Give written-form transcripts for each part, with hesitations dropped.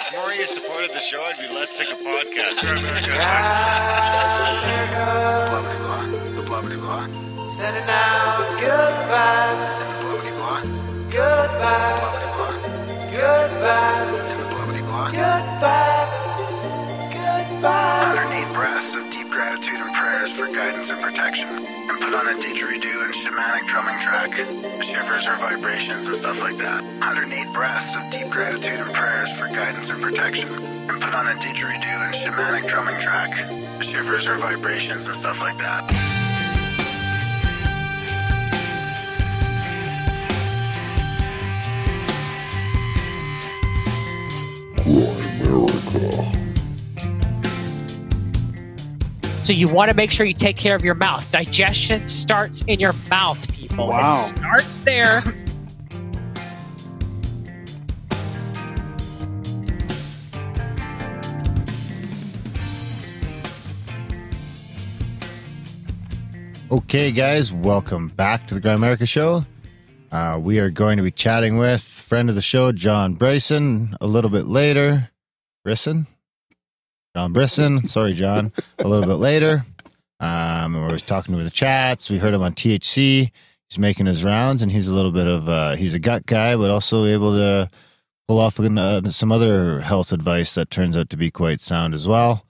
If more of you supported the show, I'd be less sick of podcasts. Grimerica. Blah, blah, blah. Sending out good vibes. Blah, blah, blah. Good vibes. Blah, Good vibes. blah, blah. Good vibes. Good vibes. 108 breaths of deep gratitude and prayers for guidance and protection. And put on a didgeridoo and shamanic drumming track. Shivers or vibrations and stuff like that. 108 breaths of deep gratitude and prayers for guidance and protection. And put on a didgeridoo and shamanic drumming track. Shivers or vibrations and stuff like that. So you want to make sure you take care of your mouth. Digestion starts in your mouth, people. Wow. It starts there. Okay, guys, welcome back to the Grimerica show. We are going to be chatting with friend of the show, John Brisson, a little bit later. John Brisson. Sorry, John. A little bit later. And we were talking to him in the chats. We heard him on THC. He's making his rounds, and he's a little bit of he's a gut guy, but also able to pull off some other health advice that turns out to be quite sound as well.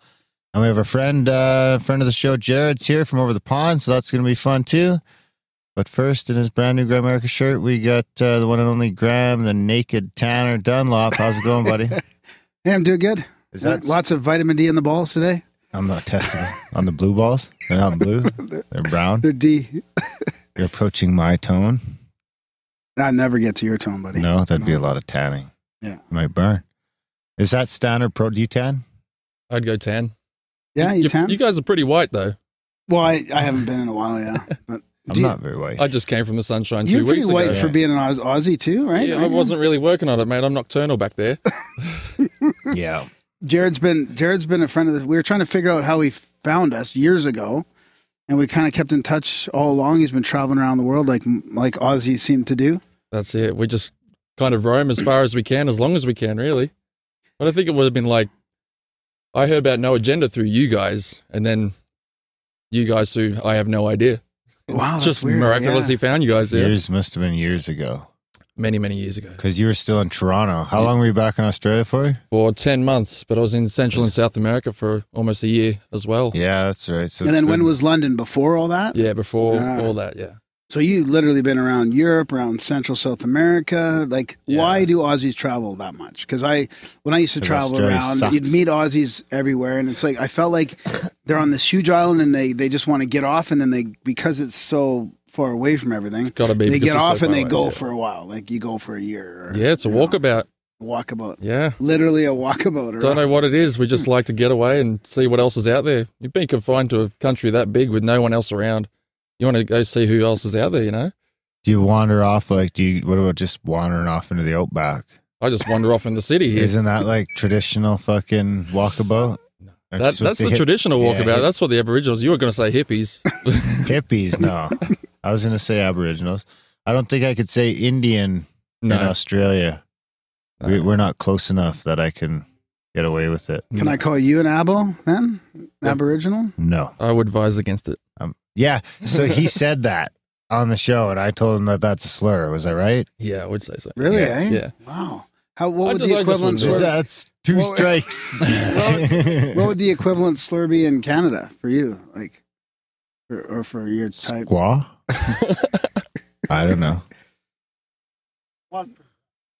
And we have a friend of the show, Jared's here from over the pond, so that's going to be fun too. But first, in his brand new Grimerica shirt, we got the one and only Graham, the naked Tanner Dunlop. How's it going, buddy? Yeah, I'm doing good. Is that Lots of vitamin D in the balls today. I'm not testing it. On the blue balls? They're not blue. They're brown. They're D. You're approaching my tone. I never get to your tone, buddy. No, that'd be a lot of tanning. Yeah. You might burn. Is that standard pro? Do you tan? I'd go tan. Yeah, you tan? You guys are pretty white, though. Well, I haven't been in a while, yeah. But I'm not very white. I just came from the sunshine 2 you're weeks pretty ago. white for being an Aussie too, right? Yeah, I wasn't really working on it, mate. I'm nocturnal back there. Yeah. Jared's been a friend of the. We were trying to figure out how he found us years ago, and we kind of kept in touch all along. He's been traveling around the world like Aussies seem to do. That's it. We just kind of roam as far as we can, as long as we can, really. But I think it would have been like, I heard about No Agenda through you guys, and then you guys who I have no idea. Wow, that's just weird, miraculously found you guys there. Years must have been years ago. Many, many years ago. Because you were still in Toronto. How long were you back in Australia for? For 10 months, but I was in Central and South America for almost a year as well. Yeah, that's right. So And then when was London? Before all that? Yeah, before all that, yeah. So you literally been around Europe, around Central South America. Like, why do Aussies travel that much? Because when I used to travel Australia around, sucks. you'd meet Aussies everywhere, and it's like I felt like they're on this huge island and they just want to get off, and then because it's so far away from everything, It's gotta be they because get it's so off and far they away, go yeah. for a while. Like you go for a year. Or, Yeah, it's a walkabout. Walkabout. Yeah. Literally a walkabout. Don't know what it is. We just like to get away and see what else is out there. You've been confined to a country that big with no one else around. You want to go see who else is out there, you know? Do you wander off what about just wandering off into the outback? I just wander off in the city here. Isn't that like traditional fucking walkabout? That's the traditional walkabout. That's what the Aboriginals, you were going to say hippies. Hippies, no. I was going to say Aboriginals. I don't think I could say Indian in Australia. No. We're not close enough that I can get away with it. Can I call you an abo then? Aboriginal? No. I would advise against it. Yeah. So he said that on the show, and I told him that that's a slur. Was I right? Yeah, I would say so. Really? Yeah. Eh? Yeah. Wow. What would I the just equivalent wouldn't do slur? That's two strikes. What would the equivalent slur be in Canada for you? Like, or for your type? Squaw? I don't know.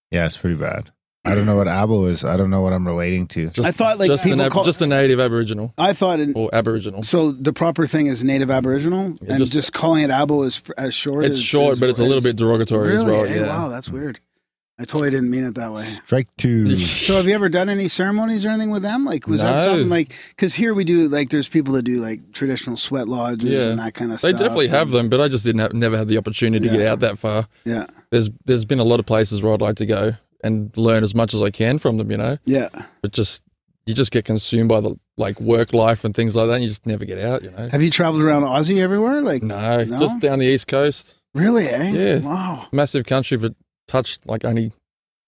Yeah, it's pretty bad. I don't know what abo is. I don't know what I'm relating to. I thought like people just a native Aboriginal. I thought or Aboriginal. So the proper thing is native Aboriginal, Yeah, and just calling it abo is as short. It's short, but it's a little bit derogatory really? as well. Hey, Yeah. wow, that's weird. I totally didn't mean it that way. Strike two. So have you ever done any ceremonies or anything with them? Like, was that No. something like, because here we do, like, there's people that do like traditional sweat lodges and that kind of They stuff. definitely have them, but I just never had the opportunity to get out that far. Yeah. There's been a lot of places where I'd like to go and learn as much as I can from them, you know? Yeah. But you just get consumed by the like work life and things like that, and you just never get out, you know? Have you traveled around Aussie everywhere? Like, No, just down the East Coast. Really, eh? Yeah. Wow. Massive country, but touched like only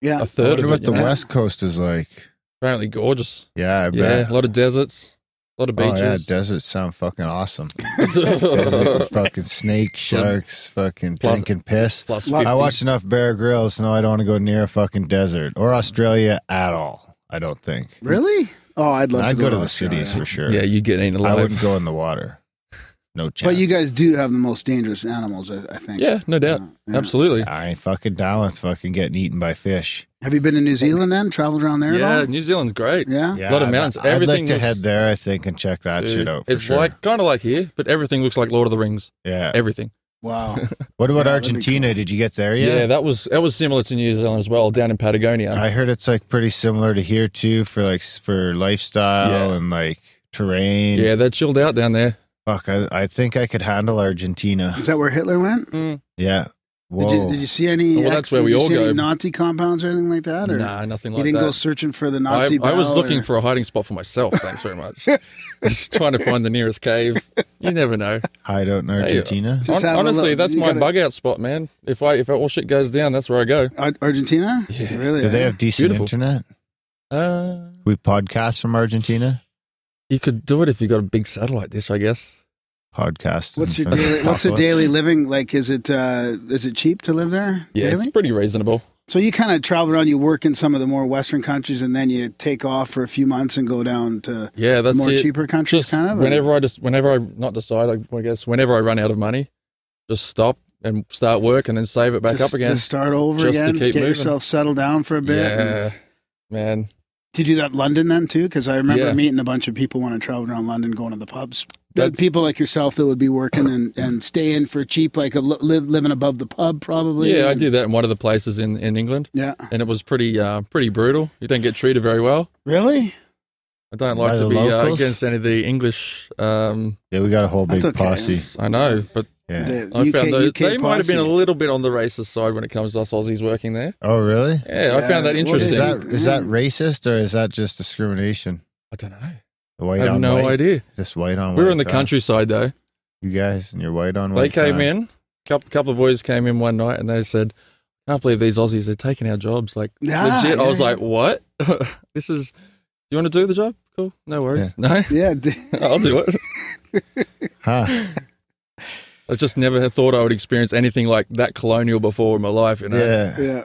Yeah. a third of it. What the you know? West Coast is like. Apparently gorgeous. Yeah, I bet. Yeah, a lot of deserts, a lot of beaches. Oh yeah, deserts sound fucking awesome. Deserts, fucking snakes, sharks, fucking Plus- drinking piss. Plus I 50. watched enough Bear Grylls to know I don't want to go near a fucking desert or Australia at all. I don't think. Really? Oh, I'd love to I'd go to the Australia. cities for sure. Yeah, you get eaten I alive. wouldn't go in the water. No chance. But you guys do have the most dangerous animals, I think. Yeah, no doubt. Yeah. Absolutely. I ain't fucking down with fucking getting eaten by fish. Have you been to New Zealand then? Traveled around there at Yeah, all? New Zealand's great. Yeah. A lot of mountains. I'd Everything like to looks- head there, I think, and check that Dude, shit out for it's sure. like kind of like here, but everything looks like Lord of the Rings. Yeah. Everything. Wow. What about Yeah, that'd be Argentina? cool. Did you get there Yeah, yet? that was similar to New Zealand as well, down in Patagonia. I heard it's like pretty similar to here too for lifestyle Yeah. and like terrain. Yeah, they're chilled out down there. Fuck, I think I could handle Argentina. Is that where Hitler went? Yeah. Whoa. Did you see any? Well, that's where we all did you see go. any Nazi compounds or anything like that? Or Nah, nothing you like didn't that. go searching for the Nazi. I was bell, looking or- for a hiding spot for myself. Thanks very much. Just trying to find the nearest cave. You never know. Hideout in Argentina. Just have a Honestly, look. that's You my gotta- bug out spot, man. If all shit goes down, that's where I go. Argentina. Yeah. Really? Do they have decent Beautiful. internet? We podcast from Argentina? You could do it if you got a big satellite dish, I guess. Podcast. What's your daily? What's the daily living like? Is it cheap to live there? Yeah, daily? it's pretty reasonable. So you kind of travel around. You work in some of the more Western countries, and then you take off for a few months and go down to Yeah, that's more it. cheaper countries. Just kind of. whenever I run out of money, just stop and start work and then save it back just, up again. Just start over Just to again. keep Get moving. yourself settled down for a bit. Yeah, man. Did you do that in London then too? Because I remember Yeah. meeting a bunch of people when I traveled around London, going to the pubs. That's- People like yourself that would be working and staying for cheap, like living above the pub, probably. Yeah, I And- did that in one of the places in England, Yeah. and it was pretty brutal. You don't get treated very well. Really? I don't By like to the be locals? against any of the English. Yeah, we got a whole big That's okay. posse. I know, but Yeah. The I found those, UK they might have been a posse. little bit on the racist side when it comes to us Aussies working there. Oh, really? Yeah, I Yeah, found that what Is interesting. that racist or is that just discrimination? I don't know. The white I have on no white? idea. Just white on white. We were in the crowd. countryside though. You guys and your white on They white. came crowd. in. Couple of boys came in one night and they said, "Can't believe these Aussies are taking our jobs." Like Yeah, legit. I was yeah. like, "What? This is? Do you want to do the job? Cool. No worries. No, Yeah. I'll do it." Huh. I just never thought I would experience anything like that colonial before in my life. You know? Yeah. Yeah.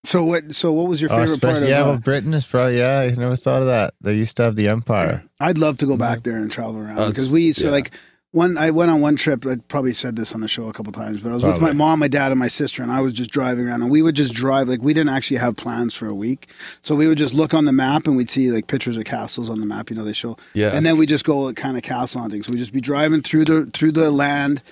So what was your Oh, favorite part of especially, well, Britain is probably, yeah, I never thought of that. They used to have the empire. I'd love to go back there and travel around Us, because we used to yeah. like I went on one trip. I probably said this on the show a couple times, but I was with my Probably. mom, my dad, and my sister, and I was just driving around. And we would just drive. Like we didn't actually have plans for a week, so we would just look on the map and we'd see like pictures of castles on the map. You know, they show. Yeah. And then we just go like, kind of castle hunting. So we'd just be driving through the land.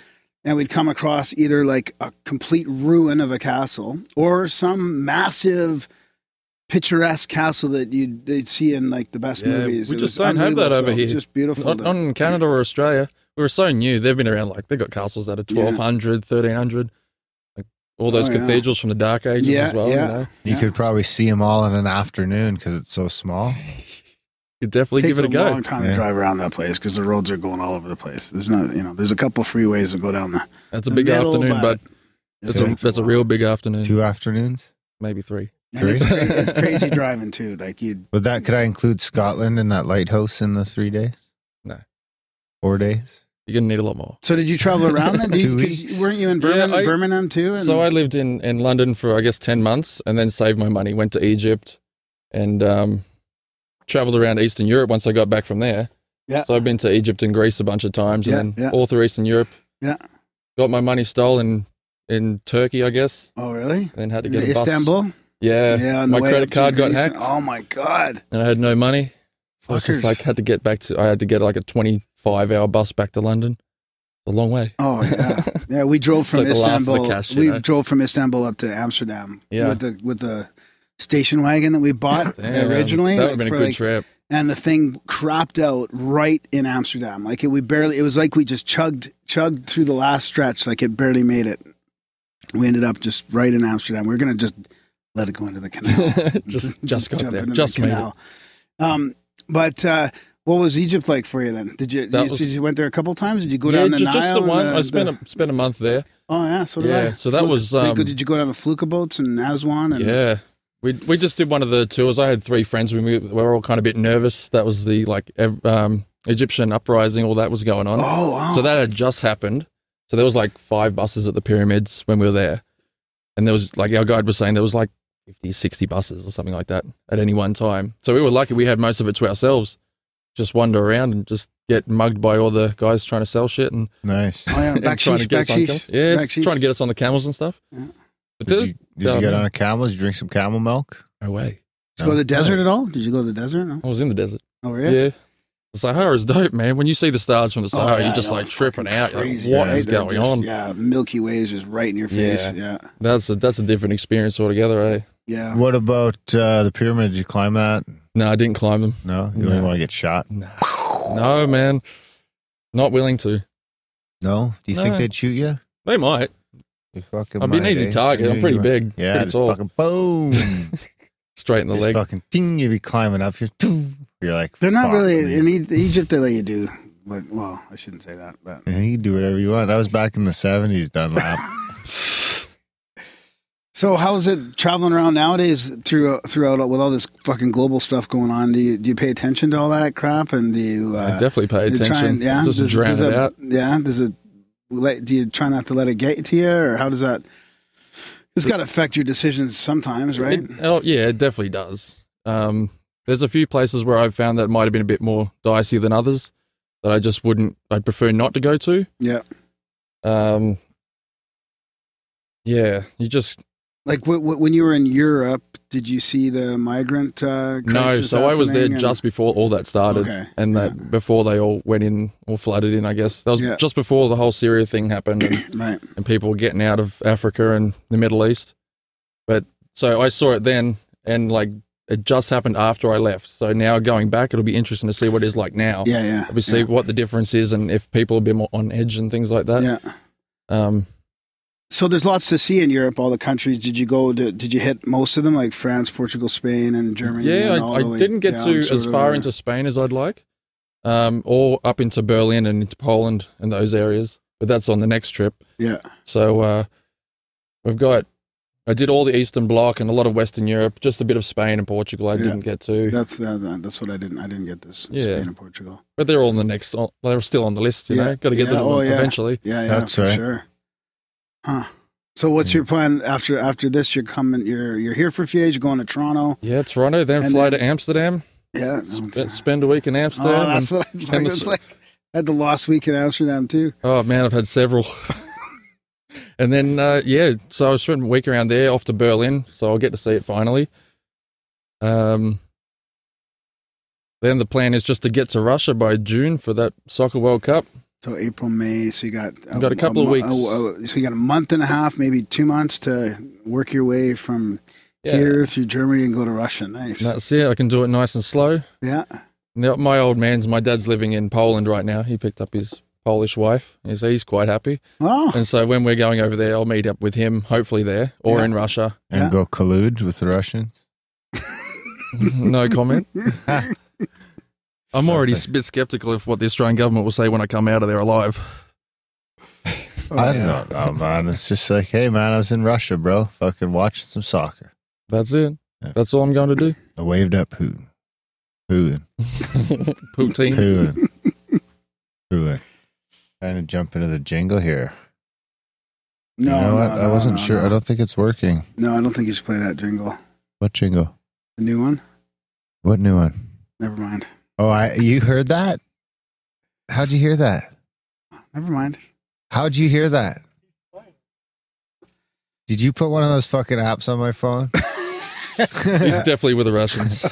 And we'd come across either like a complete ruin of a castle or some massive picturesque castle that they'd see in like the best Yeah, movies. we It just was don't have that unbelievable. over So here. It's just beautiful. Not in Canada or Australia. We were so new. They've been around like they've got castles that are 1200, 1300. Like all those Oh, yeah. cathedrals from the Dark Ages Yeah, as well. yeah. You know? You Yeah. could probably see them all in an afternoon because it's so small. You definitely Takes give it a a go. long time Yeah. to drive around that place because the roads are going all over the place. There's not, there's a couple freeways that go down the That's a the big middle, afternoon, but it takes that's a while. real big afternoon. 2 afternoons. Maybe 3. And it's crazy driving too. Like Could I include Scotland in that lighthouse in the 3 days? No. 4 days? You're gonna need a lot more. So did you travel around then? 2 'Cause weeks. Weren't you in Yeah, Birmingham too? And So I lived in London for I guess 10 months, and then saved my money. Went to Egypt, and traveled around Eastern Europe once I got back from there. Yeah. So I've been to Egypt and Greece a bunch of times, Yeah, and then yeah. all through Eastern Europe. Yeah. Got my money stolen in Turkey, I guess, Oh really? and had to get a bus. Istanbul? Yeah, on the my way credit up to card got Greece. hacked, Oh my god. and I had no money. I was just Fuckers. like, I had to get like a 25-hour bus back to London. A long way. Oh yeah, yeah. We drove from like the last of the Istanbul. cash, you we know? drove from Istanbul up to Amsterdam. Yeah. with the station wagon that we bought Damn, originally. that would have been a for, good trip. And the thing crapped out right in Amsterdam. Like it was like we just chugged through the last stretch. Like it barely made it. We ended up just right in Amsterdam. We are gonna just let it go into the canal. just got jump there. into Just the made it. canal. But what was Egypt like for you then? Did you went there a couple times? Did you go down the Nile? just the and one. I spent a month there. Oh yeah, so did Yeah, I. so that was, did you go down the Fluka boats and Aswan? And, Yeah, We just did one of the tours. I had 3 friends. We were all kind of a bit nervous. That was the Egyptian uprising. All that was going on. Oh, wow. So that had just happened. So there was like 5 buses at the pyramids when we were there. And there was like, our guide was saying there was like 50, 60 buses or something like that at any one time. So we were lucky we had most of it to ourselves. Just wander around and just get mugged by all the guys trying to sell shit. And Nice. Oh, yeah. trying to get us on camels. Yeah, trying to get us on the camels and stuff. Yeah. But Did you get on a camel? Did you drink some camel milk? No way. Did you go to the desert at all? Did you go to the desert? No? I was in the desert. Oh, yeah? Yeah. The Sahara's dope, man. When you see the stars from the Sahara, yeah, you're just no, like it's tripping fucking out. You're like, crazy, what right? is They're going just- on? Yeah, the Milky Way is just right in your face. Yeah. That's a different experience altogether, eh? Yeah. What about the pyramids? You climb that? No, I didn't climb them. No? You No. don't want to get shot? No, man. Not willing to. No? Do you think No. they'd shoot you? They might. You fucking I'd be an might, easy eh? target. So I'm pretty you- big. Yeah, Pretty just tall. fucking boom. Straight in the Just leg. fucking ding, you be climbing up here. You're like, They're not fuck really, me. in Egypt, they let you do, but, well, I shouldn't say that, but. Yeah, you can do whatever you want. That was back in the 70s, Dunlap. So how's it traveling around nowadays throughout with all this fucking global stuff going on? Do you pay attention to all that crap? And do you I definitely pay you try attention. and- yeah, Just drown it out. Yeah, do you try not to let it get to you, or how does that? It's got to affect your decisions sometimes, right? It definitely does. There's a few places where I've found that it might have been a bit more dicey than others that I just I'd prefer not to go to. Yeah. Yeah, you just, Like when you were in Europe, did you see the migrant crisis? no, so I was there happening? just before all that started. Okay, And that before they all went in or flooded in, I guess. That was Yeah. just before the whole Syria thing happened and, Right. and people were getting out of Africa and the Middle East. But so I saw it then, and like it just happened after I left. So now going back, it'll be interesting to see what it's like now. Yeah, yeah. Obviously, yeah. what the difference is and if people are a bit more on edge and things like that. Yeah. So there's lots to see in Europe, all the countries. Did you hit most of them, like France, Portugal, Spain, and Germany? Yeah, and all the I way didn't get down to sort as of, far into Spain as I'd like, or up into Berlin and into Poland and those areas. But that's on the next trip. Yeah. So I did all the Eastern Bloc and a lot of Western Europe, just a bit of Spain and Portugal I didn't get to. That's what I didn't get this. Yeah. Spain and Portugal. But they're all on the next, they're still on the list, you know? Got to get them eventually. Yeah, That's for right. sure. Huh. So what's your plan after this? You're here for a few days. You're going to Toronto. Yeah, Toronto, then And fly then- to Amsterdam, Yeah. spend a week in Amsterdam. Oh, that's what I'm like. It's like I had the lost week in Amsterdam too. Oh man, I've had several. And then so I spent a week around there, off to Berlin, so I'll get to see it finally. Then the plan is just to get to Russia by June for that Soccer World Cup. So April, May. So you got Got a couple of weeks. So you got a month and a half, maybe 2 months to work your way from here through Germany and go to Russia. Nice. That's it. I can do it nice and slow. Yeah. Now, my dad's living in Poland right now. He picked up his Polish wife. So he's quite happy. Oh. And so when we're going over there, I'll meet up with him, hopefully there or in Russia. And Yeah. go collude with the Russians? No comment. I'm already a bit skeptical of what the Australian government will say when I come out of there alive. I don't know, man. It's just like, hey, man, I was in Russia, bro. Fucking watching some soccer. That's it. Yeah. That's all I'm going to do. I waved at Putin. Poutine. Putin. Trying to jump into the jingle here. No, You know what? I wasn't no, sure. no. I don't think it's working. No, I don't think you should play that jingle. What jingle? The new one? What new one? Never mind. Oh, you heard that? How'd you hear that? Never mind. How'd you hear that? Did you put one of those fucking apps on my phone? He's definitely with the Russians.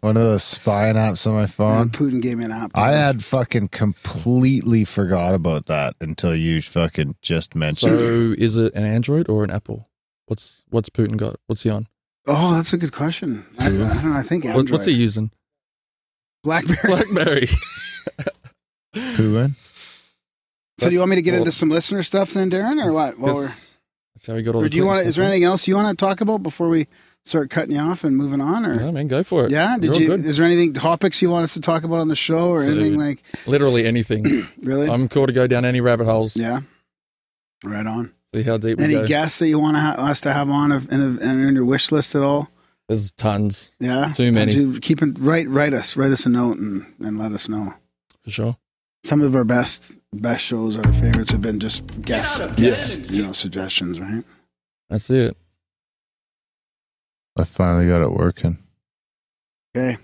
One of those spying apps on my phone. Putin gave me an app. I had fucking completely forgot about that until you fucking just mentioned it. So is it an Android or an Apple? What's Putin got? What's he on? Oh, that's a good question. I don't know. I think Android. What's he using? BlackBerry. BlackBerry. Putin? So do you want me to get into some listener stuff then, Darren, or what? Well, That's how he got all or the do you want? tweets Is there and anything else you want to talk about before we start cutting you off and moving on? Or stuff. Yeah, man, go for it. yeah, You're all good. Is there anything topics you want us to talk about on the show or So, anything like? Literally anything. Really? I'm cool to go down any rabbit holes. Yeah. Right on. See how deep we Any go. guests that you want us to have on in your wish list at all? There's tons. Yeah, Too many. Keep it write us a note and let us know. For sure. Some of our best shows, our favorites, have been just guests. Yes. Suggestions, right? That's it. I finally got it working. Okay.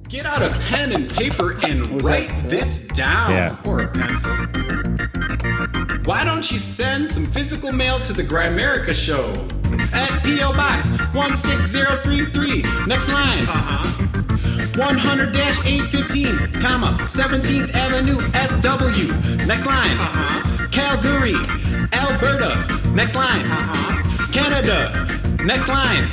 Get out a pen and paper and was write that? this down. Yeah. Or a pencil. Why don't you send some physical mail to the Grimerica show? At P.O. Box 16033. Next line. 100-815, comma, 17th Avenue, SW. Next line. Calgary, Alberta. Next line. Canada. Next line.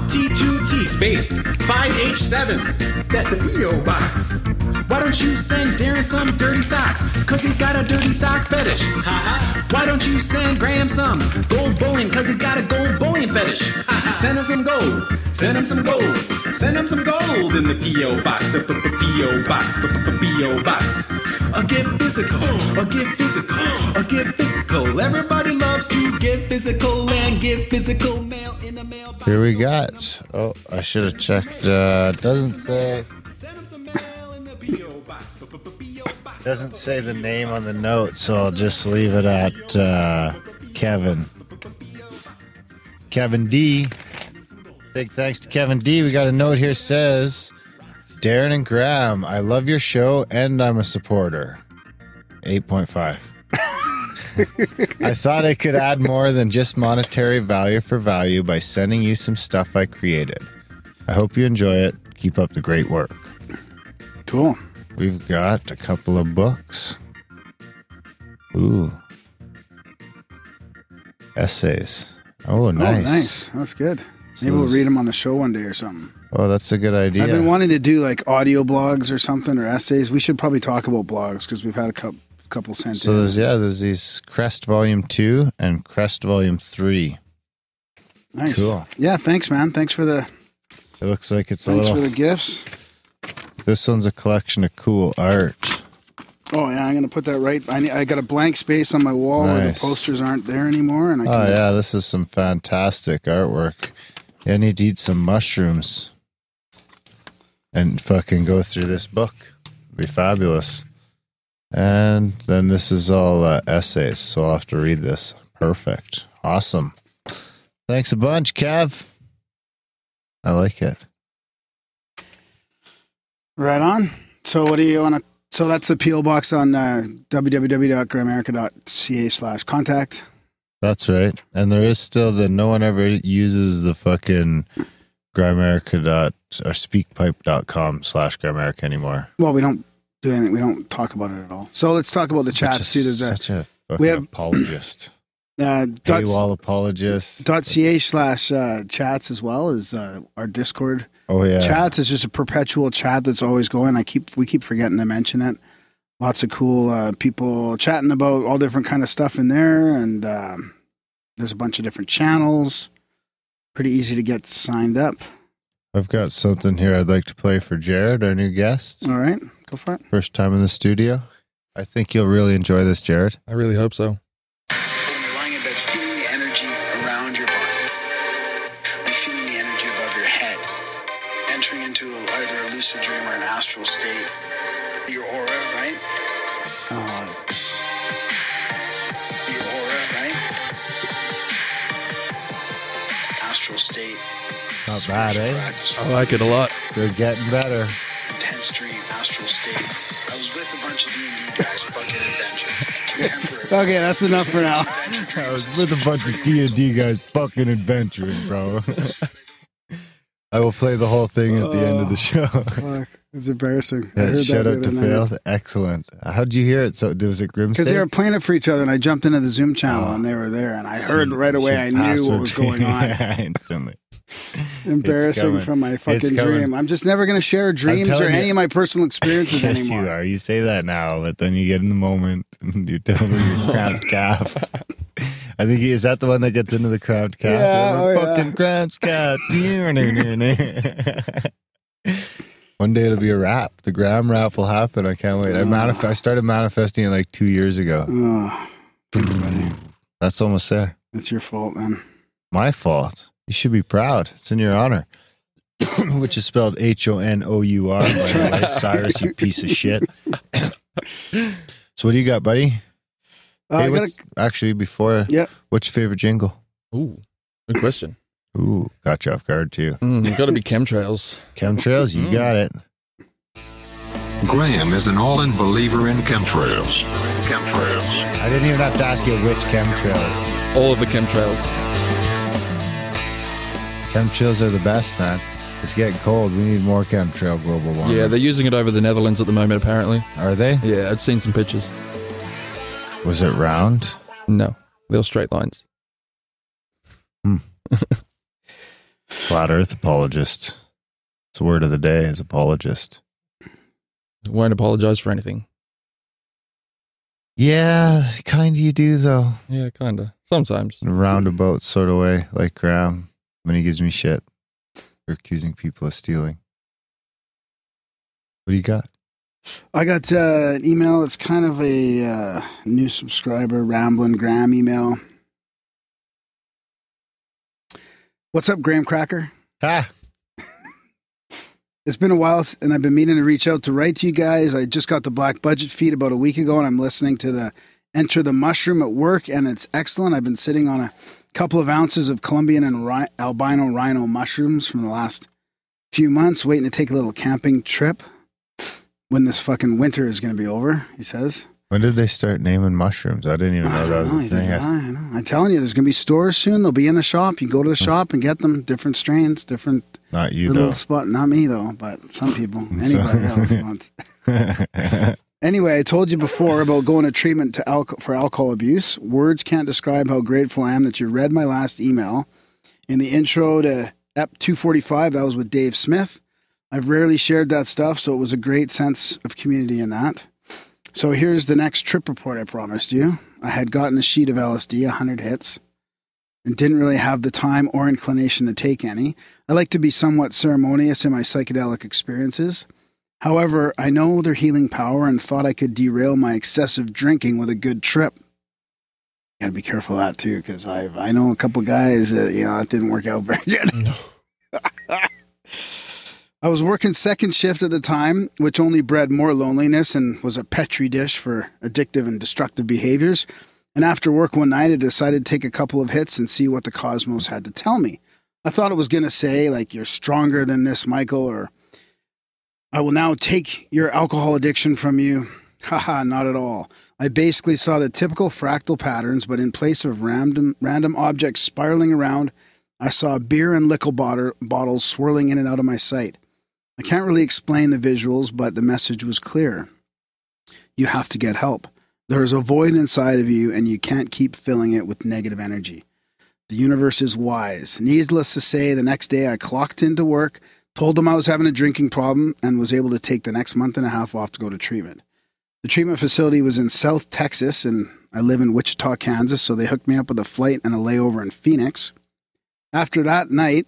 T2T space 5H7. That's the P.O. Box. Why don't you send Darren some dirty socks? Cause he's got a dirty sock fetish. Why don't you send Graham some gold bowling? Cause he's got a gold bowling fetish. Send him some gold. Send him some gold. Send him some gold in the P.O. Box. P.O. Box. P.O. Box. Get physical. Get physical. Get physical. Everybody loves to get physical and get physical mail in the mail box. Here we got. Oh, I should have checked. Doesn't say. Send him some mail in the P.O. Box. P.O. Box. Doesn't say the name on the note, so I'll just leave it at Kevin. Kevin D. Big thanks to Kevin D. We got a note here says, Darren and Graham, I love your show and I'm a supporter. 8.5. I thought I could add more than just monetary value for value by sending you some stuff I created. I hope you enjoy it. Keep up the great work. Cool. We've got a couple of books. Ooh. Essays. Oh, nice. Oh, nice. That's good. Maybe we'll read them on the show one day or something. Oh, that's a good idea. I've been wanting to do like audio blogs or something or essays. We should probably talk about blogs because we've had a couple sent in. So there's these Crest Volume 2 and Crest Volume 3. Nice. Cool. Yeah, thanks, man. Thanks for the It looks like it's a thanks little... for the gifts. This one's a collection of cool art. Oh yeah, I'm gonna put that right. I got a blank space on my wall where the Nice. posters aren't there anymore, and I can. Oh, yeah, this is some fantastic artwork. You need to eat some mushrooms and fucking go through this book. It'd be fabulous. And then this is all essays, so I'll have to read this. Perfect. Awesome. Thanks a bunch, Kev. I like it. Right on. So what do you want to? So that's the PO box on www.grimerica.ca/contact. That's right. And there is still no one ever uses the fucking Grimerica or speakpipe.com/Grimerica anymore. Well, we don't do anything. We don't talk about it at all. So let's talk about the chats too. There's Such a fucking we have- apologist. dot Paywall apologist. .ca/chats as well as our Discord. Oh, yeah. Chats is just a perpetual chat that's always going. We keep forgetting to mention it. Lots of cool people chatting about all different kind of stuff in there, and there's a bunch of different channels. Pretty easy to get signed up. I've got something here I'd like to play for Jared, our new guest. All right, go for it. First time in the studio. I think you'll really enjoy this, Jared. I really hope so. When you're lying in bed, feeling the energy around your body, like feeling the energy above your head, entering into either a lucid dream or an astral state. Your aura, right? Your aura, right? Astral state. Not bad, eh? I like it a lot. They're getting better. Intense dream, astral state. I was with a bunch of D&D guys, fucking adventure. Contemporary. Okay, that's enough for now. I was with a bunch of D&D guys fucking adventuring, bro. I will play the whole thing at the end of the show. Fuck, it's embarrassing. I Yeah, heard shout that out the to other night. Phil. Excellent. How'd you hear it? So was it Grimstake? Because they were playing it for each other, and I jumped into the Zoom channel, and they were there, and I heard right away. I knew what was going on. Instantly. Embarrassing coming. from my It's fucking coming. dream. I'm just never going to share dreams or telling you. any of my personal experiences Yes, anymore. you are. You say that now, but then you get in the moment and you tell them your cramped calf. I think is that the one that gets into the cramped calf? Yeah, oh, yeah. Fucking cramped calf. One day it'll be a rap. The Graham rap will happen. I can't wait. I started manifesting it like 2 years ago. Oh, That's almost there. It's your fault, man. My fault. You should be proud. It's in your honor. Which is spelled Honour, by the way. Cyrus, you piece of shit. So what do you got, buddy? Actually, before, what's your favorite jingle? Ooh, good question. Ooh, got you off guard, too. Got to be chemtrails. Chemtrails, you got it. Graham is an all-in believer in chemtrails. I didn't even have to ask you which chemtrails. All of the chemtrails. Chemtrails are the best, man. It's getting cold. We need more chemtrail global warming. Yeah, they're using it over the Netherlands at the moment, apparently. Are they? Yeah, I've seen some pictures. Was it round? No, they were straight lines. Flat Earth apologist. It's the word of the day is apologist. Won't apologize for anything. Yeah, kind of you do, though. Yeah, kind of. Sometimes. In a roundabout sort of way, like Graham, when he gives me shit for accusing people of stealing. What do you got? I got an email. It's kind of a new subscriber, Ramblin' Graham email. What's up, Graham Cracker? Ha! It's been a while, and I've been meaning to reach out to write to you guys. I just got the Black Budget feed about a week ago, and I'm listening to the Enter the Mushroom at work, and it's excellent. I've been sitting on a couple of ounces of Colombian and albino rhino mushrooms from the last few months, waiting to take a little camping trip when this fucking winter is going to be over, he says. When did they start naming mushrooms? I didn't even know that was a thing. I know. I'm telling you, there's going to be stores soon. They'll be in the shop. You go to the shop and get them. Different strains, different... Not you, little though. Spot. Not me, though, but some people. Anybody else wants. Anyway, I told you before about going to treatment for alcohol abuse. Words can't describe how grateful I am that you read my last email. In the intro to EP 245, that was with Dave Smith. I've rarely shared that stuff, so it was a great sense of community in that. So here's the next trip report I promised you. I had gotten a sheet of LSD, 100 hits, and didn't really have the time or inclination to take any. I like to be somewhat ceremonious in my psychedelic experiences. However, I know their healing power and thought I could derail my excessive drinking with a good trip. You gotta be careful of that too, because I know a couple guys that, it didn't work out very good. No. I was working second shift at the time, which only bred more loneliness and was a petri dish for addictive and destructive behaviors. And after work one night, I decided to take a couple of hits and see what the cosmos had to tell me. I thought it was going to say, like, you're stronger than this, Michael, or I will now take your alcohol addiction from you. Haha, not at all. I basically saw the typical fractal patterns, but in place of random objects spiraling around, I saw beer and liquor bottles swirling in and out of my sight. I can't really explain the visuals, but the message was clear. You have to get help. There is a void inside of you, and you can't keep filling it with negative energy. The universe is wise. Needless to say, the next day I clocked into work, told them I was having a drinking problem, and was able to take the next month and a half off to go to treatment. The treatment facility was in South Texas, and I live in Wichita, Kansas, so they hooked me up with a flight and a layover in Phoenix. After that night,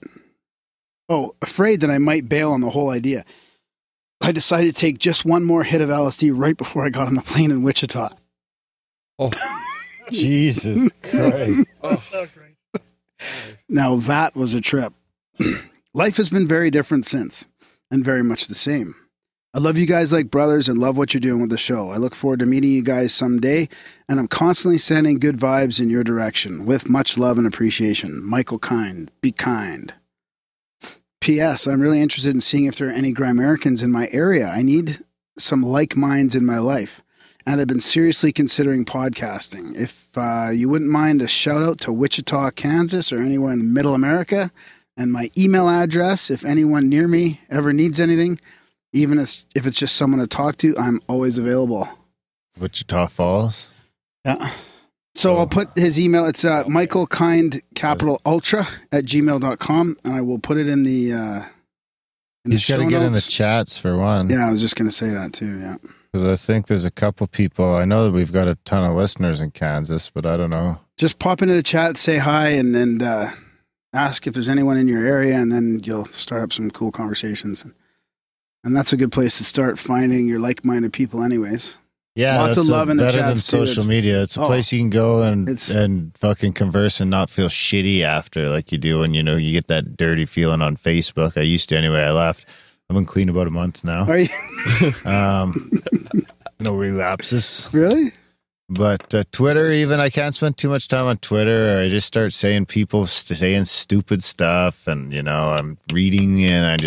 afraid that I might bail on the whole idea, I decided to take just one more hit of LSD right before I got on the plane in Wichita. Oh, Jesus Christ. Now that was a trip. Life has been very different since, and very much the same. I love you guys like brothers and love what you're doing with the show. I look forward to meeting you guys someday, and I'm constantly sending good vibes in your direction. With much love and appreciation. Michael Kind. Be kind. P.S. I'm really interested in seeing if there are any Grimericans in my area. I need some like minds in my life, and I've been seriously considering podcasting. If you wouldn't mind a shout out to Wichita, Kansas, or anywhere in Middle America, and my email address, if anyone near me ever needs anything, even if it's just someone to talk to, I'm always available. Wichita Falls? Yeah. So I'll put his email. It's MichaelKindULTRA at gmail.com, and I will put it in the He's got to get in the chats for one. Yeah, I was just going to say that too, yeah. Because I think there's a couple people. I know that we've got a ton of listeners in Kansas, but I don't know. Just pop into the chat, say hi, and ask if there's anyone in your area, and then you'll start up some cool conversations. And that's a good place to start finding your like-minded people anyways. Yeah, Lots of love in the better than chats, too. social media. It's a place you can go and fucking converse and not feel shitty after, like you do when you get that dirty feeling on Facebook. I used to anyway. I left. I've been clean about a month now. Are you? No relapses. Really? But Twitter, even I can't spend too much time on Twitter. I just start saying stupid stuff, and I'm reading, and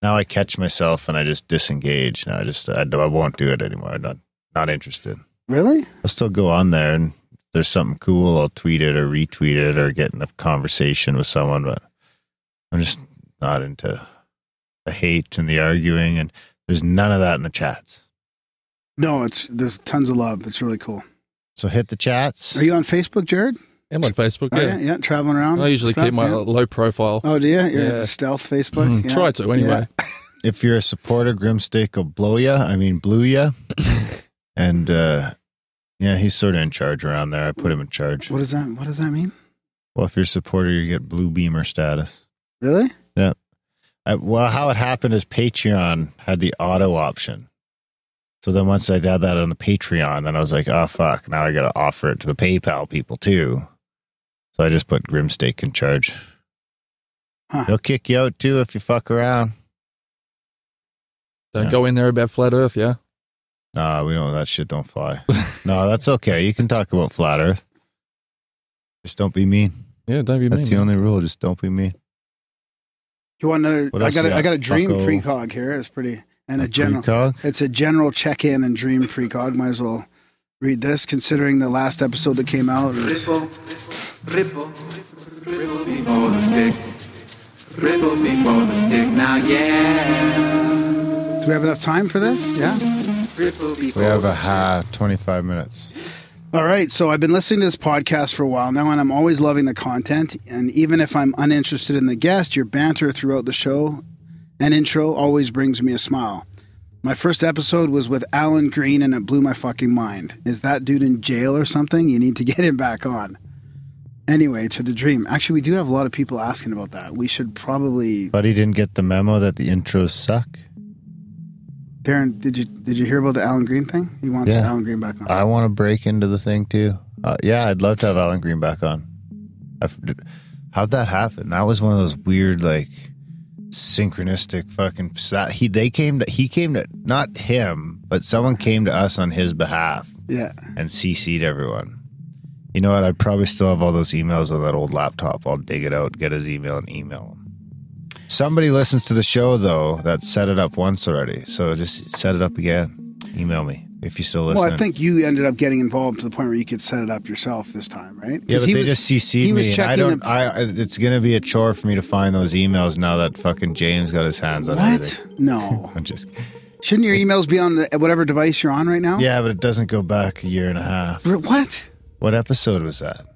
now I catch myself and I just disengage. Now I won't do it anymore. I'm not interested. Really? I'll still go on there, and if there's something cool, I'll tweet it or retweet it or get in a conversation with someone. But I'm just not into the hate and the arguing, and there's none of that in the chats. No, there's tons of love. It's really cool. So hit the chats. Are you on Facebook, Jared? I'm on Facebook, yeah. Yeah, traveling around. I usually keep my low profile. Oh, do you? It's a stealth Facebook? Try to, anyway. Yeah. If you're a supporter, Grimsteak will blew ya. And, he's sort of in charge around there. I put him in charge. What does that mean? Well, if you're a supporter, you get blue beamer status. Really? Yeah. Well, how it happened is Patreon had the auto option. So then once I had that on the Patreon, then I was like, oh, fuck, now I got to offer it to the PayPal people too. So I just put Grimsteak in charge. Huh. He'll kick you out too if you fuck around. Don't go in there about flat Earth, yeah? No, we don't. That shit don't fly. No, that's okay. You can talk about flat Earth. Just don't be mean. Yeah, don't be mean. That's the only rule. Just don't be mean. You want another? What I else got you got? a dream Bucko. precog here. It's pretty and a general. Precog? It's a general check-in and dream precog. Might as well read this, considering the last episode that came out. Ripple before the stick. Ripple before the stick. Now, yeah. Do we have enough time for this? Yeah. Ripple before We have the a stick. 25 minutes. All right, so I've been listening to this podcast for a while now, and I'm always loving the content. And even if I'm uninterested in the guest, your banter throughout the show and intro always brings me a smile. My first episode was with Alan Green, and it blew my fucking mind. Is that dude in jail or something? You need to get him back on. Anyway, to the dream. Actually, we do have a lot of people asking about that. We should probably... Buddy didn't get the memo that the intros suck. Darren, did you hear about the Alan Green thing? He wants Alan Green back on. I want to break into the thing too. Yeah, I'd love to have Alan Green back on. How'd that happen? That was one of those weird, like, synchronistic fucking. He came to not him, but someone came to us on his behalf. Yeah, and CC'd everyone. You know what? I'd probably still have all those emails on that old laptop. I'll dig it out, get his email, and email him. Somebody listens to the show, though, that set it up once already. So just set it up again. Email me if you still listen. Well, I think you ended up getting involved to the point where you could set it up yourself this time, right? Yeah, but they just CC'd me. He was checking it's going to be a chore for me to find those emails now that fucking James got his hands on everything. What? No. I'm just... Shouldn't your emails be on whatever device you're on right now? Yeah, but it doesn't go back a year and a half. What? What episode was that?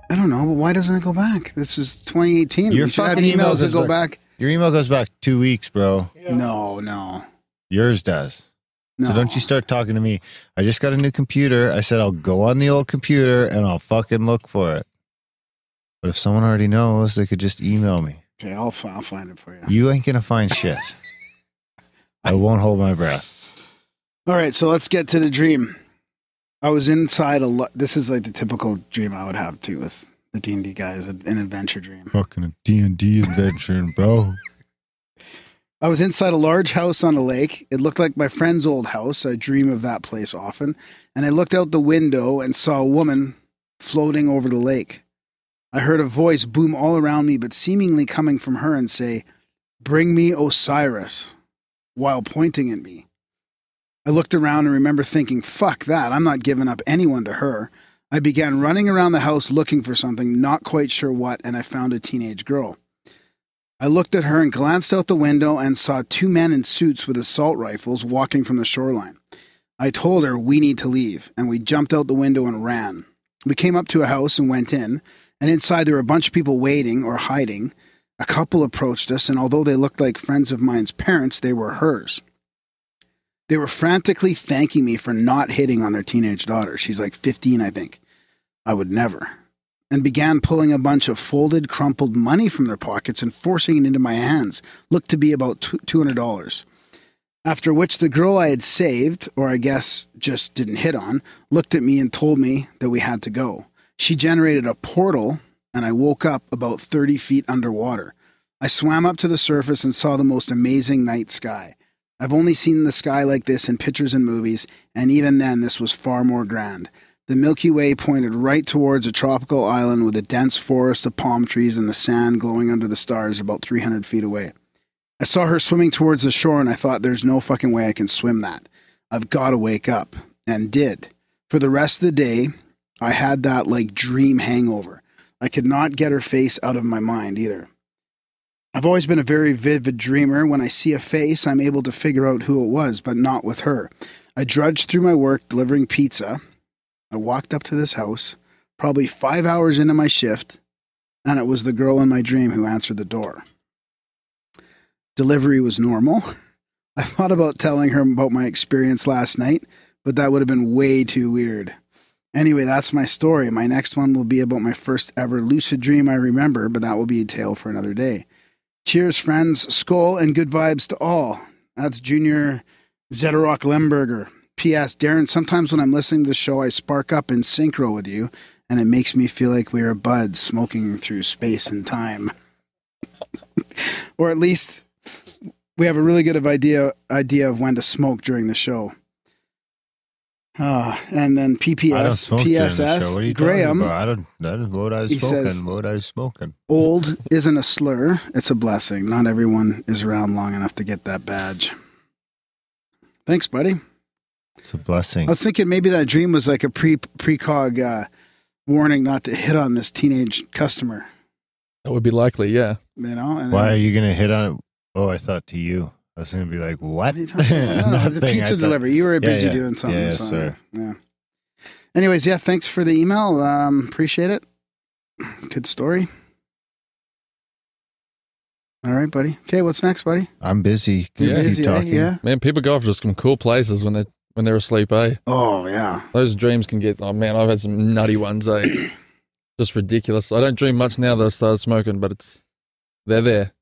I don't know, but why doesn't it go back? This is 2018. Your you should have fucking emails that go back. Your email goes back 2 weeks, bro. Yeah. No. Yours does. No. So don't you start talking to me. I just got a new computer. I said I'll go on the old computer and I'll fucking look for it. But if someone already knows, they could just email me. Okay, I'll find it for you. You ain't gonna find shit. I won't hold my breath. All right, so let's get to the dream. I was inside this is like the typical dream I would have too with the D&D guys, an adventure dream. Fucking a D&D adventure, bro. I was inside a large house on a lake. It looked like my friend's old house. I dream of that place often. And I looked out the window and saw a woman floating over the lake. I heard a voice boom all around me, but seemingly coming from her and say, "Bring me Osiris," while pointing at me. I looked around and remember thinking, fuck that, I'm not giving up anyone to her. I began running around the house looking for something, not quite sure what, and I found a teenage girl. I looked at her and glanced out the window and saw two men in suits with assault rifles walking from the shoreline. I told her we need to leave, and we jumped out the window and ran. We came up to a house and went in, and inside there were a bunch of people waiting or hiding. A couple approached us, and although they looked like friends of mine's parents, they were hers. They were frantically thanking me for not hitting on their teenage daughter. She's like 15, I think. I would never. And began pulling a bunch of folded, crumpled money from their pockets and forcing it into my hands. Looked to be about $200. After which the girl I had saved, or I guess just didn't hit on, looked at me and told me that we had to go. She generated a portal, and I woke up about 30 feet underwater. I swam up to the surface and saw the most amazing night sky. I've only seen the sky like this in pictures and movies, and even then this was far more grand. The Milky Way pointed right towards a tropical island with a dense forest of palm trees and the sand glowing under the stars about 300 feet away. I saw her swimming towards the shore, and I thought, there's no fucking way I can swim that. I've got to wake up. And did. For the rest of the day, I had that, like, dream hangover. I could not get her face out of my mind either. I've always been a very vivid dreamer. When I see a face, I'm able to figure out who it was, but not with her. I drudged through my work delivering pizza. I walked up to this house, probably 5 hours into my shift, and it was the girl in my dream who answered the door. Delivery was normal. I thought about telling her about my experience last night, but that would have been way too weird. Anyway, that's my story. My next one will be about my first ever lucid dream I remember, but that will be a tale for another day. Cheers, friends. Skol and good vibes to all. That's Junior Zederock Lemberger. P.S. Darren, sometimes when I'm listening to the show, I spark up in synchro with you, and it makes me feel like we are buds smoking through space and time. Or at least we have a really good idea of when to smoke during the show. And then PPS, PSS, what are you Graham. I don't what I was smoking. What I was smoking. Old isn't a slur. It's a blessing. Not everyone is around long enough to get that badge. Thanks, buddy. It's a blessing. I was thinking maybe that dream was like a precog warning not to hit on this teenage customer. That would be likely, yeah. You know. And why are you going to hit on it? Oh, I thought to you. I was going to be like, what? No, the pizza delivery. You were busy doing something. Yeah, sir. Yeah. Anyways, yeah, thanks for the email. Appreciate it. Good story. All right, buddy. Okay, what's next, buddy? I'm busy. You're busy, keep talking. Yeah. Man, people go off to some cool places when they're asleep, eh? Oh, yeah. Those dreams can get, oh man, I've had some nutty ones, eh? Just ridiculous. I don't dream much now that I started smoking, but they're there.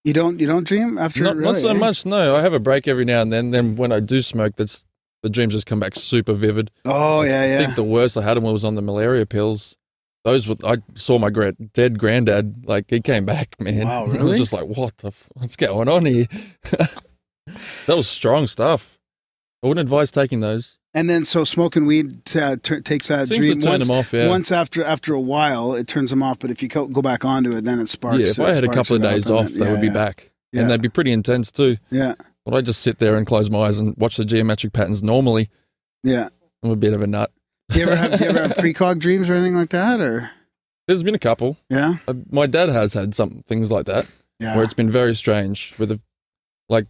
You don't dream after? Not so much, no. I have a break every now and then. Then when I do smoke, the dreams just come back super vivid. Oh, yeah, yeah. I think the worst I had them was on the malaria pills. I saw my dead granddad, like he came back, man. Wow, really? I was just like, what's going on here? That was strong stuff. I wouldn't advise taking those. And then, so smoking weed takes that Seems dream. to turn them off, yeah. Once after a while, it turns them off. But if you go back onto it, then it sparks. Yeah, if I had a couple of days off, they would be back. Yeah. And they'd be pretty intense too. Yeah. But I just sit there and close my eyes and watch the geometric patterns normally. Yeah. I'm a bit of a nut. Do you ever have precog dreams or anything like that? Or there's been a couple. Yeah. My dad has had some things like that. Yeah. Where it's been very strange with like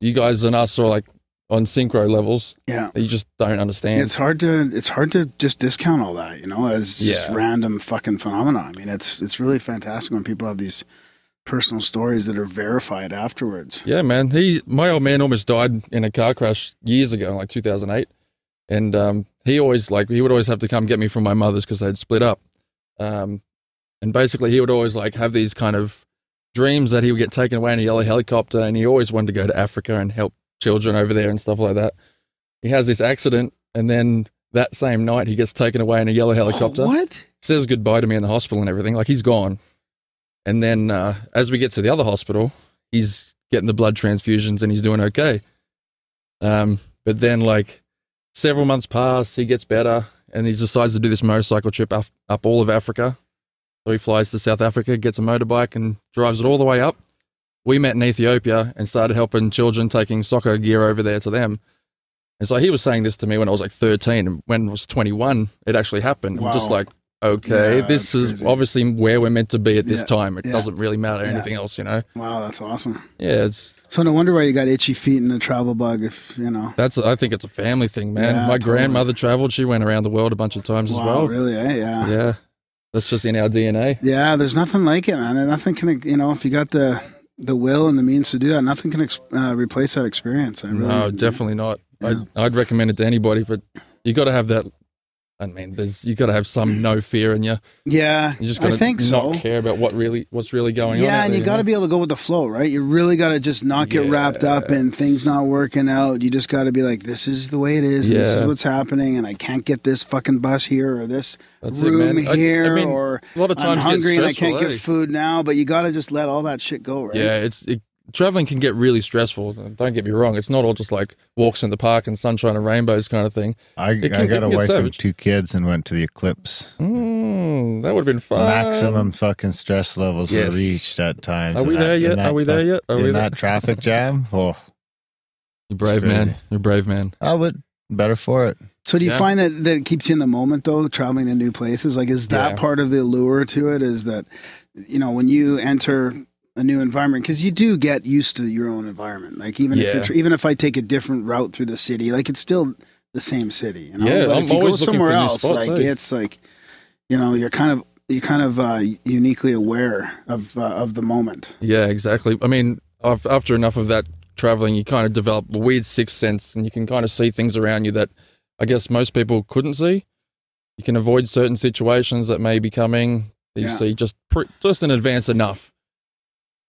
you guys and us are like on synchro levels. Yeah. You just don't understand. It's hard to just discount all that, as just random fucking phenomena. I mean, it's really fantastic when people have these personal stories that are verified afterwards. Yeah, man. My old man almost died in a car crash years ago, like 2008. And he would always have to come get me from my mother's because they'd split up. And basically he would always like have these kind of dreams that he would get taken away in a yellow helicopter, and he always wanted to go to Africa and help children over there and stuff like that. He has this accident, and then that same night he gets taken away in a yellow helicopter. What? Says goodbye to me in the hospital and everything. Like, he's gone. And then as we get to the other hospital, he's getting the blood transfusions and he's doing okay. But then like several months pass, he gets better, and he decides to do this motorcycle trip up all of Africa. So he flies to South Africa, gets a motorbike and drives it all the way up. We met in Ethiopia and started helping children, taking soccer gear over there to them. And so he was saying this to me when I was like 13, and when I was 21, it actually happened. Wow. I'm just like, okay, this is crazy. obviously where we're meant to be at this Yeah. time. It Yeah. doesn't really matter anything else, Wow, that's awesome. Yeah, So no wonder why you got itchy feet and the travel bug. If I think it's a family thing, man. Yeah, My totally. grandmother traveled. She went around the world a bunch of times as Wow, well. really? Yeah. Yeah. That's just in our DNA. Yeah, there's nothing like it, man. And nothing can, if you got the will and the means to do that, nothing can replace that experience. No, definitely not. Yeah. I'd recommend it to anybody, but you got to have that I mean, you got to have some no fear in you. Yeah, You just got I think to so. not care about what's really going on. Yeah, and you got to be able to go with the flow, right? You really got to just not get wrapped up in things not working out. You just got to be like, this is the way it is, and this is what's happening, and I can't get this fucking bus here or this room here, I mean, or a lot of times I'm hungry and I can't stressful, get food now. But you got to just let all that shit go, right? Yeah, traveling can get really stressful. Don't get me wrong. It's not all just like walks in the park and sunshine and rainbows kind of thing. I got a wife and 2 kids and went to the eclipse. That would have been fun. Maximum fucking stress levels were reached at times. Are we there yet? Are we there yet? In that traffic jam? Oh, you're brave, man. You're brave, man. I would. Better for it. So do you find that it keeps you in the moment, though, traveling to new places? Like, is that part of the allure to it? Is that, when you enter a new environment, because you do get used to your own environment. Like even if I take a different route through the city, like it's still the same city. Yeah, but I'm if you go always looking somewhere for new else, spots, like it's like, you're kind of uniquely aware of the moment. Yeah, exactly. I mean, after enough of that traveling, you kind of develop a weird sixth sense, and you can kind of see things around you that I guess most people couldn't see. You can avoid certain situations that may be coming. That you see just in advance enough.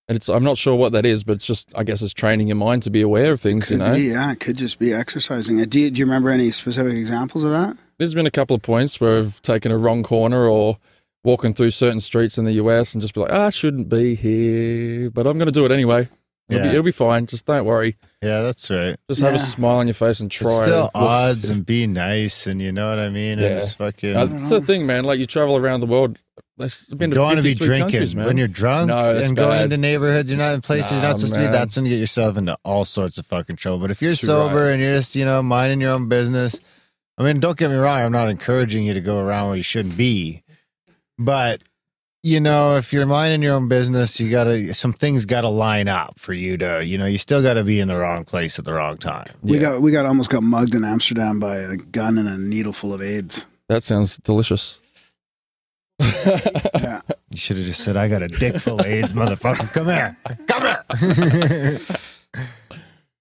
And I'm not sure what that is, but it's just, I guess it's training your mind to be aware of things, Be, it could just be exercising it. Do you remember any specific examples of that? There's been a couple of points where I've taken a wrong corner or walking through certain streets in the US and just be like, I shouldn't be here, but I'm going to do it anyway. It'll be fine. Just don't worry. Yeah, that's right. Just have a smile on your face and try. It's still odds and be nice, and you know what I mean? Yeah. And just fucking... That's the thing, man. Like, you travel around the world. I've been to don't want to be 53 drinking countries, man. when you're drunk and going into neighborhoods you're not in places you're not supposed to be. That's when you get yourself into all sorts of fucking trouble. But if you're sober and you're just minding your own business, I mean, don't get me wrong, I'm not encouraging you to go around where you shouldn't be, but if you're minding your own business, some things gotta line up for you to, you still gotta be in the wrong place at the wrong time. We almost got mugged in Amsterdam by a gun and a needle full of AIDS. That sounds delicious. Yeah. You should have just said, I got a dick full of AIDS, motherfucker. Come here.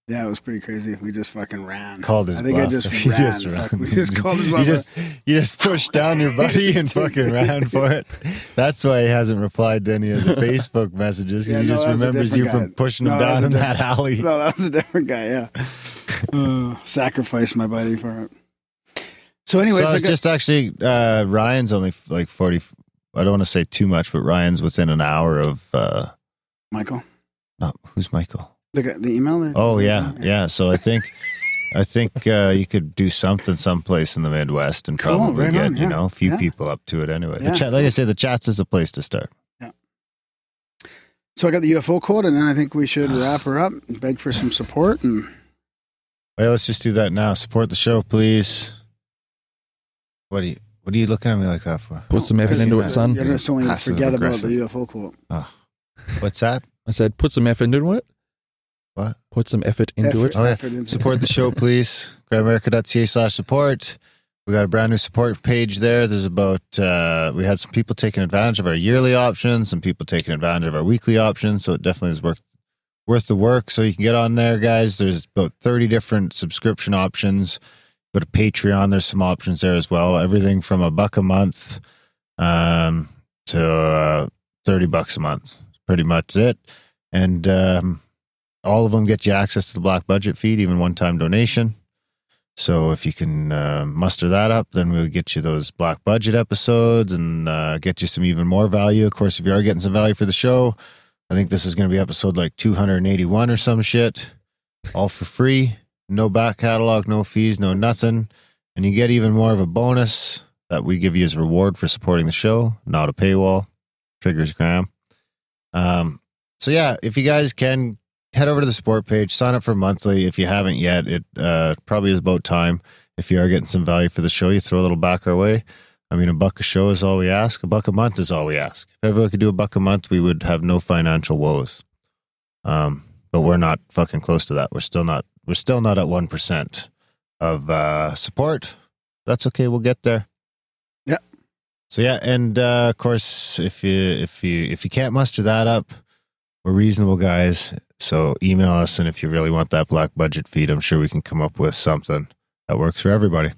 Yeah, it was pretty crazy. We just fucking ran. Called his bluff. I just ran. We just called his bluff. You just pushed down your buddy and fucking ran for it. That's why he hasn't replied to any of the Facebook messages. He just remembers you from pushing him down in that alley. No, that was a different guy, yeah. Sacrificed my buddy for it. So anyways, it's just actually, Ryan's only like 40, I don't want to say too much, but Ryan's within an hour of... Michael? No, who's Michael? The email? Oh, yeah. So I think you could do something someplace in the Midwest and probably get, a few people up to it anyway. Yeah. Like I say, the chats is a place to start. Yeah. So I got the UFO quote, and then I think we should wrap her up and beg for some support. And well, let's just do that now. Support the show, please. What are you looking at me like that for? Put some effort into it, son. You're just only forget about the UFO quote. Oh. What's that? I said, put some effort into it. What? Put some effort into it. Oh, yeah. Support the show, please. Grimerica.ca/support. We got a brand new support page there. There's about, we had some people taking advantage of our yearly options, some people taking advantage of our weekly options. So it definitely is worth the work. So you can get on there, guys. There's about 30 different subscription options. Go to Patreon. There's some options there as well. Everything from $1 a month to $30 a month. Pretty much it. And all of them get you access to the Black Budget feed, even one-time donation. So if you can muster that up, then we'll get you those Black Budget episodes and get you some even more value. Of course, if you are getting some value for the show, I think this is going to be episode like 281 or some shit. All for free. No back catalog, no fees, no nothing. And you get even more of a bonus that we give you as a reward for supporting the show. Not a paywall. Triggers Graham. So yeah, if you guys can, head over to the support page, sign up for monthly. If you haven't yet, it probably is about time. If you are getting some value for the show, you throw a little back our way. I mean, $1 a show is all we ask. $1 a month is all we ask. If everyone could do $1 a month, we would have no financial woes. But we're not fucking close to that. We're still not at 1% of support. That's okay. We'll get there. Yeah. So yeah, and of course, if you can't muster that up, we're reasonable guys. So email us, and if you really want that Black Budget feed, I'm sure we can come up with something that works for everybody.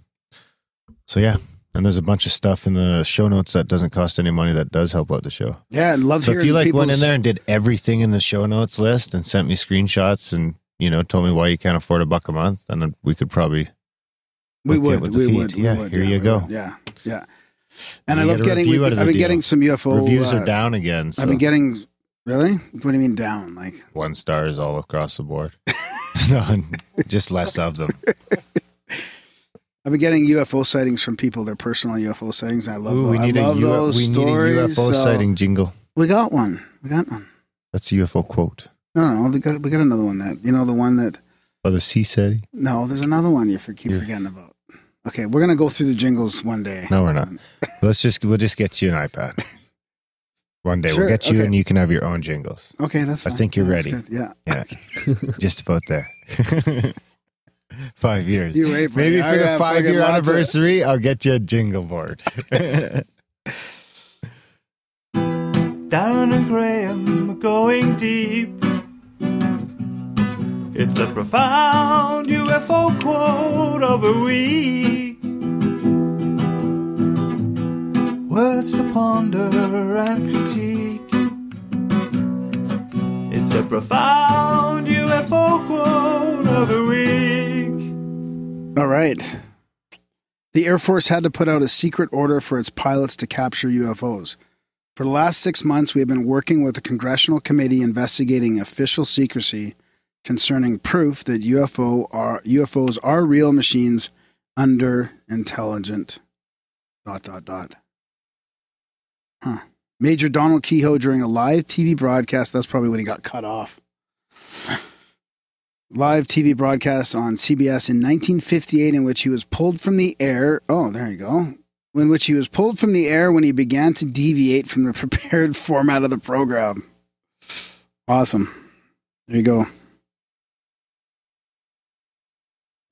So yeah, And there's a bunch of stuff in the show notes that doesn't cost any money that does help out the show. Yeah, I love So hearing if you like went in people's- there and did everything in the show notes list and sent me screenshots and, you know, told me why you can't afford $1 a month, then we could probably We hook you up would. with the We feed. would. Yeah, we would. here Yeah, you we go. would. Yeah. Yeah. And You I love get a getting, review out of I've the been getting deal. some UFO. Reviews are down again. So I've been getting, really? What do you mean down? Like 1 stars all across the board. No, just less of them. I've been getting UFO sightings from people, their personal UFO sightings. I love, Ooh, we need, I love those we need a stories. UFO so- sighting jingle. We got one. We got one. That's a UFO quote. No, we got another one that, you know, the one that, Oh, the sea setting? no, there's another one you keep forgetting about. Okay, we're going to go through the jingles one day. No, we're not. We'll just get you an iPad. One day Sure, we'll get you okay. and you can have your own jingles. Okay, that's I fine. think you're That's ready. good. Yeah. Yeah. Just about there. 5 years. You wait, buddy. Maybe I for the got fucking 5-year lots of- anniversary, I'll get you a jingle board. Darren and Graham are going deep. It's a profound UFO quote of the week. Words to ponder and critique. It's a profound UFO quote of the week. All right. The Air Force had to put out a secret order for its pilots to capture UFOs. For the last 6 months, we have been working with a congressional committee investigating official secrecy concerning proof that UFOs are real machines under intelligent ... Huh. Major Donald Kehoe during a live TV broadcast, that's probably when he got cut off. Live TV broadcast on CBS in 1958 in which he was pulled from the air. Oh, there you go. In which he was pulled from the air when he began to deviate from the prepared format of the program. Awesome. There you go.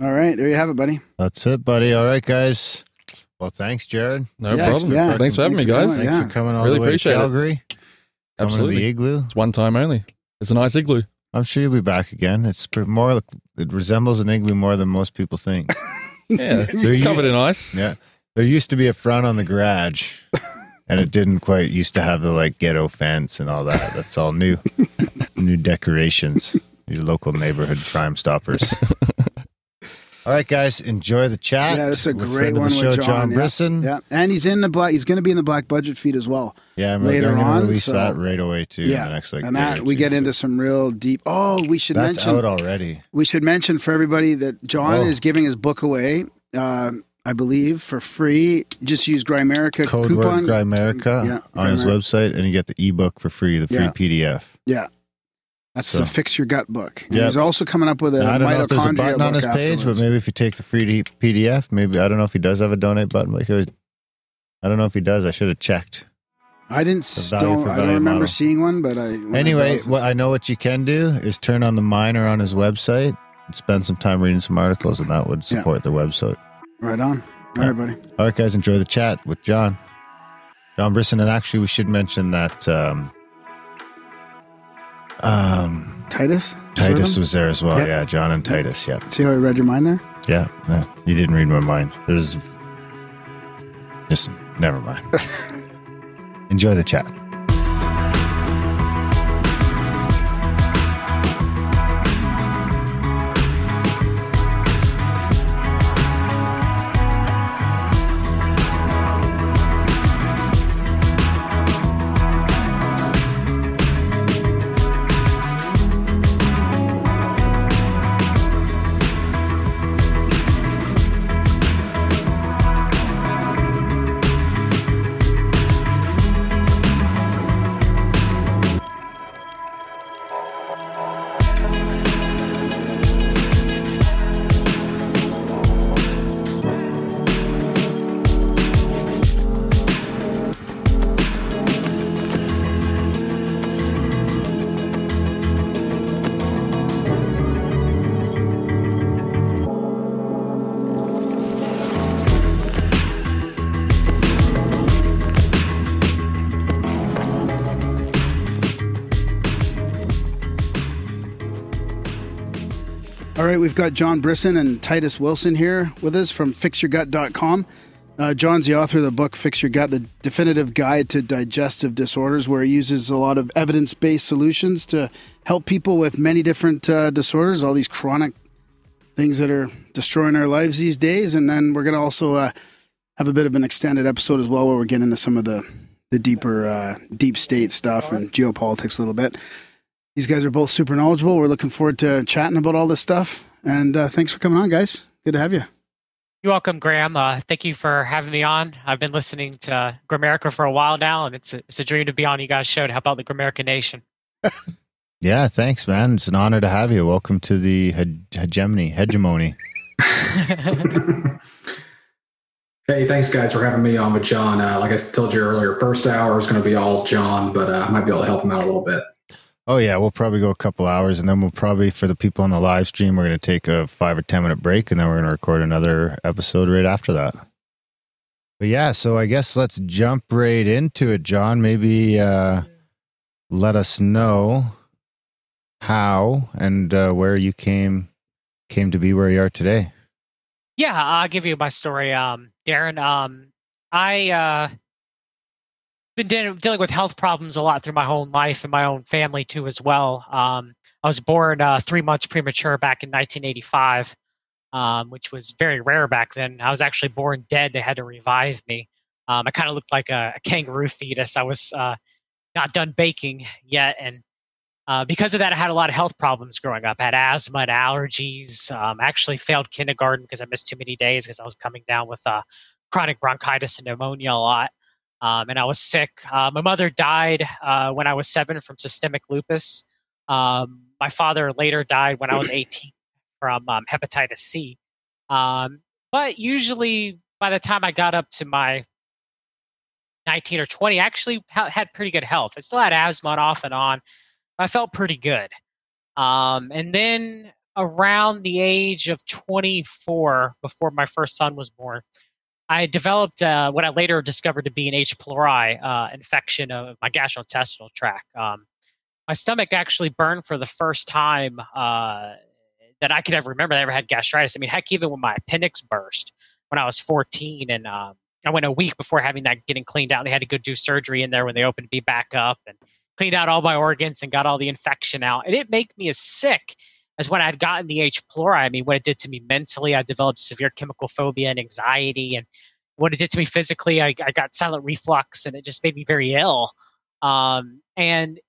All right, there you have it, buddy. That's it, buddy. All right, guys. Well, thanks, Jared. No problem. Thanks for having me, guys. coming, Thanks for coming all Really the way appreciate to it. Calgary. Coming to Absolutely. the igloo. It's one time only. It's a nice igloo. I'm sure you'll be back again. It resembles an igloo more than most people think. Yeah, covered in ice. Yeah. There used to be a front on the garage, and it didn't quite used to have the like ghetto fence and all that. That's all new. New decorations. Your local neighborhood Crime Stoppers. All right, guys, enjoy the chat. Yeah, this is a with great friend of one the show, with John. Yeah. Brisson. Yeah, and he's in the black. He's going to be in the Black Budget feed as well. Yeah, I'm later going to on. release so- that right away too. Yeah, in the next like and day that or we two, get so- into some real deep. Oh, we should That's mention. out already. We should mention for everybody that John Oh. is giving his book away. I believe for free. Just use Grimerica Code coupon. word Grimerica Yeah, on his Grimerica. website, and you get the ebook for free, the free Yeah. PDF. Yeah, that's So- the Fix Your Gut book. And Yep. he's also coming up with a Now, I don't know if there's a mitochondria button on book his page, afterwards. but maybe if you take the free PDF, maybe I don't know if he does have a donate button. But I don't know if he does. I should have checked. I didn't. The value for I value don't remember model. seeing one, but when Anyway, I what I know what you can do is turn on the miner on his website and spend some time reading some articles, and that would support the website. right on. All right, buddy. All right, guys, enjoy the chat with John Brisson. And actually, we should mention that Titus. Titus was there as well. Yep. Yeah, John and Titus. Yeah, See how I read your mind there? yeah. You didn't read my mind. There's just never mind. Enjoy the chat. All right, we've got John Brisson and Titus Wilson here with us from fixyourgut.com. John's the author of the book Fix Your Gut, the definitive guide to digestive disorders, where he uses a lot of evidence-based solutions to help people with many different disorders, all these chronic things that are destroying our lives these days. And then we're going to also have a bit of an extended episode as well, where we're getting into some of the deeper deep state stuff and geopolitics a little bit. These guys are both super knowledgeable. We're looking forward to chatting about all this stuff. And thanks for coming on, guys. Good to have you. You're welcome, Graham. Thank you for having me on. I've been listening to Grimerica for a while now, and it's a dream to be on you guys' show to help out the Grimerican nation. Yeah, thanks, man. It's an honor to have you. Welcome to the hegemony. Hey, thanks, guys, for having me on with John. Like I told you earlier, first hour is going to be all John, but I might be able to help him out a little bit. Oh, yeah. We'll probably go a couple hours, and then we'll probably, for the people on the live stream, we're going to take a 5 or 10 minute break, and then we're going to record another episode right after that. But yeah, so I guess let's jump right into it, John. Maybe let us know how and where you came to be where you are today. Yeah, I'll give you my story, Darren. I been dealing with health problems a lot through my whole life and my own family too as well. I was born 3 months premature back in 1985, which was very rare back then. I was actually born dead. They had to revive me. I kind of looked like a kangaroo fetus. I was not done baking yet, and because of that, I had a lot of health problems growing up. I had asthma and allergies. I actually failed kindergarten because I missed too many days because I was coming down with chronic bronchitis and pneumonia a lot. And I was sick. My mother died when I was 7 from systemic lupus. My father later died when I was 18 from hepatitis C. But usually by the time I got up to my 19 or 20, I actually had pretty good health. I still had asthma off and on. I felt pretty good. And then around the age of 24, before my first son was born, I developed what I later discovered to be an H. pylori infection of my gastrointestinal tract. My stomach actually burned for the first time that I could ever remember. I ever had gastritis. I mean, heck, even when my appendix burst when I was 14, and I went a week before having that getting cleaned out. They had to go do surgery in there when they opened me back up and cleaned out all my organs and got all the infection out. It didn't make me as sick as when I had gotten the H. pylori. I mean, what it did to me mentally, I developed severe chemical phobia and anxiety. And what it did to me physically, I got silent reflux, and it just made me very ill. And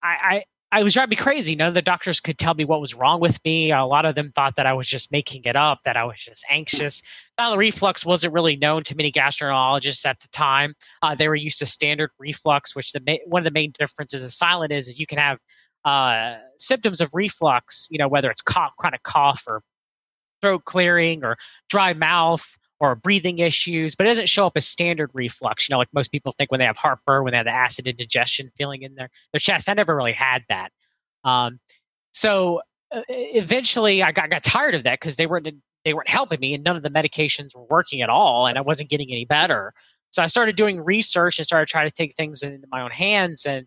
I was driving me crazy. None of the doctors could tell me what was wrong with me. A lot of them thought that I was just making it up, that I was just anxious. Silent reflux wasn't really known to many gastroenterologists at the time. They were used to standard reflux, which one of the main differences in silent is you can have symptoms of reflux, whether it's chronic cough or throat clearing or dry mouth or breathing issues, but it doesn't show up as standard reflux, like most people think when they have heartburn, when they have the acid indigestion feeling in their chest. I never really had that. So eventually I got tired of that because they weren't helping me, and none of the medications were working at all, and I wasn't getting any better. So I started doing research and started trying to take things into my own hands. And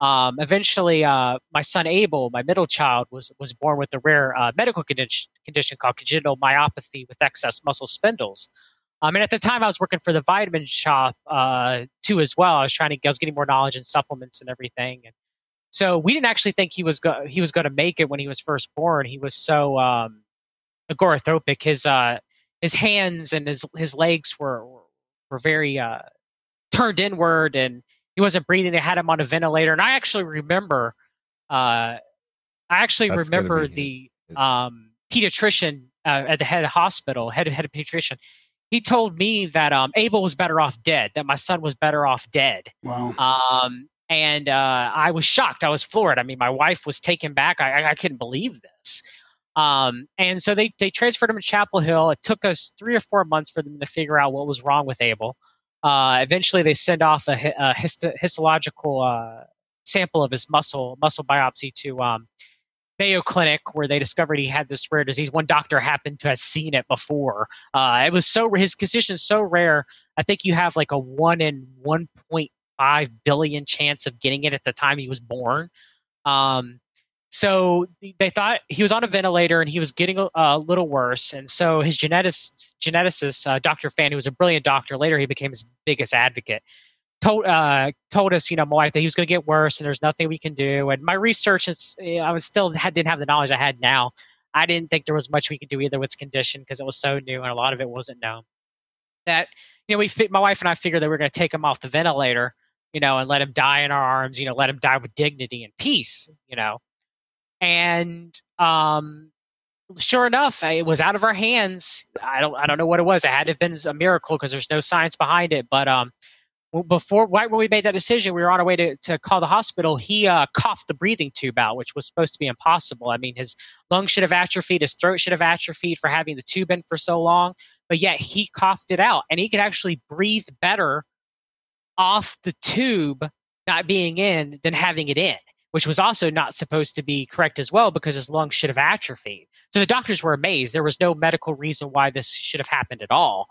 eventually my son Abel, my middle child, was born with a rare medical condition called congenital myopathy with excess muscle spindles. And at the time I was working for the vitamin shop too as well. I was getting more knowledge in supplements and everything. And so we didn't actually think he was going to make it when he was first born. He was so agoraphobic. His hands and his legs were very turned inward, and he wasn't breathing. They had him on a ventilator. And I actually remember the pediatrician at the head of hospital, head of pediatrician. He told me that Abel was better off dead, that my son was better off dead. Wow. And I was shocked. I was floored. I mean, my wife was taken back. I couldn't believe this. And so they transferred him to Chapel Hill. It took us 3 or 4 months for them to figure out what was wrong with Abel. Eventually, they send off a histological sample of his muscle biopsy to Mayo Clinic, where they discovered he had this rare disease. One doctor happened to have seen it before. It was his condition is so rare. I think you have like a 1 in 1.5 billion chance of getting it at the time he was born. So they thought he was on a ventilator and he was getting a little worse. And so his geneticist, Dr. Fan, who was a brilliant doctor, later he became his biggest advocate, told us, my wife, that he was going to get worse and there's nothing we can do. And my research didn't have the knowledge I had now. I didn't think there was much we could do either with his condition because it was so new and a lot of it wasn't known. That, my wife and I figured that we were going to take him off the ventilator, and let him die in our arms, let him die with dignity and peace, And sure enough, it was out of our hands. I don't know what it was. It had to have been a miracle because there's no science behind it. But right when we made that decision, we were on our way to call the hospital. He coughed the breathing tube out, which was supposed to be impossible. I mean, his lungs should have atrophied, his throat should have atrophied for having the tube in for so long. But yet he coughed it out, and he could actually breathe better off the tube not being in than having it in, which was also not supposed to be correct as well because his lungs should have atrophied. So the doctors were amazed. There was no medical reason why this should have happened at all.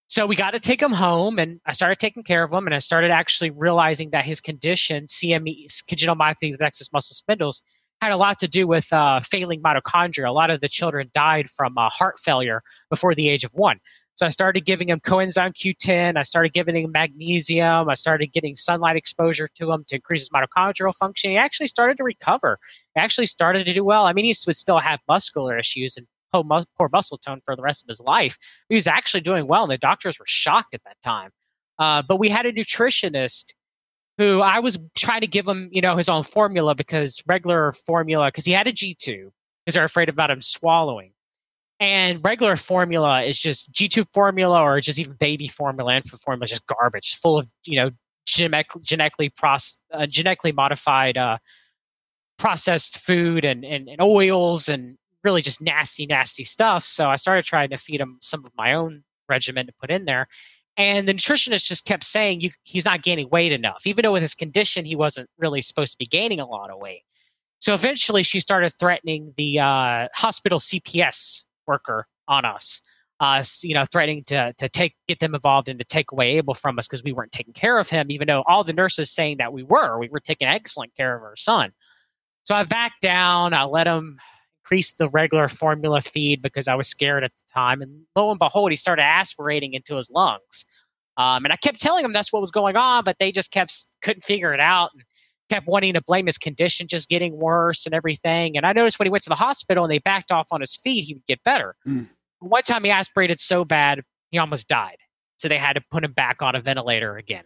So we got to take him home, and I started taking care of him, and I started actually realizing that his condition, CME, congenital myopathy with excess muscle spindles, had a lot to do with failing mitochondria. A lot of the children died from heart failure before the age of 1. So I started giving him coenzyme Q10. I started giving him magnesium. I started getting sunlight exposure to him to increase his mitochondrial function. He actually started to recover. He actually started to do well. I mean, he would still have muscular issues and poor muscle tone for the rest of his life. He was actually doing well, and the doctors were shocked at that time. But we had a nutritionist who I was trying to give him, his own formula because regular formula, because he had a G-tube, because they're afraid about him swallowing. And regular formula is just G-tube formula or just even baby formula, infant formula is just garbage, full of, genetically modified processed food and oils and really just nasty, nasty stuff. So I started trying to feed him some of my own regimen to put in there. And the nutritionist just kept saying he's not gaining weight enough, even though with his condition, he wasn't really supposed to be gaining a lot of weight. So eventually she started threatening the hospital CPS worker on us, threatening to get them involved and to take away Abel from us because we weren't taking care of him, even though all the nurses saying that we were taking excellent care of our son. So I backed down. I let him increase the regular formula feed because I was scared at the time. And lo and behold, he started aspirating into his lungs. And I kept telling him that's what was going on, but they just couldn't figure it out and kept wanting to blame his condition just getting worse and everything. And I noticed when he went to the hospital and they backed off on his feet, he would get better. One time he aspirated so bad, he almost died. So they had to put him back on a ventilator again.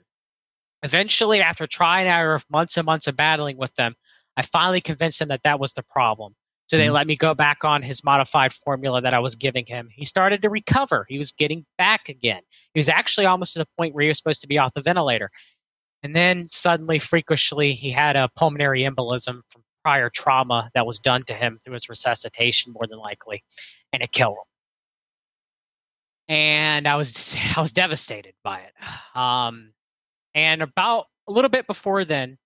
Eventually, after trying out months and months of battling with them, I finally convinced him that was the problem. So they let me go back on his modified formula that I was giving him. He started to recover. He was getting back again. He was actually almost to the point where he was supposed to be off the ventilator. And then suddenly, freakishly, he had a pulmonary embolism from prior trauma that was done to him through his resuscitation, more than likely, and it killed him. And I was devastated by it. And about a little bit before then,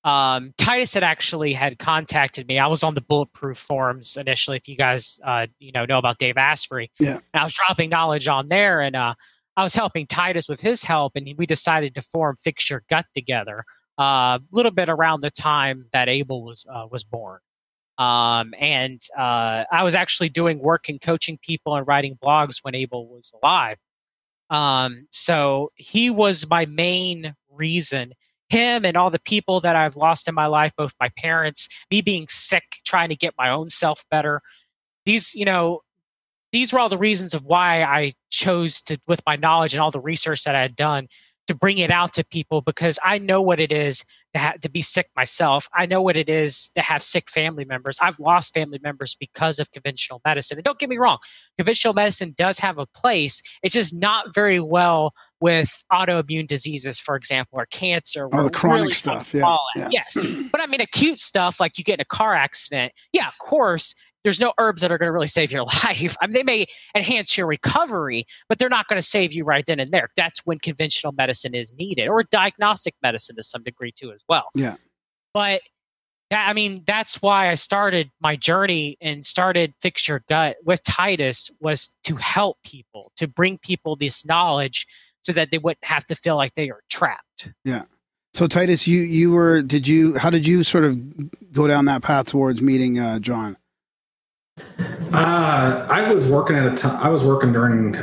Titus had contacted me. I was on the Bulletproof forums initially. If you guys know about Dave Asprey, yeah, and I was dropping knowledge on there, and I was helping Titus with his help, and we decided to form Fix Your Gut together. A little bit around the time that Abel was born, and I was actually doing work and coaching people and writing blogs when Abel was alive. So he was my main reason. Him and all the people that I've lost in my life, both my parents, me being sick, trying to get my own self better. These were all the reasons of why I chose to, with my knowledge and all the research that I had done, to bring it out to people, because I know what it is to be sick myself. I know what it is to have sick family members. I've lost family members because of conventional medicine. And don't get me wrong, conventional medicine does have a place. It's just not very well with autoimmune diseases, for example, or cancer. All the chronic really stuff. Yeah. Yes. But I mean, acute stuff like you get in a car accident. Yeah, of course. There's no herbs that are going to really save your life. I mean, they may enhance your recovery, but they're not going to save you right then and there. That's when conventional medicine is needed, or diagnostic medicine to some degree too as well. Yeah. But that's why I started my journey and started Fix Your Gut with Titus, was to help people, to bring people this knowledge so that they wouldn't have to feel like they are trapped. Yeah. So Titus, how did you sort of go down that path towards meeting John? I was working at a time. I was working during.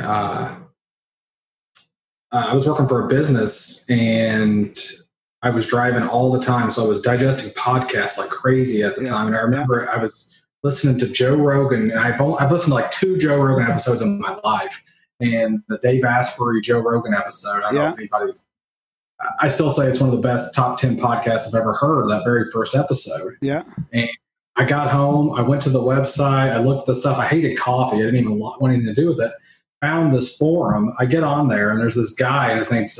I was working for a business, and I was driving all the time, so I was digesting podcasts like crazy at the time. And I remember I was listening to Joe Rogan, and I've listened to like 2 Joe Rogan episodes in my life, and the Dave Asprey Joe Rogan episode. I don't know if anybody's. I still say it's one of the best top 10 podcasts I've ever heard. That very first episode. Yeah. And I got home. I went to the website. I looked at the stuff. I hated coffee. I didn't even want anything to do with it. Found this forum. I get on there, and there's this guy, and his name's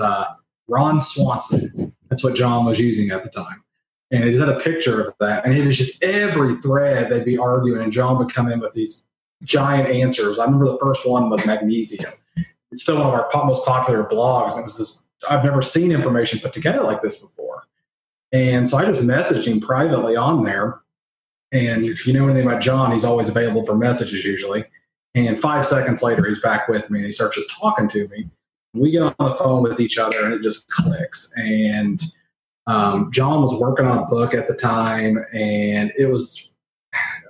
Ron Swanson. That's what John was using at the time. And it just had a picture of that. And it was just every thread they'd be arguing, and John would come in with these giant answers. I remember the first one was magnesium. It's still one of our most popular blogs. And it was this, I've never seen information put together like this before. And so I just messaged him privately on there. And if you know anything about John, he's always available for messages usually. And 5 seconds later, he's back with me, and he starts just talking to me. We get on the phone with each other, and it just clicks. And John was working on a book at the time, and it was,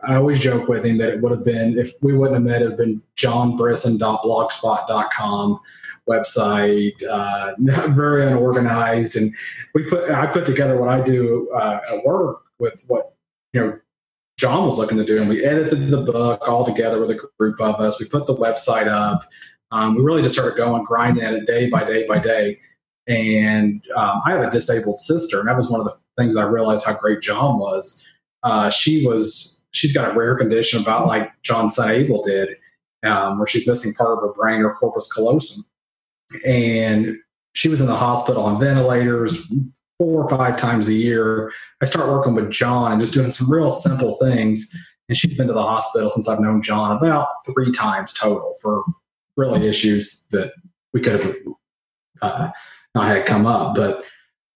I always joke with him that it would have been, if we wouldn't have met, it would have been johnbrisson.blogspot.com website, very unorganized. And I put together what I do at work with what, John was looking to do, and we edited the book all together with a group of us. We put the website up. We really just started grinding at it day by day by day. And I have a disabled sister, and that was one of the things I realized how great John was. She's got a rare condition about like John's son Abel did, where she's missing part of her brain, or corpus callosum. And she was in the hospital on ventilators 4 or 5 times a year. I start working with John and just doing some real simple things. And she's been to the hospital since I've known John about 3 times total for really issues that we could have not had come up. But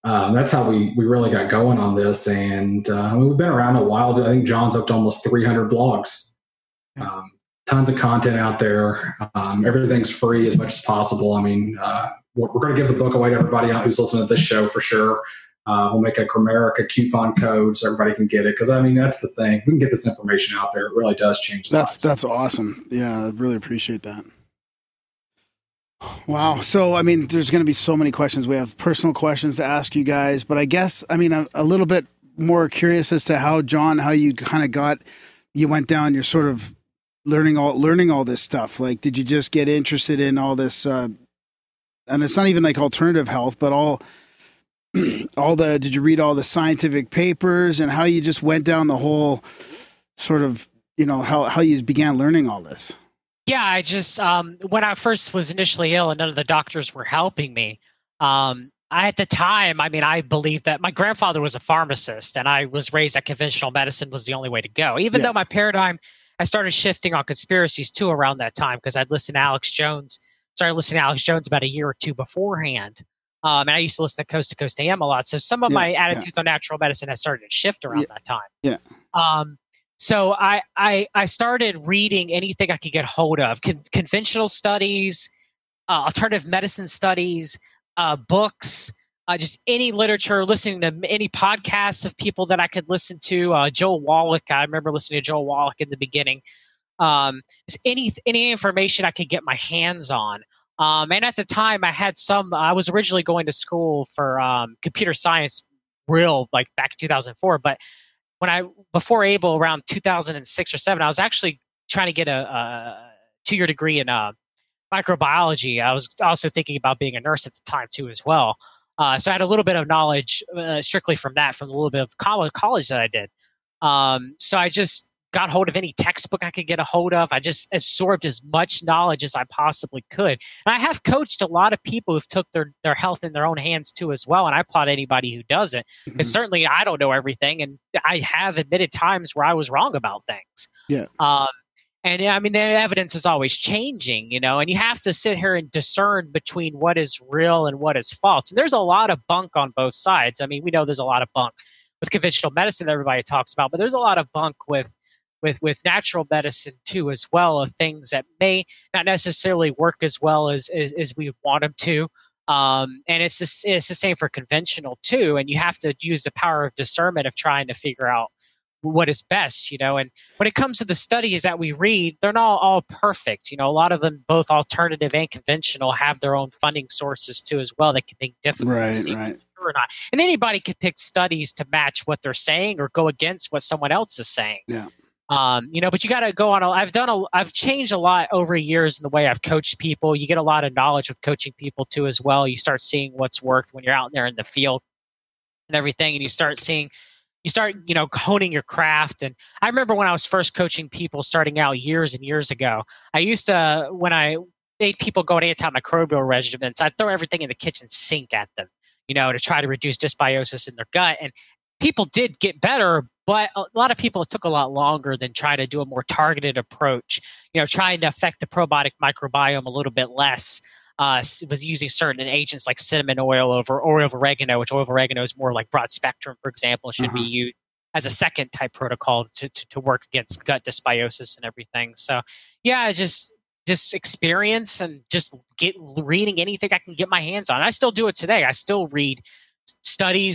that's how we really got going on this. And we've been around a while. I think John's up to almost 300 blogs. Tons of content out there. Everything's free as much as possible. I mean, we're going to give the book away to everybody out who's listening to this show for sure. We'll make a Grimerica coupon code so everybody can get it. Because, I mean, that's the thing. We can get this information out there. It really does change lives. That's awesome. Yeah, I really appreciate that. Wow. So, I mean, there's going to be so many questions. We have personal questions to ask you guys. But I guess, I mean, a little bit more curious as to how, John, how you kind of you went down, you're sort of learning all this stuff. Like, did you just get interested in all this, and it's not even like alternative health, but did you read all the scientific papers, and how you just went down the whole sort of, how you began learning all this? Yeah, I just, when I first was initially ill and none of the doctors were helping me, at the time, I mean, I believed that my grandfather was a pharmacist, and I was raised that conventional medicine was the only way to go. Even though my paradigm, I started shifting on conspiracies too around that time, because I'd listened to Alex Jones about a year or 2 beforehand. And I used to listen to Coast AM a lot. So some of my attitudes on natural medicine has started to shift around that time. Yeah. So I started reading anything I could get hold of, conventional studies, alternative medicine studies, books, just any literature, listening to any podcasts of people that I could listen to. Joel Wallach, I remember listening to Joel Wallach in the beginning. Just any information I could get my hands on. And at the time I was originally going to school for computer science back in 2004. But before Able, around 2006 or 7, I was actually trying to get a 2-year degree in microbiology. I was also thinking about being a nurse at the time too as well. So I had a little bit of knowledge strictly from a little bit of college that I did. So I just got hold of any textbook I could get a hold of. I just absorbed as much knowledge as I possibly could. And I have coached a lot of people who've took their health in their own hands too as well. And I applaud anybody who does it. Because certainly I don't know everything. And I have admitted times where I was wrong about things. Yeah. And I mean, the evidence is always changing, and you have to sit here and discern between what is real and what is false. And there's a lot of bunk on both sides. I mean, we know there's a lot of bunk with conventional medicine that everybody talks about, but there's a lot of bunk with natural medicine too, as well, of things that may not necessarily work as well as we want them to. And it's the same for conventional too. And you have to use the power of discernment of trying to figure out what is best, And when it comes to the studies that we read, they're not all perfect. A lot of them, both alternative and conventional, have their own funding sources too as well that can make difference. Right. Or not. And anybody can pick studies to match what they're saying or go against what someone else is saying. Yeah. But you got to go on. I've changed a lot over years in the way I've coached people. You get a lot of knowledge with coaching people too as well. You start seeing what's worked when you're out there in the field and everything, and you start honing your craft. And I remember when I was first coaching people starting out years and years ago, I used to, when I made people go on antimicrobial regimens, I'd throw everything in the kitchen sink at them, to try to reduce dysbiosis in their gut. And people did get better, but a lot of people, it took a lot longer than try to do a more targeted approach, trying to affect the probiotic microbiome a little bit less. Was using certain agents like cinnamon oil over oil of oregano, which oil of oregano is more like broad spectrum, for example, and should be used as a second type protocol to work against gut dysbiosis and everything. So, yeah, just experience and just reading anything I can get my hands on. I still do it today. I still read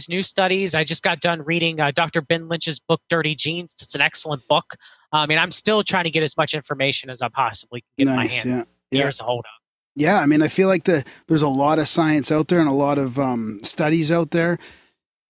new studies. I just got done reading Dr. Ben Lynch's book, Dirty Genes. It's an excellent book. I'm still trying to get as much information as I possibly can get in my hand. Years to hold up. Yeah, I feel like there's a lot of science out there and a lot of studies out there,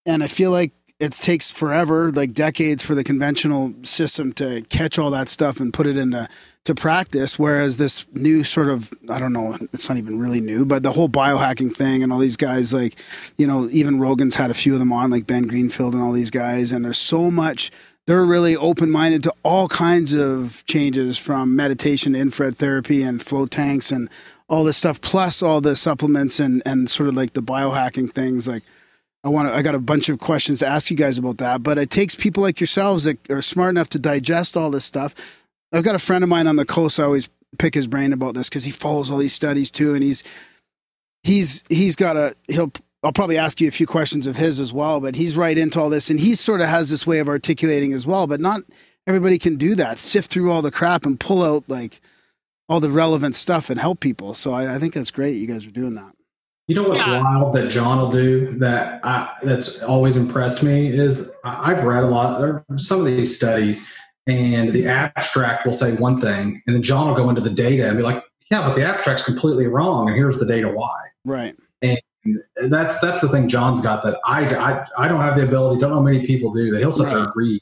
and I feel like it takes forever, like decades, for the conventional system to catch all that stuff and put it into practice, whereas this new sort of, I don't know, it's not even really new, but the whole biohacking thing and all these guys, like, even Rogan's had a few of them on, like Ben Greenfield and all these guys, and there's so much. They're really open-minded to all kinds of changes, from meditation to infrared therapy and float tanks and all this stuff, plus all the supplements and sort of like the biohacking things. Like, I got a bunch of questions to ask you guys about that, but it takes people like yourselves that are smart enough to digest all this stuff. I've got a friend of mine on the coast. I always pick his brain about this because he follows all these studies too, and I'll probably ask you a few questions of his as well, but he's right into all this, and he sort of has this way of articulating as well, but not everybody can do that. Sift through all the crap and pull out like all the relevant stuff and help people. So I think that's great. You guys are doing that. You know what's wild that John will do that's always impressed me is I've read a lot of some of these studies, and the abstract will say one thing, and then John will go into the data and be like, yeah, but the abstract's completely wrong, and here's the data why. Right. And that's the thing John's got that I don't have the ability, don't know many people do, that he'll sit there and read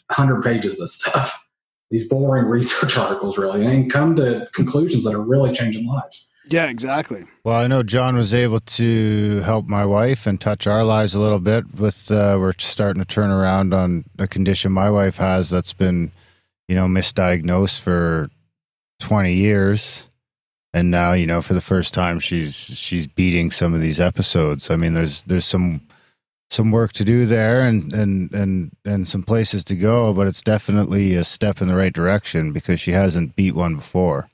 100 pages of this stuff, these boring research articles really, and come to conclusions that are really changing lives. Yeah, exactly. Well, I know John was able to help my wife and touch our lives a little bit with, we're starting to turn around on a condition my wife has that's been, misdiagnosed for 20 years. And now, for the first time, she's beating some of these episodes. I mean, there's some work to do there and some places to go, but it's definitely a step in the right direction because she hasn't beat one before.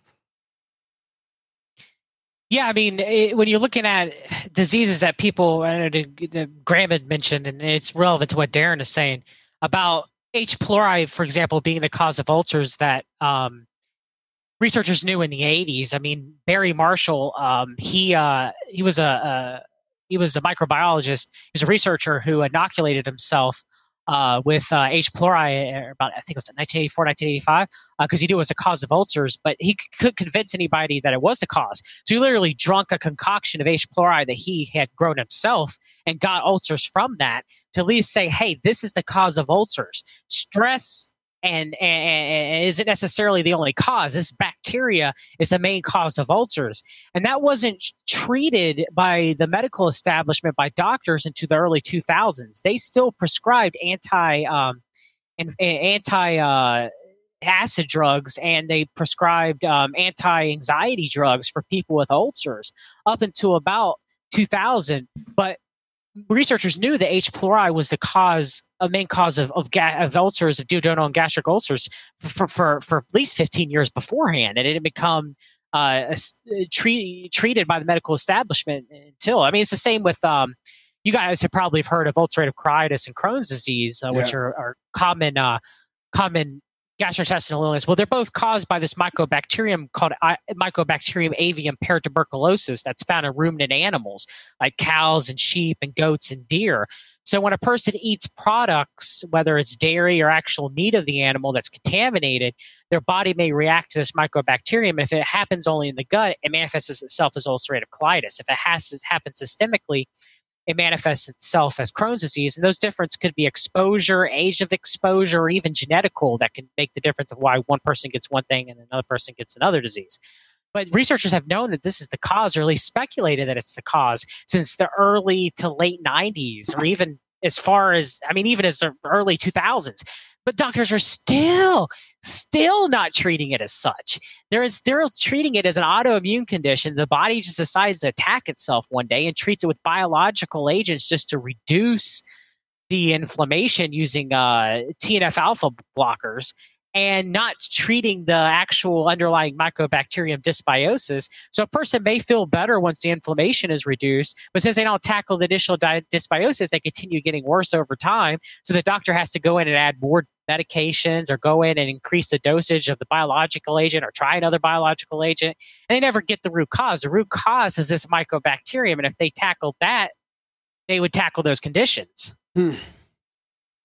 Yeah, I mean, when you're looking at diseases that people, Graham had mentioned, and it's relevant to what Darren is saying about H. pylori, for example, being the cause of ulcers that researchers knew in the 80s. I mean, Barry Marshall, he was a microbiologist. He was a researcher who inoculated himself with H. pylori about, I think it was 1984, 1985, because he knew it was the cause of ulcers, but he couldn't convince anybody that it was the cause. So he literally drunk a concoction of H. pylori that he had grown himself and got ulcers from that to at least say, hey, this is the cause of ulcers. Stress and isn't necessarily the only cause. This bacteria is the main cause of ulcers. And that wasn't treated by the medical establishment, by doctors, into the early 2000s. They still prescribed acid drugs, and they prescribed anti-anxiety drugs for people with ulcers up until about 2000. But researchers knew that H. pylori was a main cause of ulcers, of duodenal and gastric ulcers, for at least 15 years beforehand, and it had become treated by the medical establishment until. I mean, it's the same with you guys have probably heard of ulcerative colitis and Crohn's disease, which are common gastrointestinal illness. Well, they're both caused by this mycobacterium called Mycobacterium avium paratuberculosis that's found in ruminant animals like cows and sheep and goats and deer. So when a person eats products, whether it's dairy or actual meat of the animal that's contaminated, their body may react to this mycobacterium. If it happens only in the gut, it manifests itself as ulcerative colitis. If it happens systemically, it manifests itself as Crohn's disease. And those differences could be exposure, age of exposure, or even genetical that can make the difference of why one person gets one thing and another person gets another disease. But researchers have known that this is the cause, or at least speculated that it's the cause, since the early to late 90s, or even as far as, even as the early 2000s. But doctors are still not treating it as such. They're still treating it as an autoimmune condition. The body just decides to attack itself one day and treats it with biological agents just to reduce the inflammation using TNF alpha blockers, and not treating the actual underlying Mycobacterium dysbiosis. So a person may feel better once the inflammation is reduced, but since they don't tackle the initial dysbiosis, they continue getting worse over time. So the doctor has to go in and add more medications, or go in and increase the dosage of the biological agent, or try another biological agent. And they never get the root cause. The root cause is this Mycobacterium. And if they tackled that, they would tackle those conditions.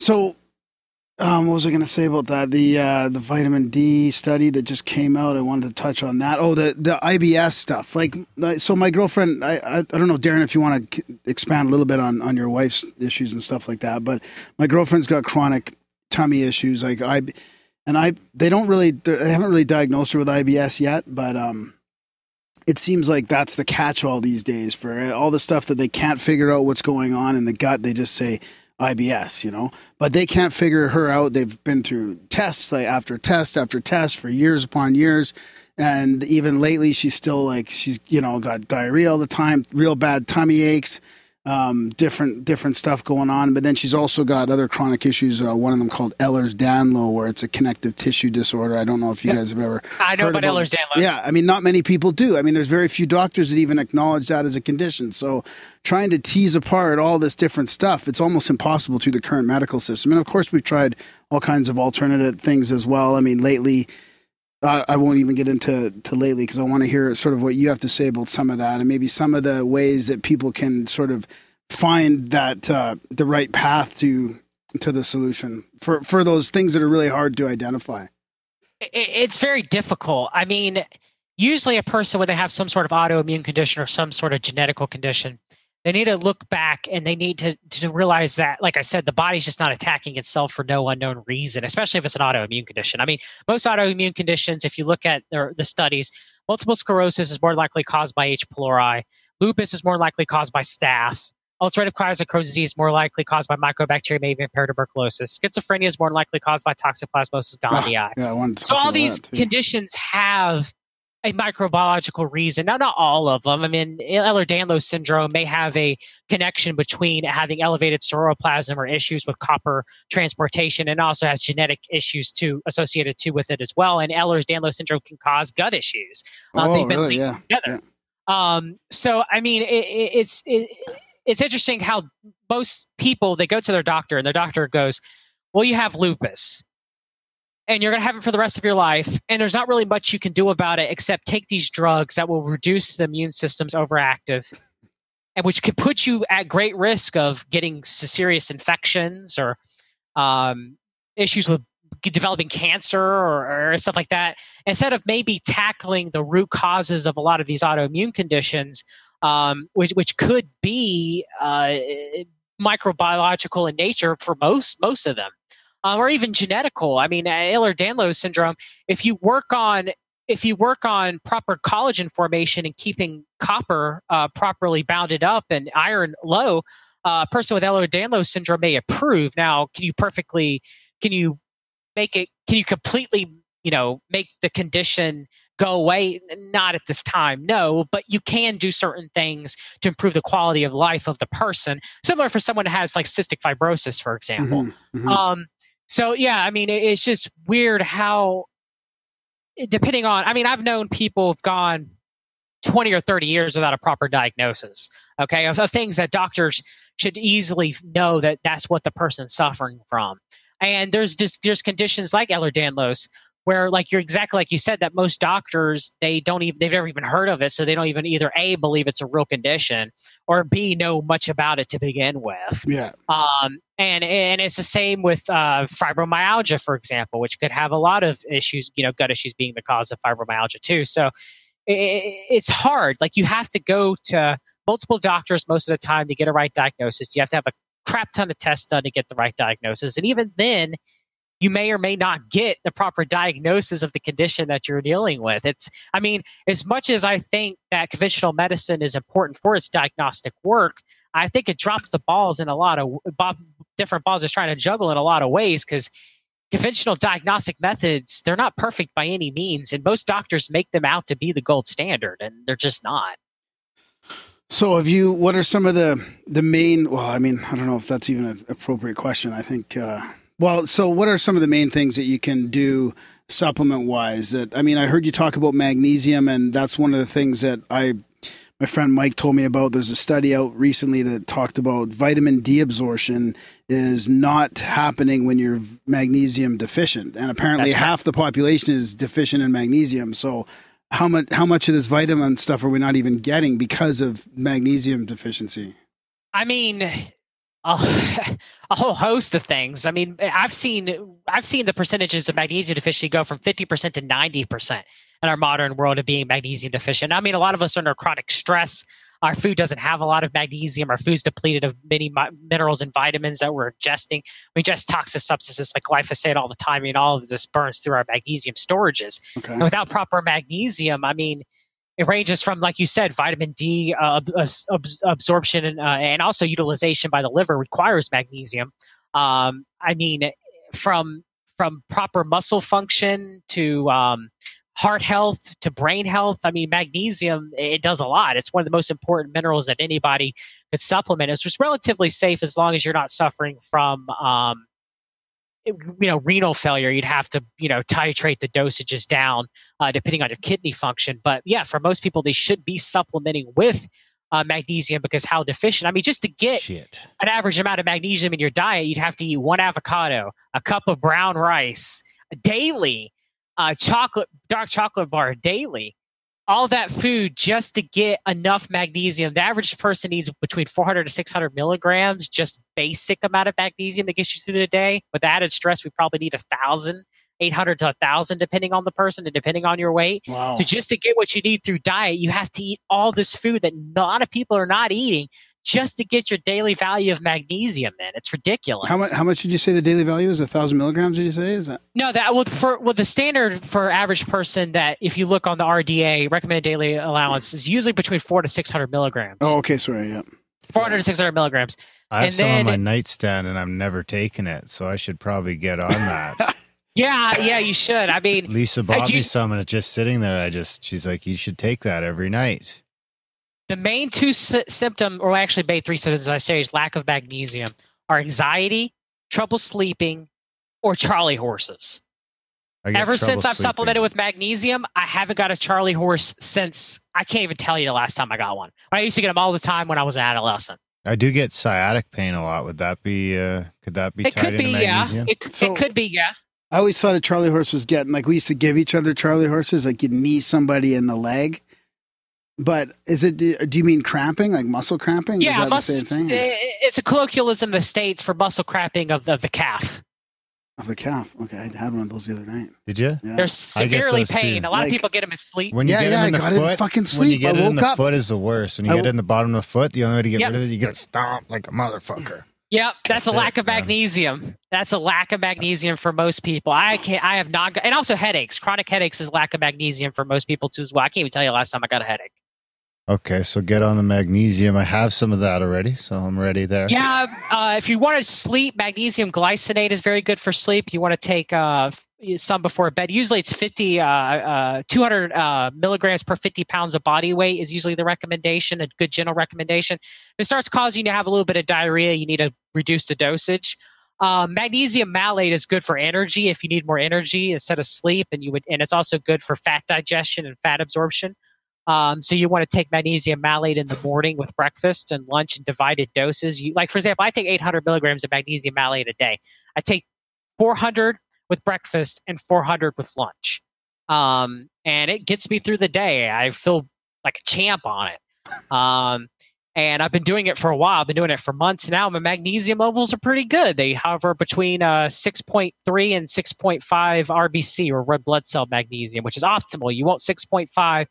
So, what was I going to say about that? The vitamin D study that just came out. I wanted to touch on that. Oh, the IBS stuff. So my girlfriend, I don't know, Darren, if you want to expand a little bit on your wife's issues and stuff like that. But my girlfriend's got chronic tummy issues. They haven't really diagnosed her with IBS yet, but it seems like that's the catch-all these days for all the stuff that they can't figure out what's going on in the gut. They just say IBS, but they can't figure her out. They've been through tests, after test after test for years upon years. And even lately, she's still she's got diarrhea all the time, real bad tummy aches, different stuff going on. But then she's also got other chronic issues. One of them called Ehlers-Danlos, where it's a connective tissue disorder. I don't know if you guys have ever I know heard about Ehlers-Danlos. Yeah, not many people do. There's very few doctors that even acknowledge that as a condition. So trying to tease apart all this different stuff, it's almost impossible through the current medical system. And of course, we've tried all kinds of alternative things as well. Lately, I won't even get into lately, because I want to hear sort of what you have to say about some of that, and maybe some of the ways that people can sort of find that the right path to the solution for those things that are really hard to identify. It's very difficult. Usually a person, when they have some sort of autoimmune condition or some sort of genetical condition, they need to look back, and they need to realize that, like I said, the body's just not attacking itself for no unknown reason, especially if it's an autoimmune condition. Most autoimmune conditions, if you look at the studies, multiple sclerosis is more likely caused by H. pylori. Lupus is more likely caused by staph. Ulcerative colitis and Crohn's disease is more likely caused by Mycobacterium avium paratuberculosis. Schizophrenia is more likely caused by Toxoplasmosis gondii. So all these conditions have a microbiological reason. Now, not all of them. Ehlers-Danlos syndrome may have a connection between having elevated sauroplasm or issues with copper transportation, and also has genetic issues associated with it as well. And Ehlers-Danlos syndrome can cause gut issues. They've been linked together. Yeah. It's interesting how most people, they go to their doctor, and their doctor goes, well, you have lupus, and you're going to have it for the rest of your life, and there's not really much you can do about it except take these drugs that will reduce the immune system's overactive, and which could put you at great risk of getting serious infections or issues with developing cancer or stuff like that. Instead of maybe tackling the root causes of a lot of these autoimmune conditions, which could be microbiological in nature for most of them, or even genetical. Ehlers-Danlos syndrome, if you work on proper collagen formation and keeping copper properly bounded up and iron low, a person with Ehlers-Danlos syndrome may improve. Now, can you completely, make the condition go away? Not at this time, no, but you can do certain things to improve the quality of life of the person. Similar for someone who has cystic fibrosis, for example. It's just weird how, depending on, I've known people who've gone 20 or 30 years without a proper diagnosis, of things that doctors should easily know that that's what the person's suffering from. And there's conditions like Ehlers-Danlos where, like, you're exactly like you said, that most doctors, they've never even heard of it, so they don't even either A, believe it's a real condition, or B, know much about it to begin with. Yeah. And it's the same with fibromyalgia, for example, which could have a lot of issues, gut issues being the cause of fibromyalgia too. So it's hard. Like, you have to go to multiple doctors most of the time to get a right diagnosis. You have to have a crap ton of tests done to get the right diagnosis. And even then, you may or may not get the proper diagnosis of the condition that you're dealing with. As much as I think that conventional medicine is important for its diagnostic work, I think it drops the balls in a lot of different balls it's trying to juggle in a lot of ways, because conventional diagnostic methods, they're not perfect by any means. And most doctors make them out to be the gold standard, and they're just not. So what are some of the main, I don't know if that's even an appropriate question. I think, so what are some of the main things that you can do supplement-wise? I heard you talk about magnesium, and that's one of the things that my friend Mike told me about. There's a study out recently that talked about vitamin D absorption is not happening when you're magnesium deficient. And apparently half the population is deficient in magnesium. So how much of this vitamin stuff are we not even getting because of magnesium deficiency? A whole host of things. I've seen the percentages of magnesium deficiency go from 50% to 90% in our modern world of being magnesium deficient. A lot of us are under chronic stress. Our food doesn't have a lot of magnesium. Our food's depleted of many minerals and vitamins that we're ingesting. We ingest toxic substances like glyphosate all the time. All of this burns through our magnesium storages. Okay. And without proper magnesium, it ranges from, like you said, vitamin D absorption and also utilization by the liver requires magnesium. From proper muscle function to heart health to brain health. Magnesium, it does a lot. It's one of the most important minerals that anybody could supplement. It's just relatively safe as long as you're not suffering from renal failure. You'd have to, titrate the dosages down depending on your kidney function. But yeah, for most people, they should be supplementing with magnesium, because how deficient? Just to get an average amount of magnesium in your diet, you'd have to eat 1 avocado, a cup of brown rice daily, dark chocolate bar daily. All that food just to get enough magnesium. The average person needs between 400 to 600 milligrams, just basic amount of magnesium that gets you through the day. With added stress, we probably need 1,000, 800 to 1,000, depending on the person and depending on your weight. Wow. So just to get what you need through diet, you have to eat all this food that a lot of people are not eating just to get your daily value of magnesium in. It's ridiculous. How much did you say the daily value is? 1,000 milligrams, did you say? Is that? No, the standard for average person, that if you look on the RDA, recommended daily allowance, is usually between 400 to 600 milligrams. Oh, okay. Sorry. Yeah. 400 to 600 milligrams. I have some on my nightstand and I'm never taking it. So I should probably get on that. Yeah, you should. Lisa bought me some and it's just sitting there. She's like, you should take that every night. The main two symptoms, or actually main three symptoms I say, is lack of magnesium, are anxiety, trouble sleeping, or Charlie horses. Ever since I've supplemented with magnesium, I haven't got a Charlie horse since, I can't even tell you the last time I got one. I used to get them all the time when I was an adolescent. I do get sciatic pain a lot. Would that be, could that be tied into magnesium? It could be, yeah. I always thought a Charlie horse was getting, like, we used to give each other Charlie horses, like you'd knee somebody in the leg. But do you mean cramping, like muscle cramping? Yeah, is that the same thing? It's a colloquialism in the States for muscle cramping of the calf. Of the calf. Okay, I had one of those the other night. Did you? Yeah. They're severely pain. A lot of people get them in sleep. When you get them in the foot, I fucking sleep. When you get I it in woke the up. foot is the worst. When you get it in the bottom of the foot, the only way to get rid of it is you get stomped like a motherfucker. Yep, that's a lack of magnesium. That's a lack of magnesium for most people. I have not, and also headaches. Chronic headaches is lack of magnesium for most people too as well. I can't even tell you the last time I got a headache. Okay, so get on the magnesium. I have some of that already, so I'm ready there. Yeah, if you want to sleep, magnesium glycinate is very good for sleep. You want to take some before bed. Usually it's 200 milligrams per 50 pounds of body weight is usually the recommendation, a good general recommendation. If it starts causing you to have a little bit of diarrhea, you need to reduce the dosage. Magnesium malate is good for energy if you need more energy instead of sleep, and it's also good for fat digestion and fat absorption. So you want to take magnesium malate in the morning with breakfast and lunch in divided doses. For example, I take 800 milligrams of magnesium malate a day. I take 400 with breakfast and 400 with lunch. And it gets me through the day. I feel like a champ on it. And I've been doing it for a while. I've been doing it for months now. My magnesium levels are pretty good. They hover between 6.3 and 6.5 RBC, or red blood cell magnesium, which is optimal. You want 6.5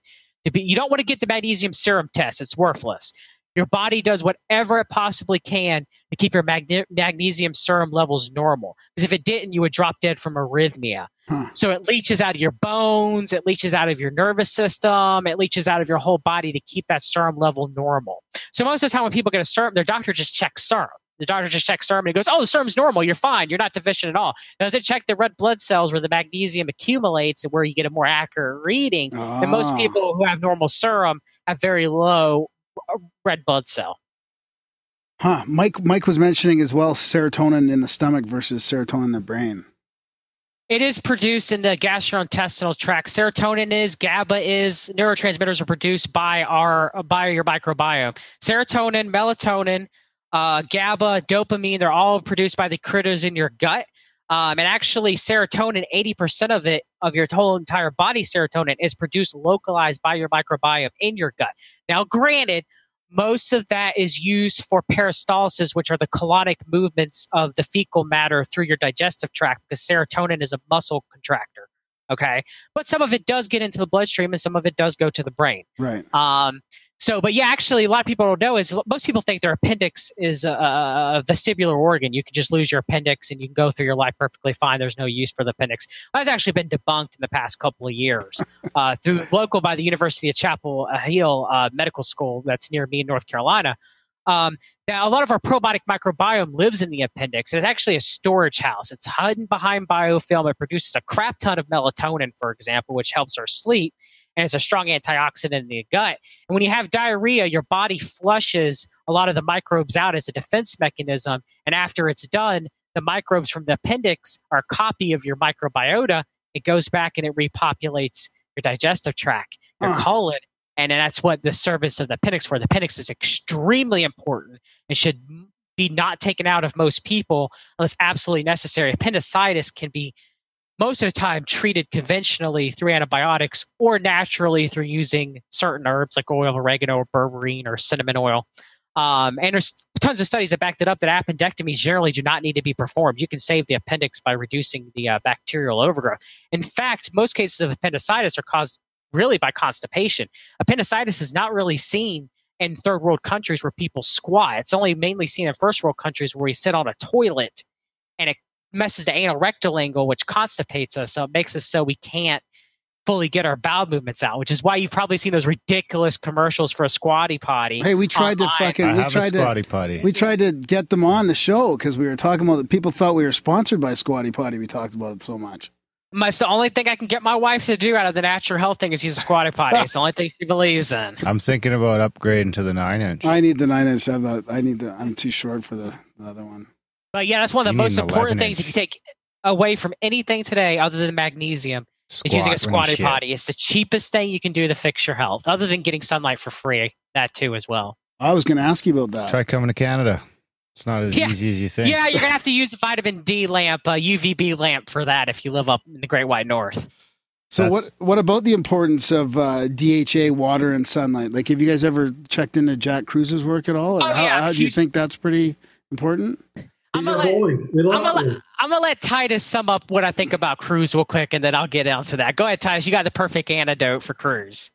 to be. You don't want to get the magnesium serum test. It's worthless. Your body does whatever it possibly can to keep your magnesium serum levels normal. Because if it didn't, you would drop dead from arrhythmia. So it leaches out of your bones, it leaches out of your nervous system, it leaches out of your whole body to keep that serum level normal. So most of the time when people get a serum, their doctor just checks serum. The doctor just checks serum and he goes, oh, the serum's normal, you're fine, you're not deficient at all. Now, does it check the red blood cells where the magnesium accumulates and where you get a more accurate reading? And most people who have normal serum have very low red blood cell. Mike was mentioning as well serotonin in the stomach versus serotonin in the brain. It is produced in the gastrointestinal tract. Serotonin is, GABA is, neurotransmitters are produced by your microbiome. Serotonin, melatonin, GABA, dopamine, they're all produced by the critters in your gut. And actually serotonin, 80% of it, of your whole entire body serotonin, is produced localized by your microbiome in your gut. Now, granted, most of that is used for peristalsis, which are the colonic movements of the fecal matter through your digestive tract, because serotonin is a muscle contractor. Okay. But some of it does get into the bloodstream and some of it does go to the brain. Right. But yeah, actually, a lot of people don't know is most people think their appendix is a vestibular organ. You can just lose your appendix and you can go through your life perfectly fine. There's no use for the appendix. That's actually been debunked in the past couple of years through local by the University of Chapel Hill Medical School that's near me in North Carolina. Now, a lot of our probiotic microbiome lives in the appendix. It's actually a storage house. It's hidden behind biofilm. It produces a crap ton of melatonin, for example, which helps our sleep. And it's a strong antioxidant in the gut. And when you have diarrhea, your body flushes a lot of the microbes out as a defense mechanism. And after it's done, the microbes from the appendix are a copy of your microbiota. It goes back and it repopulates your digestive tract, your colon. And that's what the service of the appendix for. The appendix is extremely important and should be not taken out of most people unless absolutely necessary. Appendicitis can be most of the time treated conventionally through antibiotics or naturally through using certain herbs like oil, oregano, or berberine, or cinnamon oil. And there's tons of studies that backed it up that appendectomies generally do not need to be performed. You can save the appendix by reducing the bacterial overgrowth. In fact, most cases of appendicitis are caused really by constipation. Appendicitis is not really seen in third world countries where people squat. It's only mainly seen in first world countries where we sit on a toilet and it messes the anal rectal angle, which constipates us. So it makes us so we can't fully get our bowel movements out, which is why you've probably seen those ridiculous commercials for a squatty potty. Hey, we tried to squatty potty. We tried to get them on the show because we were talking about it. People thought we were sponsored by Squatty Potty. We talked about it so much. It's the only thing I can get my wife to do out of the natural health thing is use a squatty potty. It's the only thing she believes in. I'm thinking about upgrading to the 9-inch. I need the 9-inch. I'm too short for the other one. But yeah, that's one of the most important things if you take away from anything today other than magnesium is using a squatty potty. It's the cheapest thing you can do to fix your health, other than getting sunlight for free. That too as well. I was going to ask you about that. Try coming to Canada. It's not as easy as you think. Yeah, you're going to have to use a vitamin D lamp, a UVB lamp for that if you live up in the Great White North. So what about the importance of DHA, water, and sunlight? Like, have you guys ever checked into Jack Cruz's work at all? Or how do you think that's pretty important? I'm gonna let Titus sum up what I think about Cruz real quick, and then I'll get onto that. Go ahead, Titus. You got the perfect antidote for Cruz.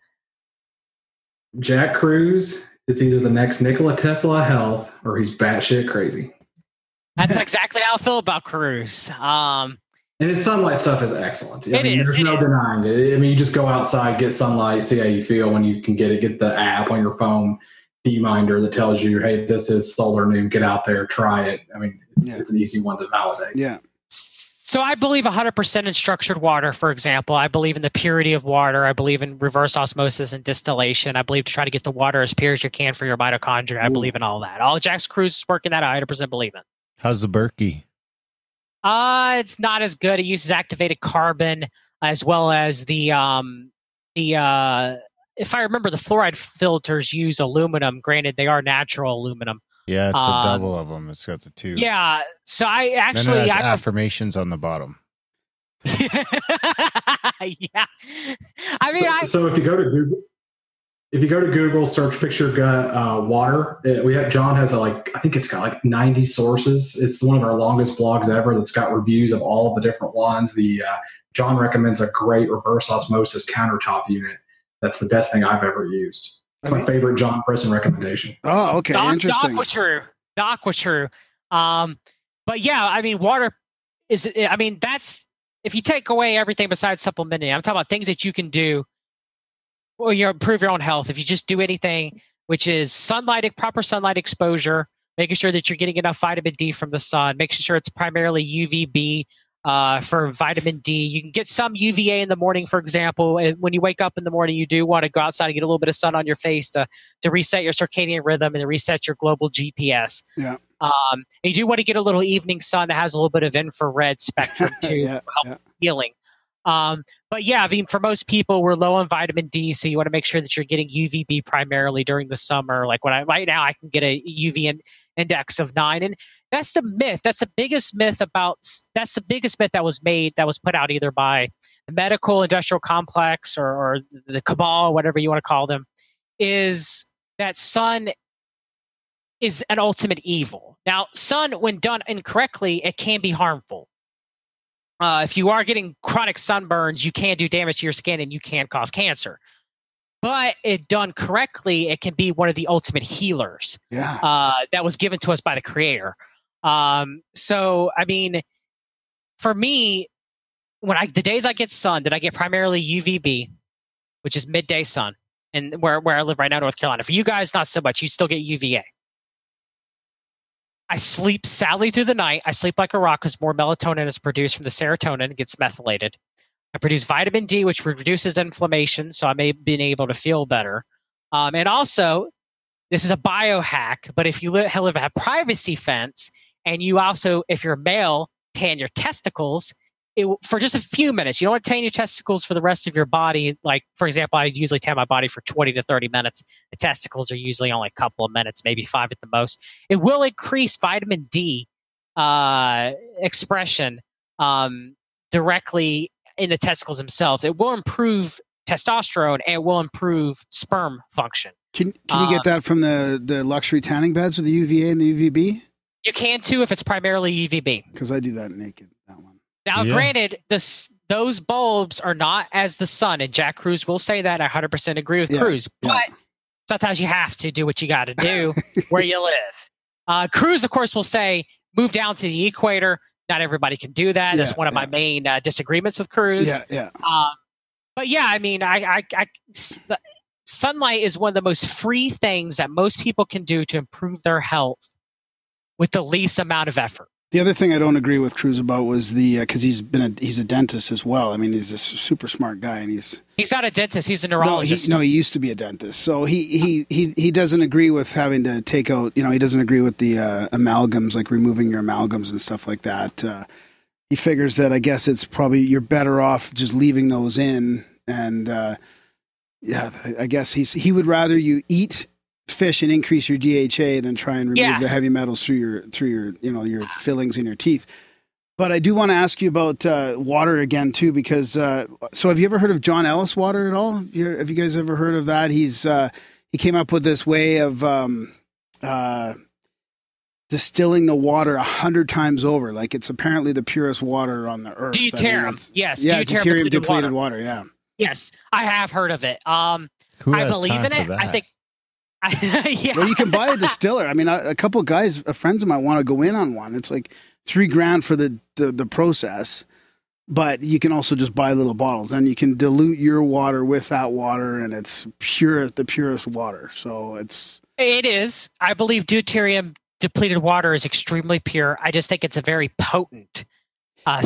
Jack Cruz is either the next Nikola Tesla of health, or he's batshit crazy. That's exactly how I feel about Cruz. And his sunlight stuff is excellent. There's no denying it. I mean, you just go outside, get sunlight, see how you feel when you can get it. Get the app on your phone, D-Minder, that tells you, hey, this is solar noon. Get out there, try it. I mean, it's an easy one to validate. Yeah. So I believe 100% in structured water, for example. I believe in the purity of water. I believe in reverse osmosis and distillation. I believe to try to get the water as pure as you can for your mitochondria. I believe in all that. All Jack Cruz is working that. I 100% believe in. How's the Berkey? It's not as good. It uses activated carbon as well as if I remember, the fluoride filters use aluminum. Granted, they are natural aluminum. Yeah, it's a double of them. It's got the two. Yeah. So I Then actually it has affirmations on the bottom. yeah. I mean, so if you go to Google, search "fix your gut water." John has I think it's got like 90 sources. It's one of our longest blogs ever. That's got reviews of all of the different ones. John recommends a great reverse osmosis countertop unit. That's the best thing I've ever used. It's my favorite John Brisson recommendation. Oh, okay, interesting. Doc was true. But yeah, I mean, water is. I mean, that's if you take away everything besides supplementing. I'm talking about things that you can do. Well, you improve your own health if you just do anything, which is proper sunlight exposure, making sure that you're getting enough vitamin D from the sun, making sure it's primarily UVB for vitamin D. You can get some UVA in the morning, for example. And when you wake up in the morning, you do want to go outside and get a little bit of sun on your face to reset your circadian rhythm and to reset your global GPS. Yeah. And you do want to get a little evening sun that has a little bit of infrared spectrum too, help healing. But yeah, I mean, for most people, we're low on vitamin D, so you want to make sure that you're getting UVB primarily during the summer. Like right now, I can get a UV index of 9, and that's the myth. That's the biggest myth that was put out either by the medical industrial complex or the cabal, whatever you want to call them, is that sun is an ultimate evil. Now, sun, when done incorrectly, it can be harmful. If you are getting chronic sunburns, you can do damage to your skin and you can cause cancer. But it done correctly, it can be one of the ultimate healers. Yeah. That was given to us by the Creator. So, I mean, for me, the days I get sun, that I get primarily UVB, which is midday sun, and where I live right now, North Carolina. For you guys, not so much. You still get UVA. I sleep sadly through the night. I sleep like a rock because more melatonin is produced from the serotonin and gets methylated. I produce vitamin D, which reduces inflammation, so I may have been able to feel better. And also, this is a biohack, but if you live a privacy fence, and you also, if you're a male, tan your testicles, for just a few minutes. You don't want to tan your testicles for the rest of your body. Like, for example, I usually tan my body for 20 to 30 minutes. The testicles are usually only a couple of minutes, maybe 5 at the most. It will increase vitamin D expression directly in the testicles themselves. It will improve testosterone and it will improve sperm function. Can you get that from the luxury tanning beds with the UVA and the UVB? You can too if it's primarily UVB. Because I do that naked. That one. Now, granted, those bulbs are not as the sun, and Jack Cruz will say that. I 100% agree with Cruz. But sometimes you have to do what you got to do where you live. Cruz, of course, will say, move down to the equator. Not everybody can do that. That's one of my main disagreements with Cruz. But yeah, I mean, sunlight is one of the most free things that most people can do to improve their health with the least amount of effort. The other thing I don't agree with Cruz about was because he's a dentist as well. I mean, he's this super smart guy, and he's not a dentist. He's a neurologist. No, he used to be a dentist. So he doesn't agree with having to take out. He doesn't agree with the amalgams, like removing your amalgams and stuff like that. He figures that I guess it's probably you're better off just leaving those in, and I guess he would rather you eat fish and increase your DHA than try and remove the heavy metals through your your fillings in your teeth. But I do want to ask you about water again too, because so have you ever heard of John Ellis water at all? Have you guys ever heard of that? He came up with this way of distilling the water 100 times over. Like it's apparently the purest water on the earth. Deuterium, deuterium depleted water. Yeah. Yes, I have heard of it. I believe in it. I think. Well, you can buy a distiller. I mean, a couple of guys, friends of mine, want to go in on one. It's like $3,000 for the process, but you can also just buy little bottles, and you can dilute your water with that water, and it's the purest water. So it is. I believe deuterium depleted water is extremely pure. I just think it's a very potent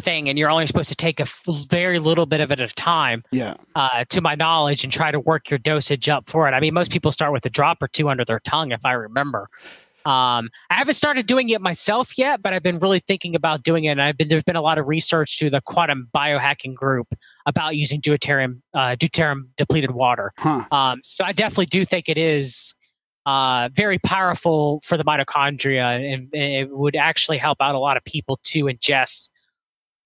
thing, and you're only supposed to take a very little bit of it at a time, to my knowledge, and try to work your dosage up for it. I mean, most people start with a drop or two under their tongue, if I remember. I haven't started doing it myself yet, but I've been really thinking about doing it, and there's been a lot of research through the quantum biohacking group about using deuterium depleted water. So I definitely do think it is very powerful for the mitochondria, and it would actually help out a lot of people to ingest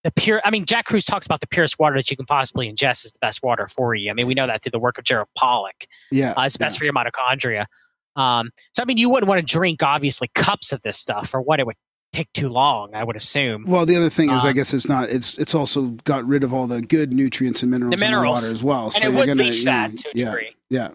the pure. I mean, Jack Kruse talks about the purest water that you can possibly ingest is the best water for you. I mean, we know that through the work of Jared Pollack. Yeah, it's best for your mitochondria. So I mean, you wouldn't want to drink obviously cups of this stuff, or what it would take too long, I would assume. Well, the other thing is, I guess it's also got rid of all the good nutrients and minerals, in the water as well. So and it would leach that to a degree. Yeah.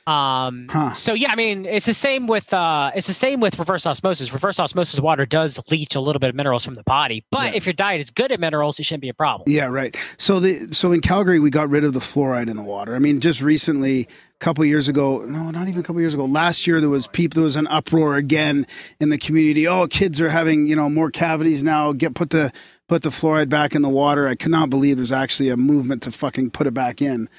So yeah, I mean, it's the same with reverse osmosis. Reverse osmosis water does leach a little bit of minerals from the body, but if your diet is good at minerals, it shouldn't be a problem. Yeah, right. So in Calgary, we got rid of the fluoride in the water. I mean, just recently, a couple years ago, no, not even a couple years ago, last year there was an uproar again in the community. Oh, kids are having, more cavities now. Put the fluoride back in the water. I cannot believe there's actually a movement to fucking put it back in.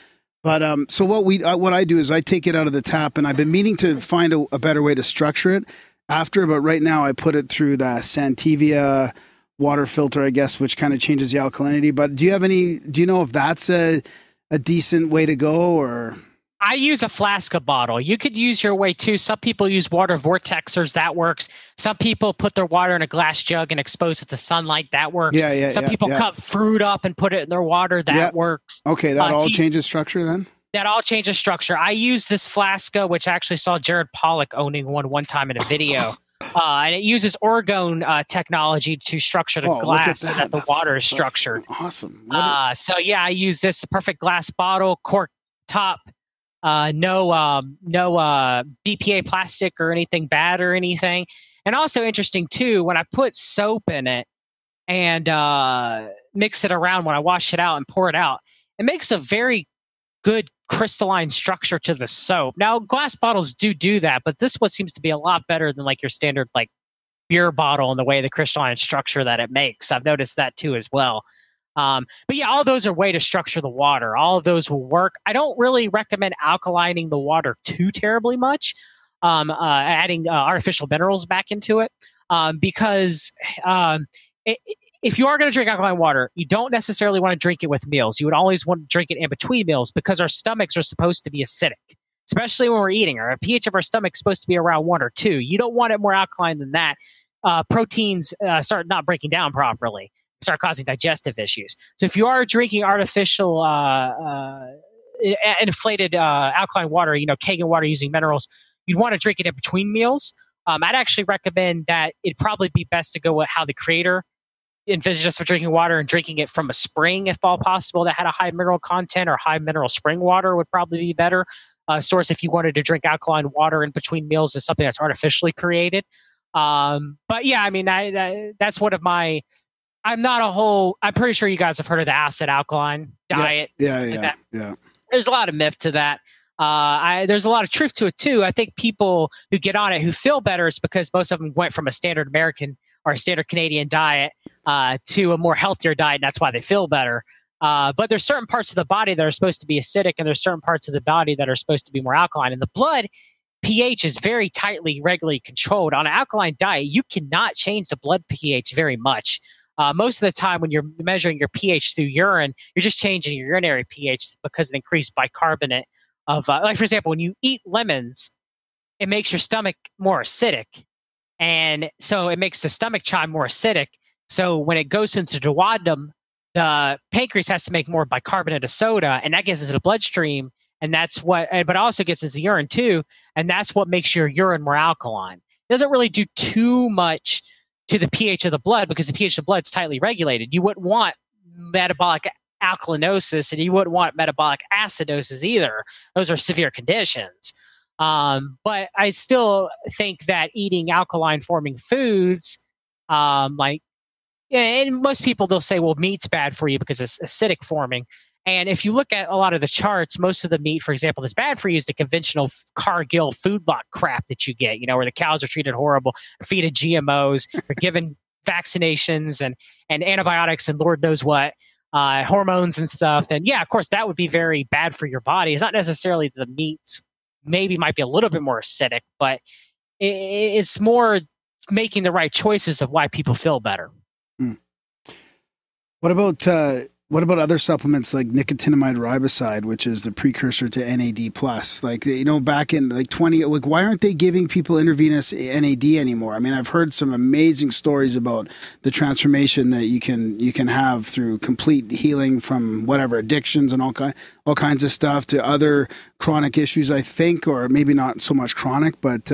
But so what I do is I take it out of the tap, and I've been meaning to find a better way to structure it after. But right now I put it through the Santivia water filter, I guess, which kind of changes the alkalinity. But do you know if that's a decent way to go, or? I use a Flaska bottle. You could use your way too. Some people use water vortexers. That works. Some people put their water in a glass jug and expose it to sunlight. That works. Some people cut fruit up and put it in their water. That works. Okay, that all changes structure then? That all changes structure. I use this Flaska, which I actually saw Jared Pollack owning one time in a video. And it uses orgone technology to structure the glass so that the water is structured. Awesome. So yeah, I use this perfect glass bottle, cork top. No BPA plastic or anything bad or anything. And also interesting too, when I put soap in it and mix it around, when I wash it out and pour it out, it makes a very good crystalline structure to the soap. Now, glass bottles do that, but this one seems to be a lot better than like your standard like beer bottle in the way the crystalline structure that it makes. I've noticed that too as well. But yeah, all those are way to structure the water. All of those will work. I don't really recommend alkalining the water too terribly much, adding artificial minerals back into it, because if you are going to drink alkaline water, you don't necessarily want to drink it with meals. You would always want to drink it in between meals because our stomachs are supposed to be acidic, especially when we're eating. Our pH of our stomach is supposed to be around 1 or 2. You don't want it more alkaline than that. Proteins start not breaking down properly. Start causing digestive issues. So if you are drinking artificial inflated alkaline water, Kangen water using minerals, you'd want to drink it in between meals. I'd actually recommend that it'd probably be best to go with how the creator envisioned us for drinking water and drinking it from a spring, if all possible, that had a high mineral content, or high mineral spring water would probably be better. Source if you wanted to drink alkaline water in between meals is something that's artificially created. But yeah, I mean, that's one of my. I'm pretty sure you guys have heard of the acid alkaline diet. Yeah. There's a lot of myth to that. There's a lot of truth to it too. I think people who get on it who feel better is because most of them went from a standard American or a standard Canadian diet to a more healthier diet, and that's why they feel better. But there's certain parts of the body that are supposed to be acidic, and there's certain parts of the body that are supposed to be more alkaline. And the blood pH is very tightly, regularly controlled. On an alkaline diet, you cannot change the blood pH very much. Most of the time when you're measuring your pH through urine, you're just changing your urinary pH because of the increased bicarbonate of, like for example, when you eat lemons, it makes your stomach more acidic. And so it makes the stomach chime more acidic. So when it goes into the duodenum, the pancreas has to make more bicarbonate of soda, and that gets into the bloodstream. And that's what, but also gets into the urine too. And that's what makes your urine more alkaline. It doesn't really do too much to the pH of the blood because the pH of the blood is tightly regulated. You wouldn't want metabolic alkalinosis, and you wouldn't want metabolic acidosis either. Those are severe conditions. But I still think that eating alkaline forming foods, and most people, they'll say, well, meat's bad for you because it's acidic forming. And if you look at a lot of the charts, most of the meat, for example, that's bad for you is the conventional Cargill food lot crap that you get, where the cows are treated horrible, feed GMOs, are given vaccinations and antibiotics and Lord knows what, hormones and stuff. And yeah, of course, that would be very bad for your body. It's not necessarily the meats maybe might be a little bit more acidic, but it's more making the right choices of why people feel better. What about What about other supplements like nicotinamide riboside, which is the precursor to NAD+? Like, back in like why aren't they giving people intravenous NAD anymore? I mean, I've heard some amazing stories about the transformation that you can have through complete healing from whatever addictions and all kinds of stuff to other chronic issues, I think, or maybe not so much chronic, but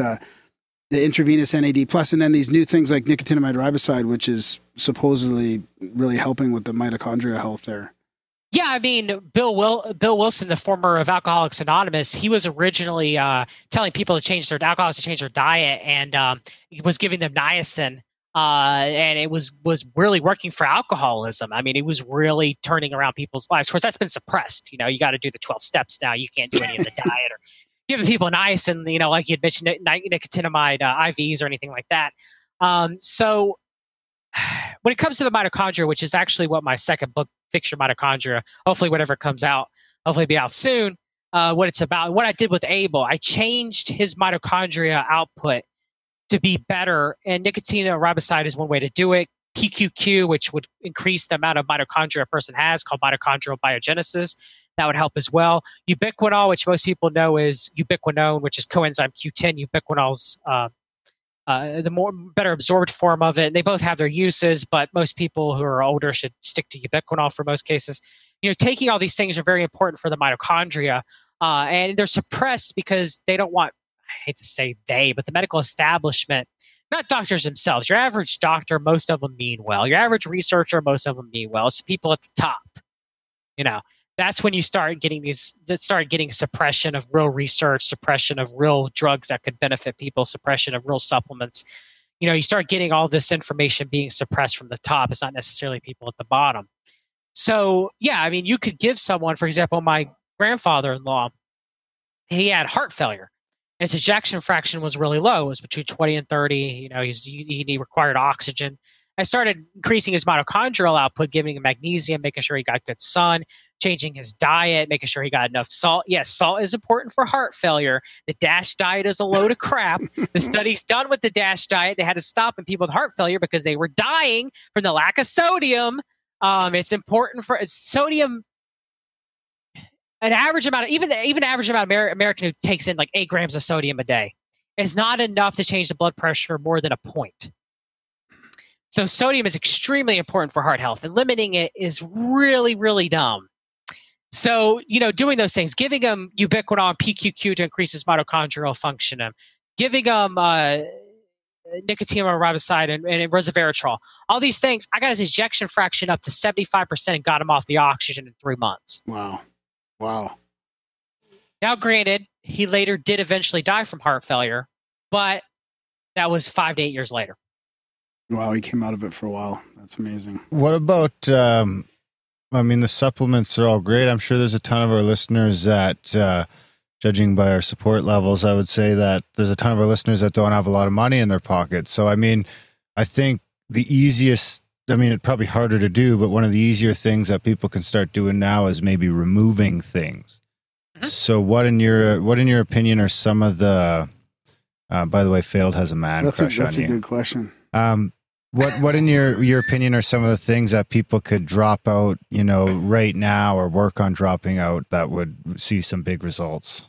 the intravenous NAD+, and then these new things like nicotinamide riboside, which is supposedly really helping with the mitochondria health there. Yeah, I mean, Bill Wilson, the former of Alcoholics Anonymous, he was originally telling people to change their alcoholics to change their diet, and he was giving them niacin, and it was really working for alcoholism. I mean, it was really turning around people's lives. Of course, that's been suppressed. You got to do the 12 steps now. You can't do any of the diet or giving people niacin, like you had mentioned, nicotinamide IVs or anything like that. So when it comes to the mitochondria, which is actually what my second book, Fix Your Mitochondria, hopefully whatever comes out, hopefully be out soon, what it's about, what I did with Abel, I changed his mitochondria output to be better. And nicotinamide riboside is one way to do it. PQQ, which would increase the amount of mitochondria a person has, called mitochondrial biogenesis. That would help as well. Ubiquinol, which most people know is ubiquinone, which is coenzyme Q10. Ubiquinol's the better absorbed form of it. And they both have their uses, but most people who are older should stick to ubiquinol for most cases. Taking all these things are very important for the mitochondria, and they're suppressed because they don't want, I hate to say they, but the medical establishment, not doctors themselves. Your average doctor, most of them mean well. Your average researcher, most of them mean well. It's people at the top. That's when you start getting suppression of real research, suppression of real drugs that could benefit people, suppression of real supplements. You start getting all this information being suppressed from the top. It's not necessarily people at the bottom. So, yeah, I mean, you could give someone, for example, my grandfather-in-law, he had heart failure. His ejection fraction was really low. It was between 20 and 30. He required oxygen. I started increasing his mitochondrial output, giving him magnesium, making sure he got good sun, changing his diet, making sure he got enough salt. Yes, salt is important for heart failure. The DASH diet is a load of crap. The studies done with the DASH diet, they had to stop in people with heart failure because they were dying from the lack of sodium. It's important for sodium. An average amount, even average amount of American who takes in like 8 grams of sodium a day is not enough to change the blood pressure more than a point. So sodium is extremely important for heart health, and limiting it is really, really dumb. So, doing those things, giving them ubiquinol and PQQ to increase his mitochondrial function, giving them nicotinamide riboside and resveratrol, all these things, I got his ejection fraction up to 75% and got him off the oxygen in 3 months. Wow. Now, granted, he later did eventually die from heart failure, but that was 5 to 8 years later. Wow, he came out of it for a while. That's amazing. What about, the supplements are all great. I'm sure there's a ton of our listeners that, judging by our support levels, I would say that there's a ton of our listeners that don't have a lot of money in their pockets. So, I think the easiest, it's probably harder to do, but one of the easier things that people can start doing now is maybe removing things. Mm-hmm. So what in your opinion are some of the, by the way, Failed has a man crush on you. That's a good question. What in your opinion are some of the things that people could drop out, right now or work on dropping out that would see some big results?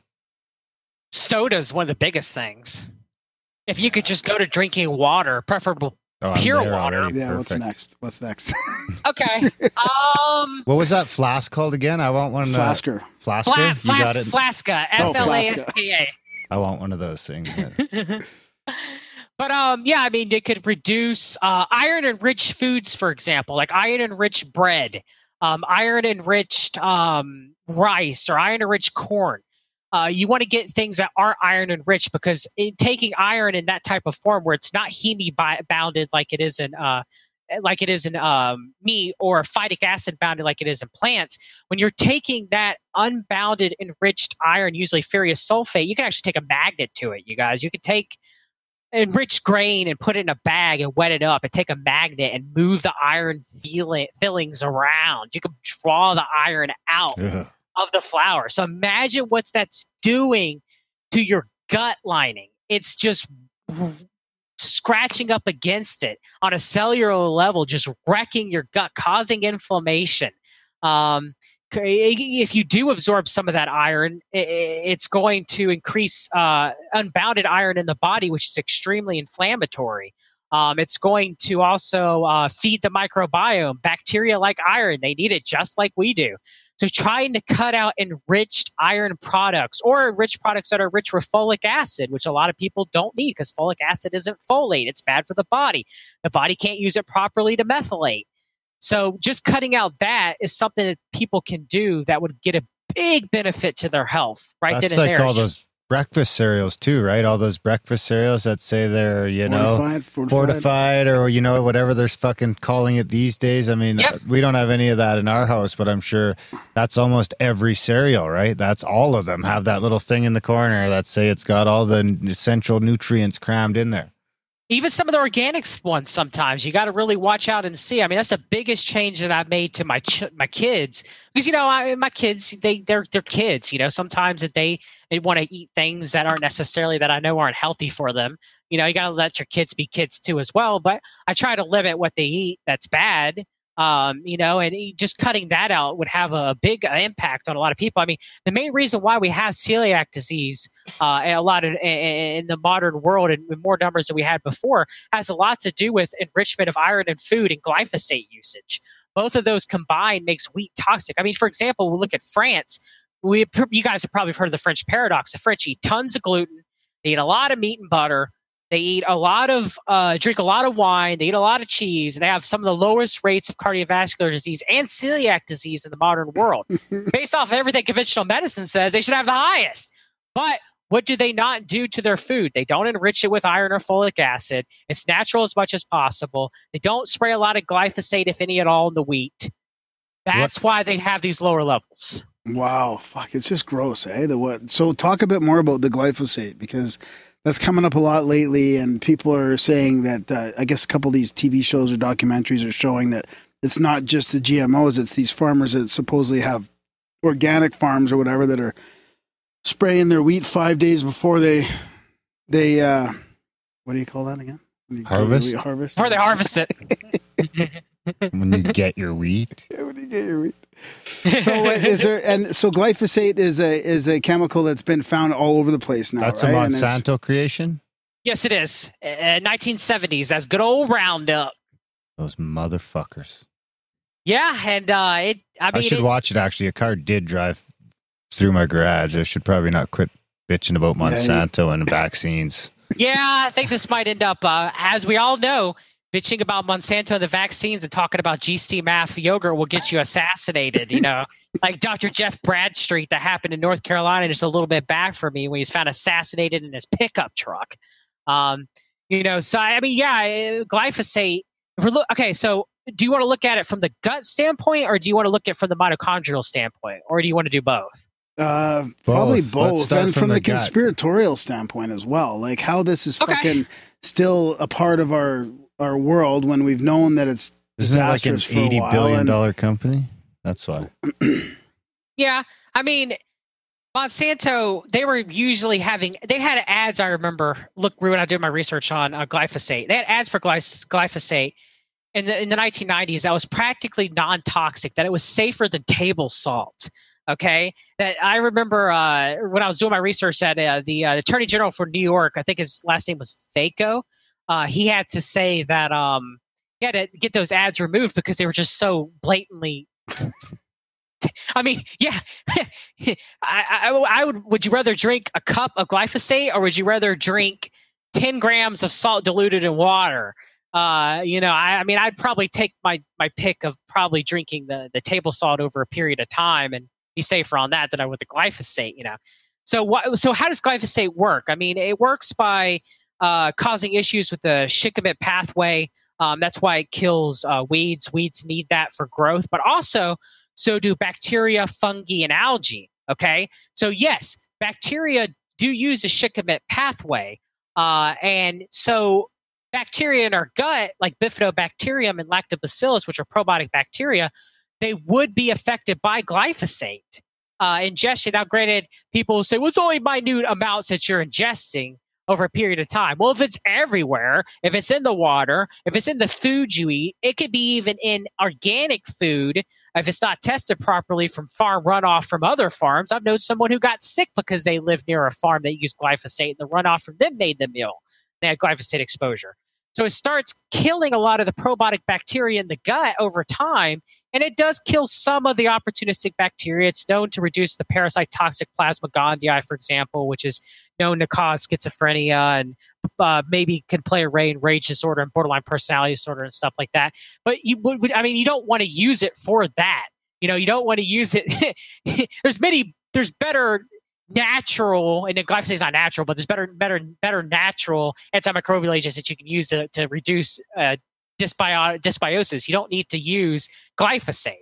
Soda is one of the biggest things. If you could just go to drinking water, preferable pure water. Yeah, Perfect. What's next? Okay. What was that flask called again? I want one. Flasker. Flasker? You got it? Flaska. FLASKA. I want one of those things. But it could reduce iron-enriched foods, for example, like iron-enriched bread, iron-enriched rice, or iron-enriched corn. You want to get things that aren't iron-enriched, because taking iron in that type of form, where it's not heme-bounded like it is in meat, or phytic acid bounded like it is in plants, when you're taking that unbounded enriched iron, usually ferrous sulfate, you can actually take a magnet to it, you guys. You can take enriched grain and put it in a bag and wet it up and take a magnet and move the iron fillings around. You can draw the iron out of the flour. So imagine what that's doing to your gut lining. It's just scratching up against it on a cellular level, just wrecking your gut, causing inflammation. If you do absorb some of that iron, it's going to increase unbounded iron in the body, which is extremely inflammatory. It's going to also feed the microbiome. Bacteria like iron. They need it just like we do. So trying to cut out enriched iron products or enriched products that are rich with folic acid, which a lot of people don't need because folic acid isn't folate. It's bad for the body. The body can't use it properly to methylate. So just cutting out that is something that people can do that would get a big benefit to their health. Right. That's like all those breakfast cereals too, right? All those breakfast cereals that say they're, fortified or, whatever they're fucking calling it these days. I mean, we don't have any of that in our house, but I'm sure that's almost every cereal, right? That's all of them have that little thing in the corner that say it's got all the essential nutrients crammed in there. Even some of the organics ones, sometimes you got to really watch out and see. I mean, that's the biggest change that I've made to my kids because my kids they're kids. Sometimes that they want to eat things that aren't necessarily that I know aren't healthy for them. You got to let your kids be kids too as well. But I try to limit what they eat that's bad. And just cutting that out would have a big impact on a lot of people. I mean, the main reason why we have celiac disease a lot in the modern world and in more numbers than we had before has a lot to do with enrichment of iron in food and glyphosate usage. Both of those combined makes wheat toxic. I mean, for example, we look at France. You guys have probably heard of the French paradox. The French eat tons of gluten. They eat a lot of meat and butter. They eat a lot of, drink a lot of wine. They eat a lot of cheese. And they have some of the lowest rates of cardiovascular disease and celiac disease in the modern world. Based off of everything conventional medicine says, they should have the highest. But what do they not do to their food? They don't enrich it with iron or folic acid. It's natural as much as possible. They don't spray a lot of glyphosate, if any at all, in the wheat. That's why they have these lower levels. Wow. Fuck. It's just gross, eh? So talk a bit more about the glyphosate because that's coming up a lot lately, and people are saying that I guess a couple of these TV shows or documentaries are showing that it's not just the GMOs, it's these farmers that supposedly have organic farms or whatever that are spraying their wheat 5 days before they what do you call that again? Harvest? Before they harvest it. When you get your wheat. Yeah, when you get your wheat. So glyphosate is a chemical that's been found all over the place now. That's right? a Monsanto creation? Yes, it is. 1970s. That's good old Roundup. Those motherfuckers. Yeah, and I should watch it. Actually, a car did drive through my garage. I should probably not quit bitching about Monsanto and vaccines. Yeah, I think this might end up, as we all know, bitching about Monsanto and the vaccines and talking about GC-MAF yogurt will get you assassinated, like Dr. Jeff Bradstreet that happened in North Carolina just a little bit back for me when he's found assassinated in his pickup truck. So I mean, glyphosate. So do you want to look at it from the gut standpoint or do you want to look at it from the mitochondrial standpoint or do you want to do both? Probably both. And from the conspiratorial standpoint as well, like how this is fucking still a part of our world when we've known that it's disastrous for a while. Isn't it like an $80 billion company? That's why. Yeah. I mean, Monsanto, they were usually they had ads, I remember, when I did my research on glyphosate. They had ads for glyphosate in the 1990s that was practically non-toxic, that it was safer than table salt. Okay, that I remember when I was doing my research at the Attorney General for New York, I think his last name was Faco. He had to say that he had to get those ads removed because they were just so blatantly. I mean, yeah, I would. Would you rather drink a cup of glyphosate or would you rather drink 10 grams of salt diluted in water? I mean, I'd probably take my pick of probably drinking the table salt over a period of time and be safer on that than I would the glyphosate. So how does glyphosate work? I mean, it works by causing issues with the shikimate pathway. That's why it kills weeds. Weeds need that for growth, but also so do bacteria, fungi, and algae. Okay, so yes, bacteria do use the shikimate pathway, and so bacteria in our gut, like bifidobacterium and lactobacillus, which are probiotic bacteria, they would be affected by glyphosate ingestion. Now, granted, people will say, well, it's only minute amounts that you're ingesting. over a period of time. Well, if it's everywhere, if it's in the water, if it's in the food you eat, it could be even in organic food. If it's not tested properly from farm runoff from other farms. I've known someone who got sick because they lived near a farm that used glyphosate, and the runoff from them made them ill. They had glyphosate exposure. So it starts killing a lot of the probiotic bacteria in the gut over time, and it does kill some of the opportunistic bacteria. It's known to reduce the parasite Toxoplasmosis, for example, which is known to cause schizophrenia and maybe can play a rage disorder and borderline personality disorder and stuff like that. But you don't want to use it for that. You don't want to use it. There's better natural, and glyphosate is not natural, but there's better natural antimicrobial agents that you can use to reduce dysbiosis. You don't need to use glyphosate,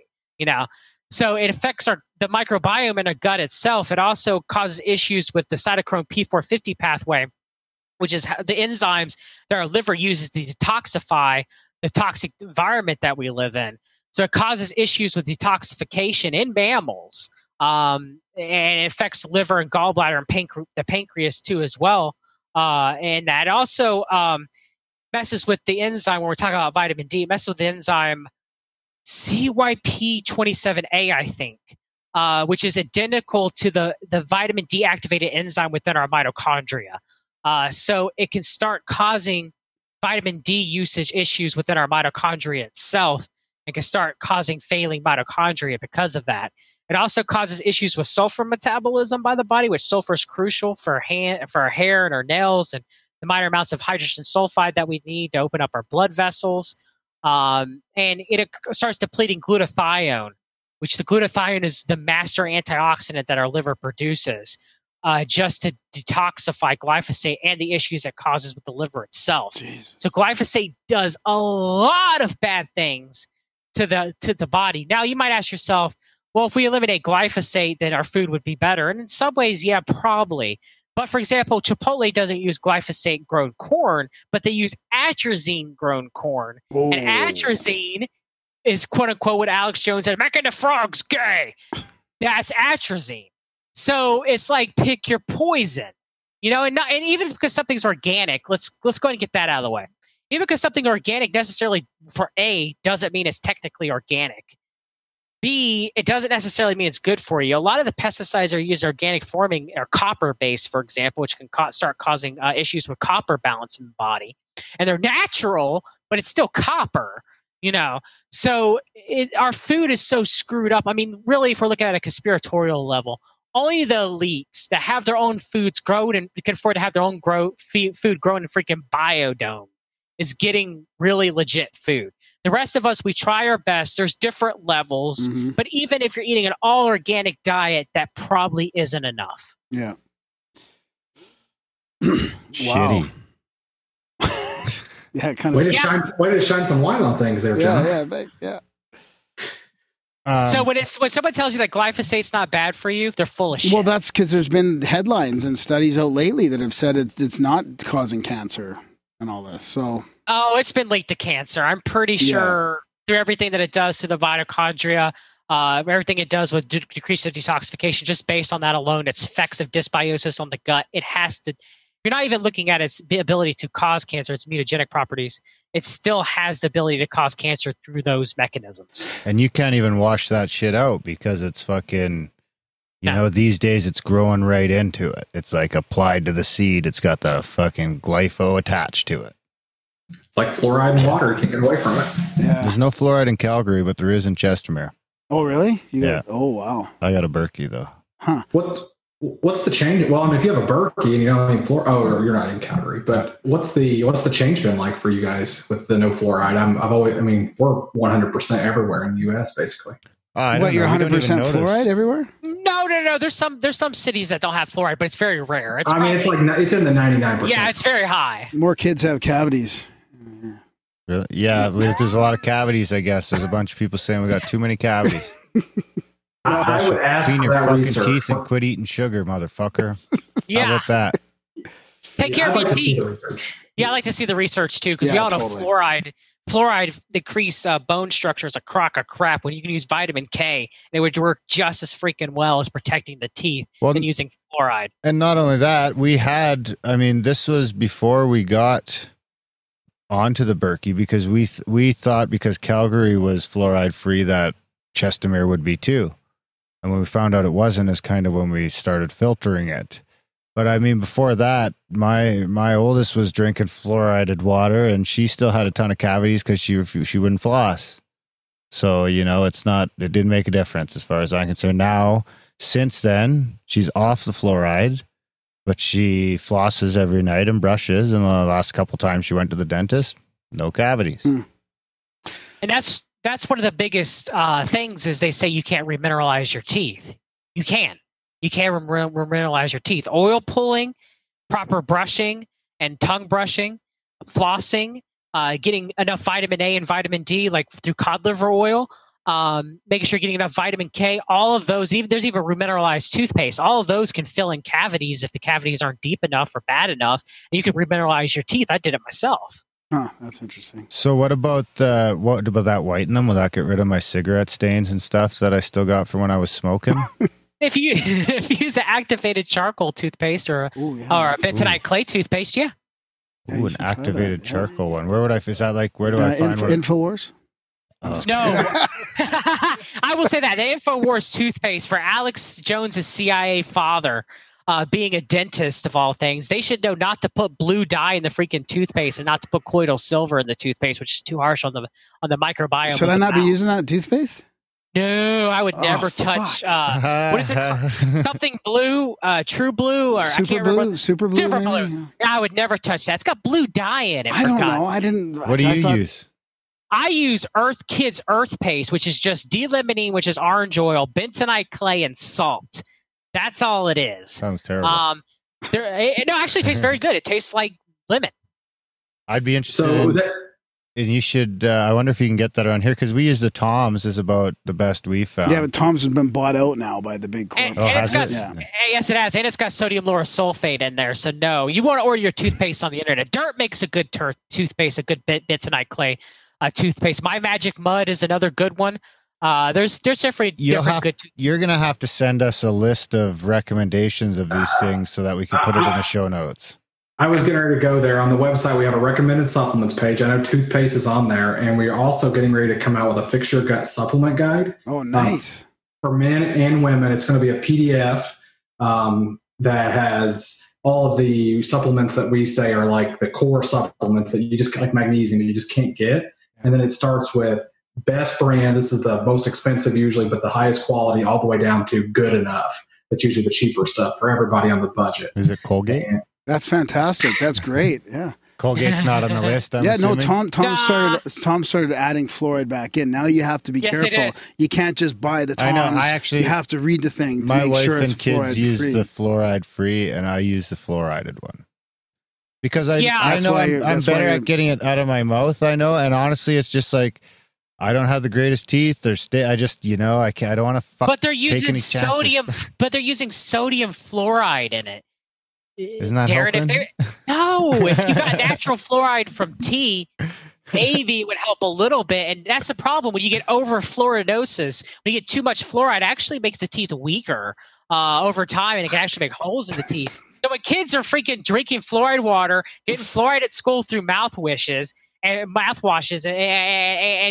So it affects the microbiome in our gut itself. It also causes issues with the cytochrome P450 pathway, which is the enzymes that our liver uses to detoxify the toxic environment that we live in. So it causes issues with detoxification in mammals. And it affects liver and gallbladder and the pancreas too as well. And that also messes with the enzyme when we're talking about vitamin D. It messes with the enzyme CYP27A, I think, which is identical to the vitamin D activated enzyme within our mitochondria. So it can start causing vitamin D usage issues within our mitochondria itself, and can start causing failing mitochondria because of that. It also causes issues with sulfur metabolism by the body, which sulfur is crucial for our hair and our nails, and the minor amounts of hydrogen sulfide that we need to open up our blood vessels. And it starts depleting glutathione, which the glutathione is the master antioxidant that our liver produces, just to detoxify glyphosate and the issues it causes with the liver itself. Jeez. So glyphosate does a lot of bad things to the body. Now you might ask yourself, well, if we eliminate glyphosate, then our food would be better. And in some ways, yeah, probably. But for example, Chipotle doesn't use glyphosate-grown corn, but they use atrazine-grown corn. Oh. And atrazine is, quote-unquote, what Alex Jones said, making the frogs gay. That's atrazine. So it's like pick your poison. And even because something's organic, let's go ahead and get that out of the way. Even because something organic necessarily, for A, doesn't mean it's technically organic. B, it doesn't necessarily mean it's good for you. A lot of the pesticides are used organic forming are copper-based, for example, which can start causing issues with copper balance in the body. And they're natural, but it's still copper, So our food is so screwed up. I mean, really, if we're looking at a conspiratorial level, only the elites that have their own foods grown and can afford to have their own food grown in freaking biodome is getting really legit food. The rest of us, we try our best. There's different levels, but even if you're eating an all organic diet, that probably isn't enough. Yeah. Shitty. Yeah, kind of. Way to shine some light on things there, John. Yeah. So when someone tells you that glyphosate's not bad for you, they're full of shit. Well, that's because there's been headlines and studies out lately that have said it's not causing cancer and all this. So. Oh, it's been linked to cancer. I'm pretty sure through everything that it does to the mitochondria, everything it does with decrease of detoxification, just based on that alone, its effects of dysbiosis on the gut, it has to. You're not even looking at its ability to cause cancer, its mutagenic properties. It still has the ability to cause cancer through those mechanisms. And you can't even wash that shit out because it's fucking, these days it's growing right into it. It's like applied to the seed. It's got that fucking glypho attached to it. It's like fluoride in water. You can't get away from it. Yeah. There's no fluoride in Calgary, but there is in Chestermere. Oh, really? Yeah. Oh, wow. I got a Berkey, though. Huh. What's the change? Well, I mean, if you have a Berkey and you don't have any fluoride, you're not in Calgary, but what's the change been like for you guys with the no fluoride? We're 100% everywhere in the U.S. basically. You're 100% fluoride everywhere? No. There's some cities that don't have fluoride, but it's very rare. It's in the 99%. Yeah, it's very high. More kids have cavities. Really? Yeah, there's a lot of cavities, I guess. There's a bunch of people saying we got too many cavities. I would ask clean your for that fucking research. Teeth and quit eating sugar, motherfucker. Yeah. How about that? Take care of your I'd like to see teeth. the research. Yeah, I like to see the research too, because we all know fluoride fluoride decrease bone structure is a crock of crap when you can use vitamin K. And it would work just as freaking well as protecting the teeth than using fluoride. And not only that, this was before we got onto the Berkey, because we thought because Calgary was fluoride free that Chestermere would be too. And when we found out it wasn't, is kind of when we started filtering it. But I mean, before that, my oldest was drinking fluoridated water, and she still had a ton of cavities because she wouldn't floss. So, it didn't make a difference as far as I'm concerned. Now, since then, she's off the fluoride, but she flosses every night and brushes. And the last couple times she went to the dentist, no cavities. And that's one of the biggest things is they say you can't remineralize your teeth. You can. You can't remineralize your teeth. Oil pulling, proper brushing and tongue brushing, flossing, getting enough vitamin A and vitamin D, like through cod liver oil, making sure you're getting enough vitamin K, all of those, there's even remineralized toothpaste. All of those can fill in cavities if the cavities aren't deep enough or bad enough. And you can remineralize your teeth. I did it myself. Huh, that's interesting. So what about that whiten them? Will that get rid of my cigarette stains and stuff that I still got from when I was smoking? If you use an activated charcoal toothpaste or a bentonite clay toothpaste, yeah. Ooh, an activated charcoal one. Where do I find InfoWars? No. I will say that. The InfoWars toothpaste for Alex Jones's CIA father, being a dentist of all things, they should know not to put blue dye in the freaking toothpaste and not to put colloidal silver in the toothpaste, which is too harsh on the microbiome. Should I not be using that toothpaste? No, I would never touch. What is it called? Something blue, True Blue, or Super I can't Blue, remember. Super Blue. Super Blue. Yeah, I would never touch that. It's got blue dye in it. I don't know. I didn't. What do you use? I use Kids Earth Paste, which is just D-limonene, which is orange oil, bentonite clay, and salt. That's all it is. Sounds terrible. Actually, it tastes very good. It tastes like lemon. I'd be interested. And you should, I wonder if you can get that around here, because we use the Tom's is about the best we've found. Yeah, but Tom's has been bought out now by the big corp. Yes, it has. And it's got sodium lauryl sulfate in there. So no, you want to order your toothpaste on the internet. Dirt makes a good toothpaste, a good bentonite clay toothpaste. My Magic Mud is another good one. There's different good. You're going to have to send us a list of recommendations of these things so that we can put it in the show notes. I was getting ready to go there. On the website, we have a recommended supplements page. I know toothpaste is on there, and we're also getting ready to come out with a Fix Your Gut supplement guide. Oh, nice. For men and women, it's going to be a PDF that has all of the supplements that we say are like the core supplements that you just, like magnesium, that you just can't get. And then it starts with best brand. This is the most expensive usually, but the highest quality, all the way down to good enough. That's usually the cheaper stuff for everybody on the budget. Is it Colgate? That's fantastic. That's great. Yeah. Colgate's not on the list. I'm assuming. Tom started adding fluoride back in. Now you have to be careful. You can't just buy the Toms. I know. You have to read the thing to my make wife sure it's and kids use free. the fluoride free, and I use the fluoridated one. Because I know I'm better at getting it out of my mouth. I know, and honestly, it's just like I don't have the greatest teeth. I just I don't want to fuck. But they're using sodium. But they're using sodium fluoride in it. Isn't that Darren, if you got natural fluoride from tea, maybe it would help a little bit. And that's the problem when you get over fluoridosis. When you get too much fluoride, it actually makes the teeth weaker over time, and it can actually make holes in the teeth. So when kids are freaking drinking fluoride water, getting fluoride at school through mouthwashes and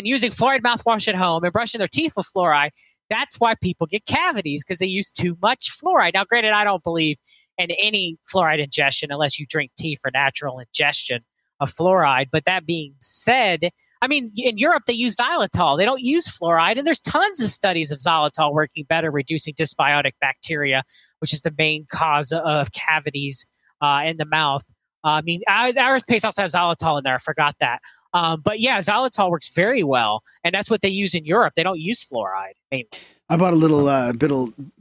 using fluoride mouthwash at home and brushing their teeth with fluoride, that's why people get cavities, because they use too much fluoride. Now, granted, I don't believe in any fluoride ingestion unless you drink tea for natural ingestion of fluoride. But that being said, I mean, in Europe, they use xylitol. They don't use fluoride. And there's tons of studies of xylitol working better, reducing dysbiotic bacteria, which is the main cause of cavities in the mouth. I mean, our Earth Paste also has xylitol in there. I forgot that. But yeah, xylitol works very well. And that's what they use in Europe. They don't use fluoride mainly. I bought a little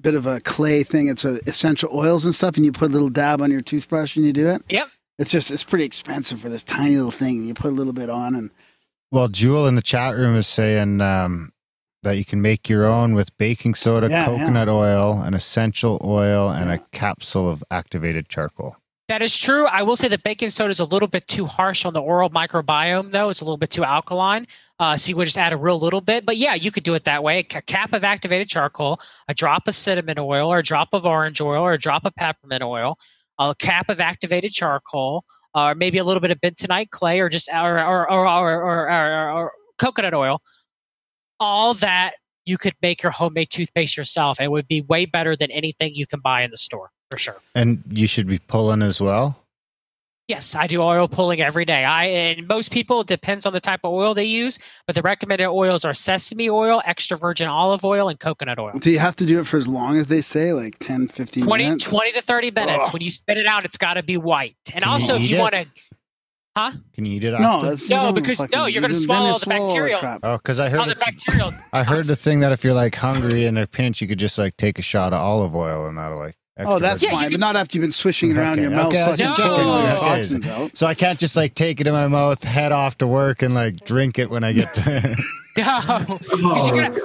bit of a clay thing. It's essential oils and stuff, and you put a little dab on your toothbrush and you do it. Yep. It's pretty expensive for this tiny little thing. You put a little bit on, and well, Jewel in the chat room is saying that you can make your own with baking soda, coconut oil, an essential oil, and a capsule of activated charcoal. That is true. I will say that baking soda is a little bit too harsh on the oral microbiome, though. It's a little bit too alkaline. So you would just add a real little bit. But yeah, you could do it that way. A cap of activated charcoal, a drop of cinnamon oil, or a drop of orange oil, or a drop of peppermint oil, a cap of activated charcoal, or maybe a little bit of bentonite clay, or just or coconut oil. All that, you could make your homemade toothpaste yourself. It would be way better than anything you can buy in the store, for sure. And you should be pulling as well? Yes, I do oil pulling every day. And most people, it depends on the type of oil they use, but the recommended oils are sesame oil, extra virgin olive oil, and coconut oil. Do you have to do it for as long as they say, like 10, 15 minutes? 20 to 30 minutes. When you spit it out, it's got to be white. And Can also, you if you eat want it? to... Huh? Can you eat it No, after? that's No, because you're going to swallow the bacterial. Oh, because I heard the bacterial. I heard the thing that if you're like hungry in a pinch, you could just like take a shot of olive oil and that'll like. Oh, that's fine, but not after you've been swishing it around your mouth, fucking No. checking all your Okay. toxins out. So I can't just like take it in my mouth, head off to work, and like drink it when I get to. No, because you get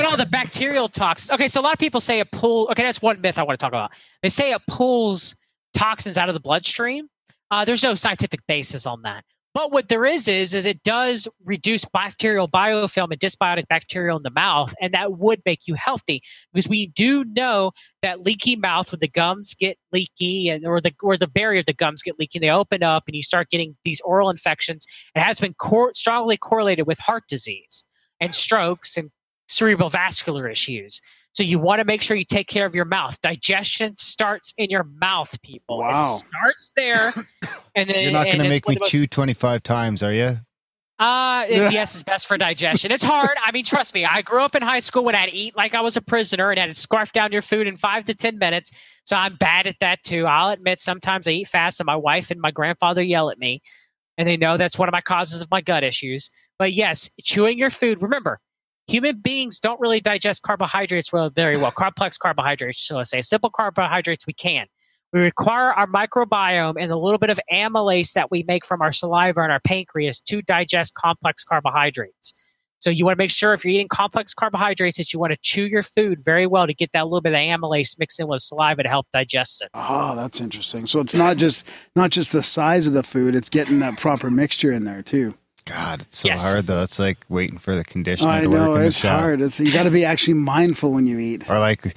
all the bacterial toxins. Okay, so a lot of people say it pulls. Okay, that's one myth I want to talk about. They say it pulls toxins out of the bloodstream. There's no scientific basis on that. But what there is it does reduce bacterial biofilm and dysbiotic bacteria in the mouth, and that would make you healthy, because we do know that leaky mouth, when the gums get leaky or the barrier of the gums get leaky, they open up and you start getting these oral infections. It has been strongly correlated with heart disease and strokes and cerebral vascular issues. So you want to make sure you take care of your mouth. Digestion starts in your mouth, people. Wow. It starts there. And then You're not going to make me chew 25 times, are you? Yes, it's best for digestion. It's hard. I mean, trust me. I grew up in high school when I had to eat like I was a prisoner and had to scarf down your food in 5 to 10 minutes. So I'm bad at that too. I'll admit sometimes I eat fast and my wife and my grandfather yell at me. And they know that's one of my causes of my gut issues. But yes, chewing your food. Remember, human beings don't really digest carbohydrates very well. Complex carbohydrates, so let's say. Simple carbohydrates, we can. We require our microbiome and a little bit of amylase that we make from our saliva and our pancreas to digest complex carbohydrates. So you want to make sure if you're eating complex carbohydrates that you want to chew your food very well to get that little bit of amylase mixed in with saliva to help digest it. Oh, that's interesting. So it's not just the size of the food, it's getting that proper mixture in there too. God, it's so hard though. It's like waiting for the conditioner I to know, work. it's hard. You got to be actually mindful when you eat. Or like,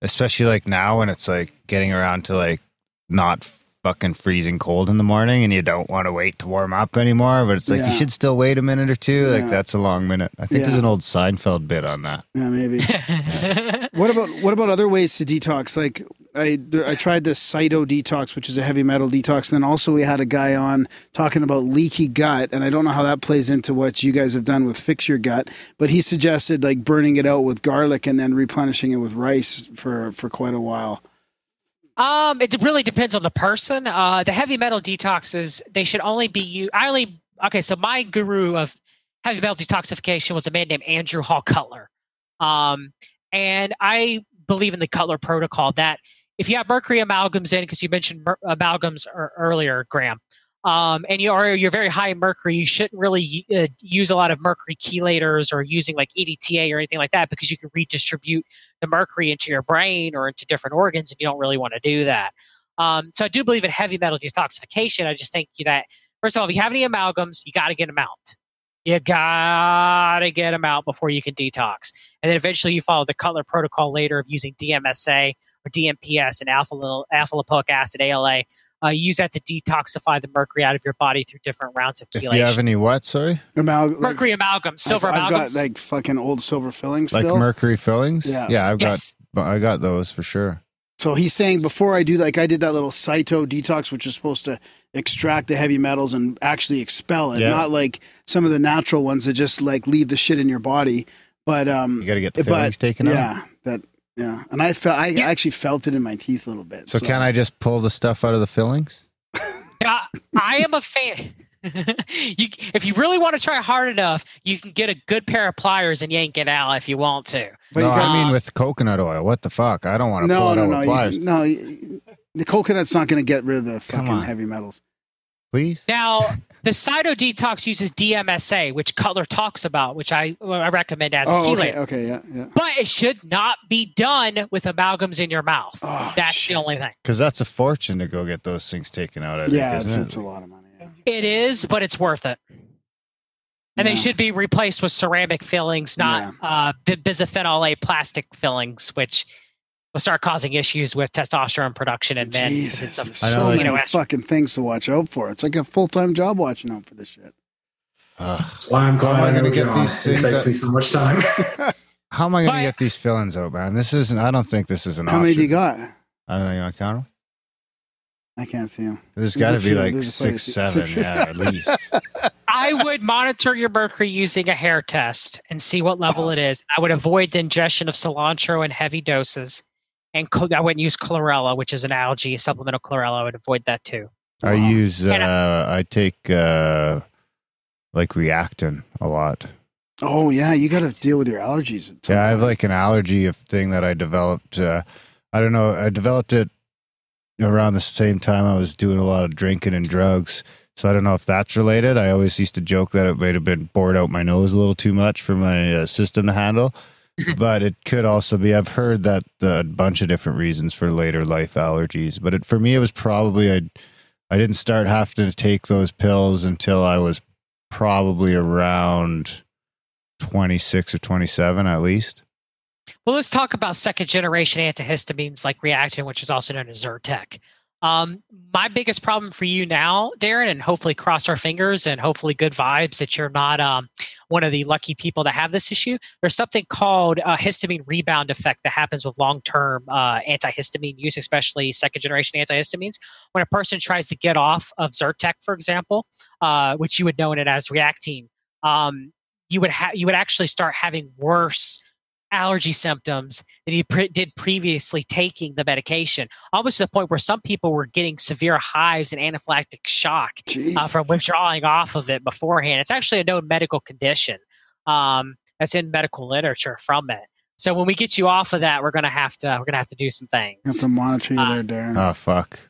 especially like now when it's like getting around to like not fucking freezing cold in the morning and you don't want to wait to warm up anymore, but it's like you should still wait a minute or two. Like that's a long minute. I think there's an old Seinfeld bit on that. Yeah, maybe. What about other ways to detox? Like I tried this cyto detox, which is a heavy metal detox. And then also we had a guy on talking about leaky gut, and I don't know how that plays into what you guys have done with Fix Your Gut, but he suggested like burning it out with garlic and then replenishing it with rice for quite a while. It really depends on the person. The heavy metal detoxes, they should only be used. So my guru of heavy metal detoxification was a man named Andrew Hall Cutler. And I believe in the Cutler protocol that if you have mercury amalgams in, because you mentioned amalgams earlier, Graham, and you're very high in mercury, you shouldn't really use a lot of mercury chelators or using like EDTA or anything like that, because you can redistribute the mercury into your brain or into different organs, and you don't really want to do that. So I do believe in heavy metal detoxification. I just think that, first of all, if you have any amalgams, you got to get them out. You got to get them out before you can detox. And then eventually you follow the Cutler protocol later of using DMSA or DMPS and alpha lipoic acid, ALA. Use that to detoxify the mercury out of your body through different rounds of chelation. If you have any what, sorry? Mercury amalgams, silver amalgams. I've got like fucking old silver fillings like still. mercury fillings? Yeah. I got those for sure. So he's saying before I do, like I did that little cyto detox, which is supposed to extract the heavy metals and actually expel it, not like some of the natural ones that just like leave the shit in your body. But you got to get the fillings taken out. Yeah. And I actually felt it in my teeth a little bit. So can I just pull the stuff out of the fillings? I am a fan. If you really want to try hard enough, you can get a good pair of pliers and yank it out if you want to. But no, I mean with coconut oil. What the fuck? I don't want to pull it out with pliers. The coconut's not going to get rid of the fucking heavy metals. please. Now, the cytodetox uses DMSA, which Cutler talks about, which I recommend as a chelator. Okay, yeah. But it should not be done with amalgams in your mouth. That's the only thing. Because that's a fortune to go get those things taken out. I think, isn't it's a lot of money. Yeah. It is, but it's worth it. And they should be replaced with ceramic fillings, not bisphenol A plastic fillings, which will start causing issues with testosterone production in men. Jesus, there's so many fucking things to watch out for. It's like a full-time job watching out for this shit. That's why I'm glad I know John. It takes me so much time. How am I going to get these fillings out, man? This isn't. I don't think this is an option. How many do you got? I don't know. You want to count them? I can't see them. There's got to be like 6, 7, at least. I would monitor your mercury using a hair test and see what level it is. I would avoid the ingestion of cilantro in heavy doses. And I wouldn't use chlorella, which is an algae, supplemental chlorella. I would avoid that too. I use, I take like Reactin a lot. Oh, yeah. You got to deal with your allergies. Yeah, I have like an allergy thing that I developed. I don't know. I developed it around the same time I was doing a lot of drinking and drugs. So I don't know if that's related. I always used to joke that it might have been bored out my nose a little too much for my system to handle. But it could also be, I've heard that a bunch of different reasons for later life allergies. But for me, it was probably, I didn't start having to take those pills until I was probably around 26 or 27 at least. Well, let's talk about second generation antihistamines like Reactin, which is also known as Zyrtec. My biggest problem for you now, Darren, and hopefully cross our fingers and hopefully good vibes that you're not one of the lucky people that have this issue. There's something called a histamine rebound effect that happens with long-term antihistamine use, especially second generation antihistamines. When a person tries to get off of Zyrtec, for example, which you would know it as Reactin, you would actually start having worse allergy symptoms than you did previously taking the medication, almost to the point where some people were getting severe hives and anaphylactic shock from withdrawing off of it beforehand. It's actually a known medical condition that's in medical literature from it. So when we get you off of that, we're gonna have to do some things. I have to monitor you there, Darren. Oh fuck.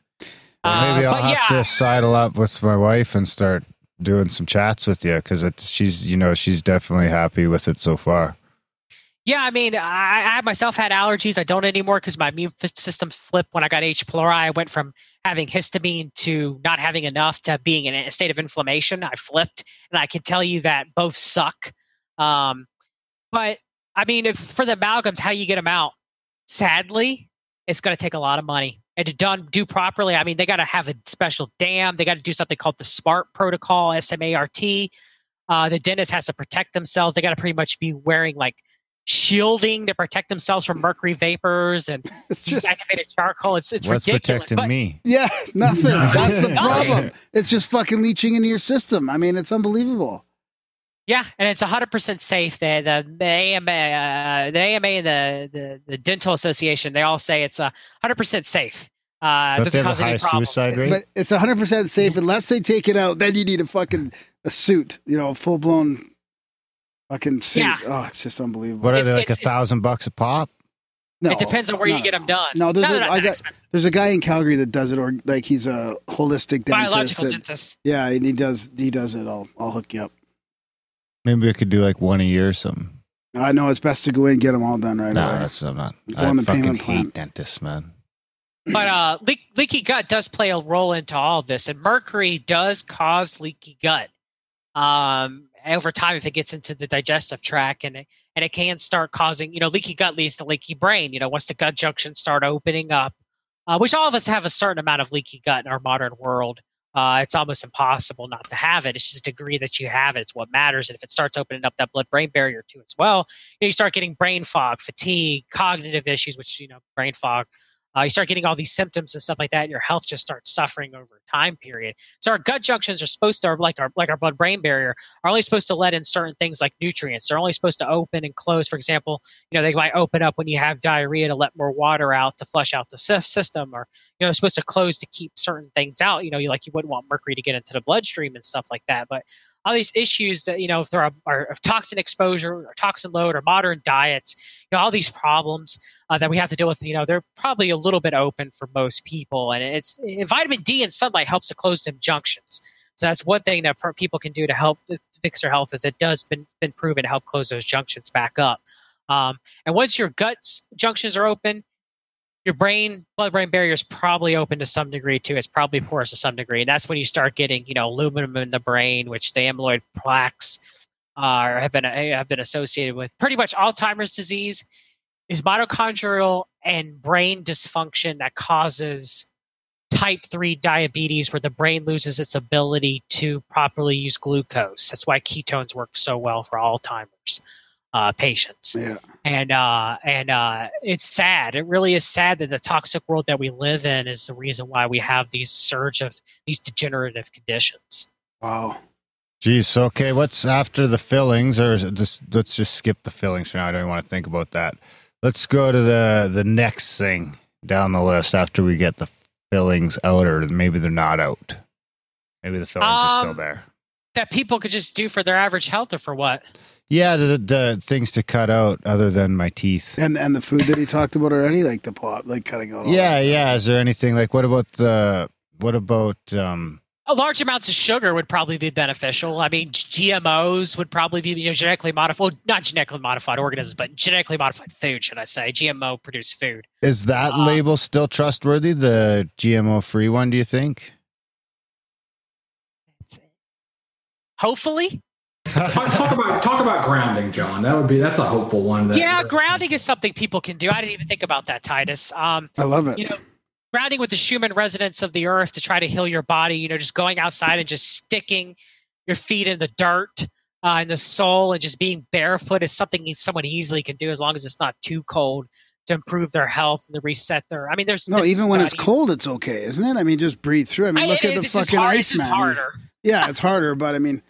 Well, maybe I'll have to sidle up with my wife and start doing some chats with you because she's definitely happy with it so far. Yeah, I mean, I myself had allergies. I don't anymore because my immune system flipped when I got H. pylori. I went from having histamine to not having enough to being in a state of inflammation. I flipped, and I can tell you that both suck. But I mean, for the amalgams, how you get them out, sadly, it's going to take a lot of money. And to do properly, I mean, they got to have a special dam. They got to do something called the SMART protocol, SMART. The dentist has to protect themselves. They got to pretty much be wearing like shielding to protect themselves from mercury vapors and it's just activated charcoal. It's what's ridiculous. Protecting me? Yeah, nothing. That's the problem. It's just fucking leaching into your system. I mean, it's unbelievable. Yeah, and it's 100% safe. The AMA and the Dental Association, they all say it's 100% safe. Doesn't cause any problem. Suicide rate? But it's 100% safe unless they take it out. Then you need a suit, full blown fucking suit. Yeah. Oh, it's just unbelievable. What are they, like $1,000 a pop? No, it depends on where you get them done. No, there's a guy in Calgary that does it, or like he's a holistic dentist. Biological dentist. Yeah, and he does it. I'll hook you up. Maybe we could do like one a year or something. I know it's best to go in and get them all done right away. No, that's not. I fucking hate dentists, man. But leaky gut does play a role into all of this, and mercury does cause leaky gut. Over time, if it gets into the digestive tract, and it can start causing, leaky gut leads to leaky brain. Once the gut junctions start opening up, which all of us have a certain amount of leaky gut in our modern world. It's almost impossible not to have it. It's just a degree that you have it. It's what matters. And if it starts opening up that blood-brain barrier too as well, you start getting brain fog, fatigue, cognitive issues, which, brain fog. You start getting all these symptoms and stuff like that, and your health just starts suffering over a time period. So our gut junctions are supposed to, like our blood-brain barrier, are only supposed to let in certain things like nutrients. They're only supposed to open and close. For example, they might open up when you have diarrhea to let more water out to flush out the system, or they're supposed to close to keep certain things out. Like you wouldn't want mercury to get into the bloodstream and stuff like that. But all these issues that, if there are toxin exposure or toxin load or modern diets, all these problems that we have to deal with, they're probably a little bit open for most people. And it's vitamin D in sunlight helps to close them junctions. So that's one thing that people can do to help fix their health, is it does been proven to help close those junctions back up. And once your gut junctions are open, your blood-brain barrier is probably open to some degree too. It's probably porous to some degree. And that's when you start getting, aluminum in the brain, which the amyloid plaques have been associated with. Pretty much Alzheimer's disease is mitochondrial and brain dysfunction that causes type 3 diabetes, where the brain loses its ability to properly use glucose. That's why ketones work so well for Alzheimer's patients. Yeah. And it's sad. It really is sad that the toxic world that we live in is the reason why we have these surge of these degenerative conditions. Wow. Geez. Okay. What's after the fillings, or is it let's just skip the fillings for now. I don't even want to think about that. Let's go to the next thing down the list after we get the fillings out, or maybe they're not out. Maybe the fillings are still there. That people could just do for their average health, or for what? Yeah, the things to cut out other than my teeth. And the food that he talked about already, like the pot, like cutting out all that. Yeah. Is there anything like what about large amounts of sugar would probably be beneficial. I mean, GMOs would probably be, genetically modified, well, not genetically modified organisms, but genetically modified food, should I say, GMO produced food. Is that label still trustworthy, the GMO free one, do you think? Hopefully. Talk about grounding, John. That's a hopeful one. Grounding is something people can do. I didn't even think about that, Titus. I love it. Grounding with the Schumann resonance of the earth to try to heal your body, just going outside and just sticking your feet in the dirt, in the soul, and just being barefoot is something someone easily can do, as long as it's not too cold, to improve their health and to reset their. I mean, there's no, even when it's cold, it's okay, isn't it? I mean, just breathe through. I mean, look at the fucking Iceman. Harder. Yeah, it's harder, but I mean,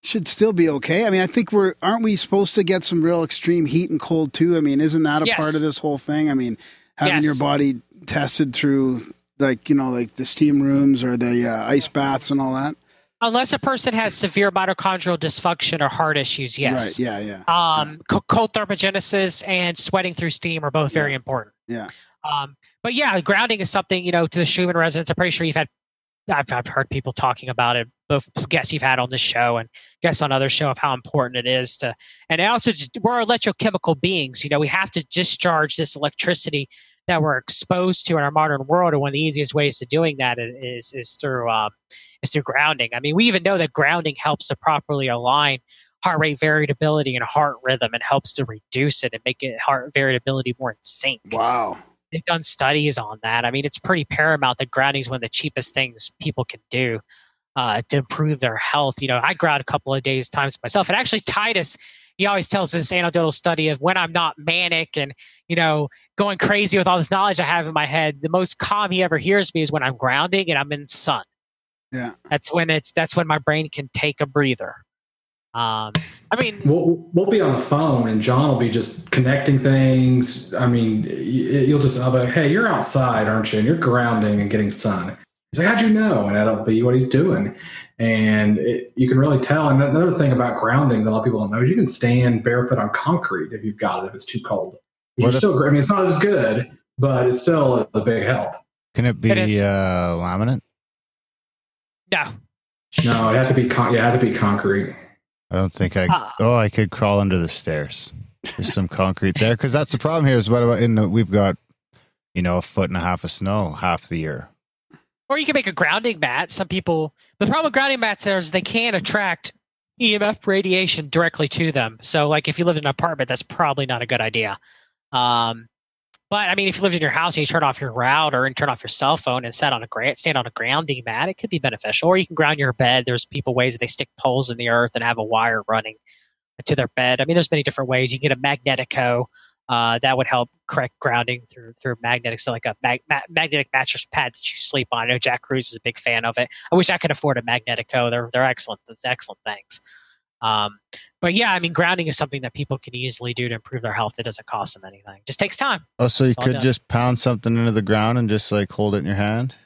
should still be okay. I mean, I think aren't we supposed to get some real extreme heat and cold too? I mean, isn't that a part of this whole thing? I mean, having your body tested through like the steam rooms or the ice baths and all that. Unless a person has severe mitochondrial dysfunction or heart issues, yes. Right. Yeah. Cold thermogenesis and sweating through steam are both very important. Yeah. But yeah, grounding is something, to the Schumann resonance. I'm pretty sure I've heard people talking about it, both guests you've had on this show and guests on other show, of how important it is to, and also we're electrochemical beings. We have to discharge this electricity that we're exposed to in our modern world. And one of the easiest ways to doing that is through grounding. I mean, we even know that grounding helps to properly align heart rate variability and heart rhythm, and helps to reduce it and make heart variability more in sync. Wow. They've done studies on that. I mean, it's pretty paramount that grounding is one of the cheapest things people can do to improve their health. I ground a couple of days times myself. And actually, Titus, he always tells this anecdotal study of when I'm not manic and, going crazy with all this knowledge I have in my head, the most calm he ever hears me is when I'm grounding and I'm in the sun. Yeah. That's when my brain can take a breather. I mean, we'll be on the phone and John will be just connecting things. I mean, I'll be like, hey, you're outside, aren't you? And you're grounding and getting sun. He's like, how'd you know? And that'll be what he's doing. And you can really tell. And another thing about grounding that a lot of people don't know is you can stand barefoot on concrete if you've got it, if it's too cold. It's not as good, but it's still a big help. Can it be laminate? No. No, it has to be concrete. I don't think I could crawl under the stairs. There's some concrete there, because that's the problem here. Is we've got a foot and a half of snow half the year. Or you can make a grounding mat. Some people, the problem with grounding mats is they can attract EMF radiation directly to them. So, like if you live in an apartment, that's probably not a good idea. But I mean, if you lived in your house and you turn off your router and turn off your cell phone and stand on a grounding mat, it could be beneficial. Or you can ground your bed. There's ways that they stick poles in the earth and have a wire running to their bed. I mean, there's many different ways. You can get a magnetico that would help correct grounding through magnetic, so like a magnetic mattress pad that you sleep on. I know Jack Cruz is a big fan of it. I wish I could afford a magnetico. They're excellent. It's excellent things. But yeah, I mean, grounding is something that people can easily do to improve their health. It doesn't cost them anything. It just takes time. Oh, so you could just pound something into the ground and just like hold it in your hand?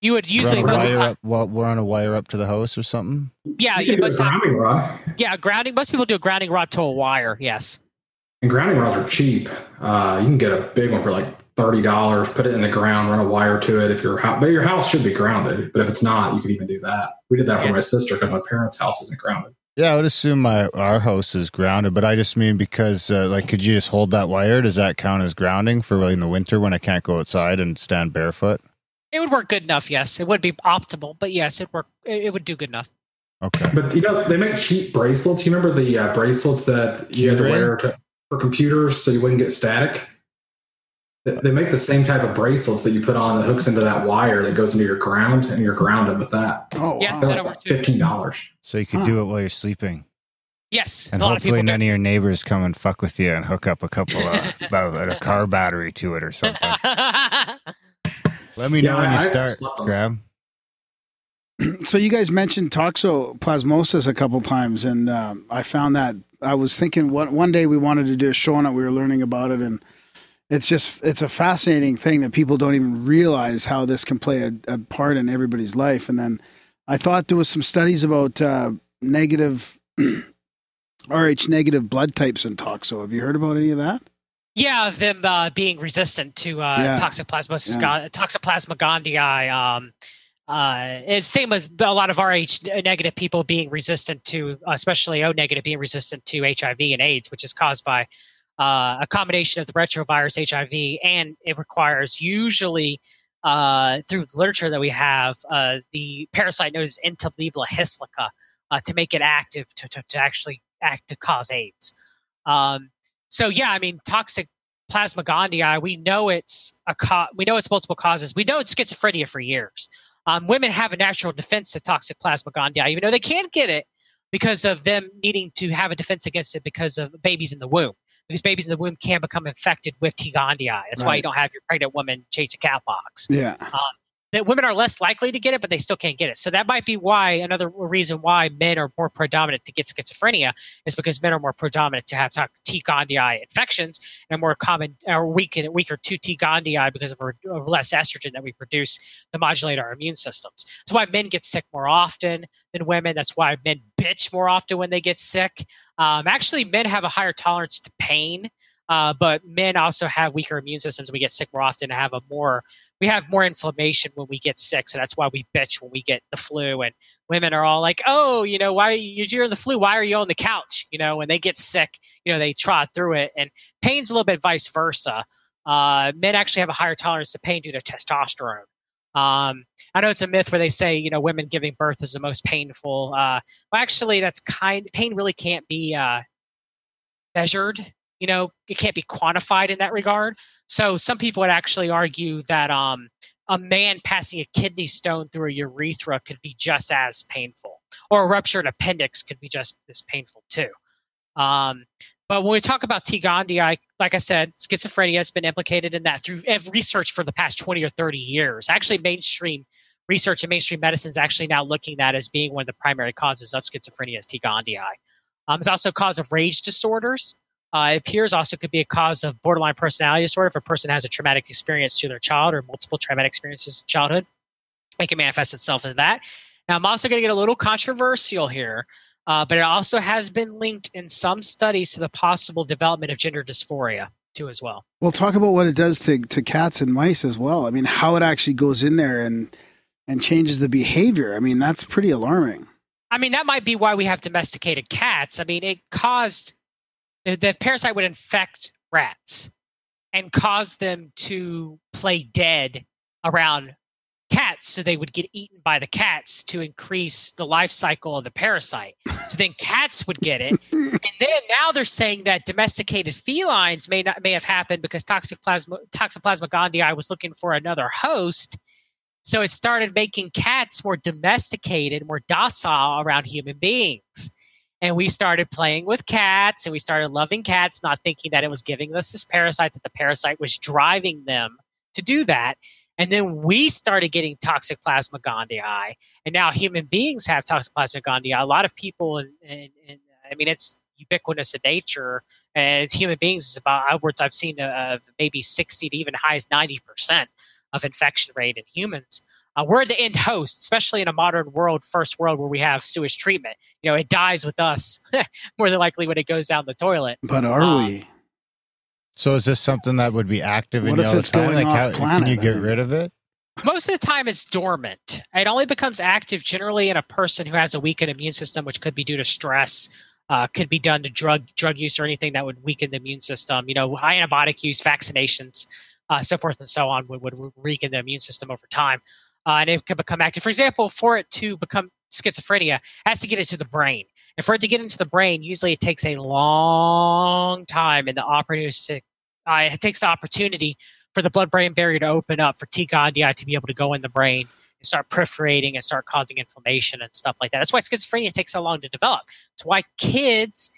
You would usually run a wire up to the house or something. Yeah, you must have grounding rod. Yeah, grounding. Most people do a grounding rod to a wire. Yes. And grounding rods are cheap. You can get a big one for like $30. Put it in the ground, run a wire to it. But your house should be grounded. But if it's not, you could even do that. We did that for my sister because my parents' house isn't grounded. Yeah, I would assume our house is grounded, but I just mean because could you just hold that wire? Does that count as grounding for in the winter when I can't go outside and stand barefoot? It would work good enough. Yes, it would be optimal, but yes, it would do good enough. Okay. But they make cheap bracelets. You remember the bracelets that you had to wear for computers so you wouldn't get static? They make the same type of bracelets that you put on that hooks into that wire that goes into your ground, and you're grounded with that. Oh, yeah, wow. Like $15. So you could do it while you're sleeping. Yes, and hopefully none of your neighbors come and fuck with you and hook up a couple a car battery to it or something. Let me know when you start, Grab. So you guys mentioned toxoplasmosis a couple times, and I found that I was thinking one day we wanted to do a show on it. We were learning about it, and it's a fascinating thing that people don't even realize how this can play a part in everybody's life. And then I thought there was some studies about negative Rh negative blood types in toxo. Have you heard about any of that? Yeah, of them being resistant to toxoplasmosis, Toxoplasma gondii. It's same as a lot of Rh negative people being resistant to, especially O negative, being resistant to HIV and AIDS, which is caused by a combination of the retrovirus HIV, and it requires usually through the literature that we have the parasite known as Entablibula hislica to make it active to actually act to cause AIDS. So yeah, I mean, toxic plasma gondii, we know it's multiple causes. We know it's schizophrenia for years. Women have a natural defense to toxic plasma gondii, even though they can't get it because of them needing to have a defense against it because of babies in the womb. Because babies in the womb can become infected with T. gondii. That's why you don't have your pregnant woman chase a cowpox. Yeah. That women are less likely to get it, but they still can't get it. So that might be why another reason why men are more predominant to get schizophrenia is because men are more predominant to have T. gondii infections and more common or weaker to T. gondii because of less estrogen that we produce to modulate our immune systems. That's why men get sick more often than women. That's why men bitch more often when they get sick. Actually, men have a higher tolerance to pain. But men also have weaker immune systems. We get sick more often and we have more inflammation when we get sick. So that's why we bitch when we get the flu. And women are all like, oh, why you're the flu? Why are you on the couch? When they get sick, they trot through it. And pain's a little bit vice versa. Men actually have a higher tolerance to pain due to testosterone. I know it's a myth where they say, women giving birth is the most painful. Well, actually, pain really can't be measured. It can't be quantified in that regard. So some people would actually argue that a man passing a kidney stone through a urethra could be just as painful, or a ruptured appendix could be just as painful too. But when we talk about T. gondii, like I said, schizophrenia has been implicated in that through research for the past 20 or 30 years. Actually, mainstream research and mainstream medicine is actually now looking at as being one of the primary causes of schizophrenia is T. gondii. It's also a cause of rage disorders. It appears also could be a cause of borderline personality disorder if a person has a traumatic experience to their child or multiple traumatic experiences in childhood. It can manifest itself into that. Now, I'm also going to get a little controversial here, but it also has been linked in some studies to the possible development of gender dysphoria too as well. Well, talk about what it does to cats and mice as well. I mean, how it actually goes in there and changes the behavior. I mean, that's pretty alarming. I mean, that might be why we have domesticated cats. I mean, it caused... The parasite would infect rats and cause them to play dead around cats, so they would get eaten by the cats to increase the life cycle of the parasite. So then cats would get it. And then now they're saying that domesticated felines may have happened because Toxoplasma gondii was looking for another host. So it started making cats more domesticated, more docile around human beings. And we started playing with cats and we started loving cats, not thinking that it was giving us this parasite, that the parasite was driving them to do that. And then we started getting Toxoplasma gondii. And now human beings have Toxoplasma gondii. A lot of people, and I mean, it's ubiquitous in nature. And human beings is about upwards, I've seen of maybe 60 to even high as 90% of infection rate in humans. We're the end host, especially in a modern world, first world where we have sewage treatment. It dies with us more than likely when it goes down the toilet. But are we? So is this something that would be active in What you if all the it's time? going off Can planet? you get rid of it? Most of the time, it's dormant. It only becomes active generally in a person who has a weakened immune system, which could be due to stress, could be done to drug use or anything that would weaken the immune system. Antibiotic use, vaccinations, so forth and so on would weaken the immune system over time. And it could become active. For example, for it to become schizophrenia, it has to get into the brain. And for it to get into the brain, usually it takes a long time, and it takes the opportunity for the blood-brain barrier to open up for T. gondii to be able to go in the brain and start proliferating and start causing inflammation and stuff like that. That's why schizophrenia takes so long to develop. It's why kids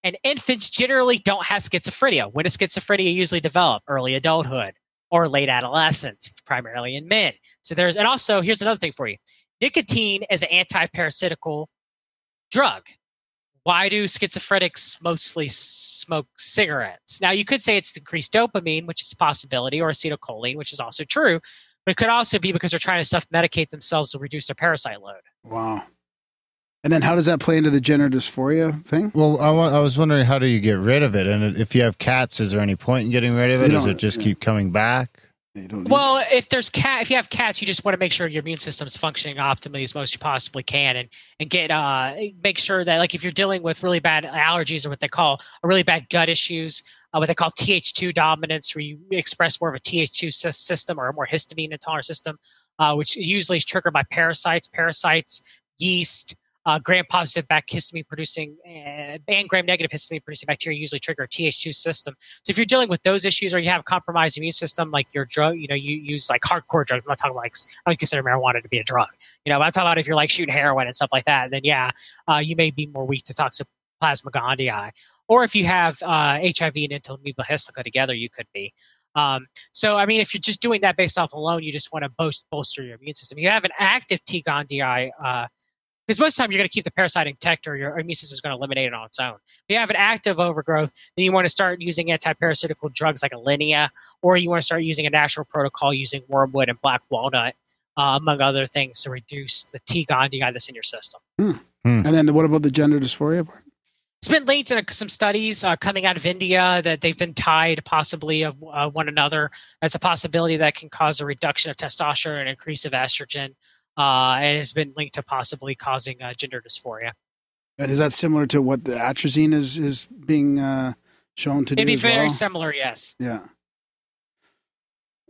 and infants generally don't have schizophrenia. When does schizophrenia usually develop? Early adulthood or late adolescence, primarily in men. And also, here's another thing for you. Nicotine is an anti-parasitical drug. Why do schizophrenics mostly smoke cigarettes? Now, you could say it's increased dopamine, which is a possibility, or acetylcholine, which is also true. But it could also be because they're trying to self-medicate themselves to reduce their parasite load. Wow. And then how does that play into the gender dysphoria thing? Well, I was wondering, how do you get rid of it? And if you have cats, is there any point in getting rid of it? Does it just keep coming back? Well, if you have cats, you just want to make sure your immune system's functioning optimally as most you possibly can, and get make sure that, like, if you're dealing with really bad allergies or what they call really bad gut issues, what they call Th2 dominance, where you express more of a Th2 system or a more histamine intolerant system, which usually is triggered by parasites, yeast. Gram-positive histamine-producing and gram-negative histamine-producing bacteria usually trigger a Th2 system. So if you're dealing with those issues, or you have a compromised immune system, like your drug, you use like hardcore drugs. I'm not talking I don't consider marijuana to be a drug. But I'm talking about if you're like shooting heroin and stuff like that, then you may be more weak to Toxoplasma gondii. Or if you have HIV and Entamoeba histica together, you could be. So, I mean, if you're just doing that based off alone, you just want to bolster your immune system. You have an active T. gondii, because most of the time you're going to keep the parasite intact, or your immune system is going to eliminate it on its own. If you have an active overgrowth, then you want to start using anti-parasitical drugs like Alinea, or you want to start using a natural protocol using wormwood and black walnut, among other things, to reduce the T. gondii that's in your system. And then what about the gender dysphoria part? It's been linked in some studies coming out of India that they've been tied possibly of one another. That's a possibility that can cause a reduction of testosterone and increase of estrogen. And has been linked to possibly causing gender dysphoria. And is that similar to what the atrazine is being shown to do? It'd be as very well? similar, yes. Yeah.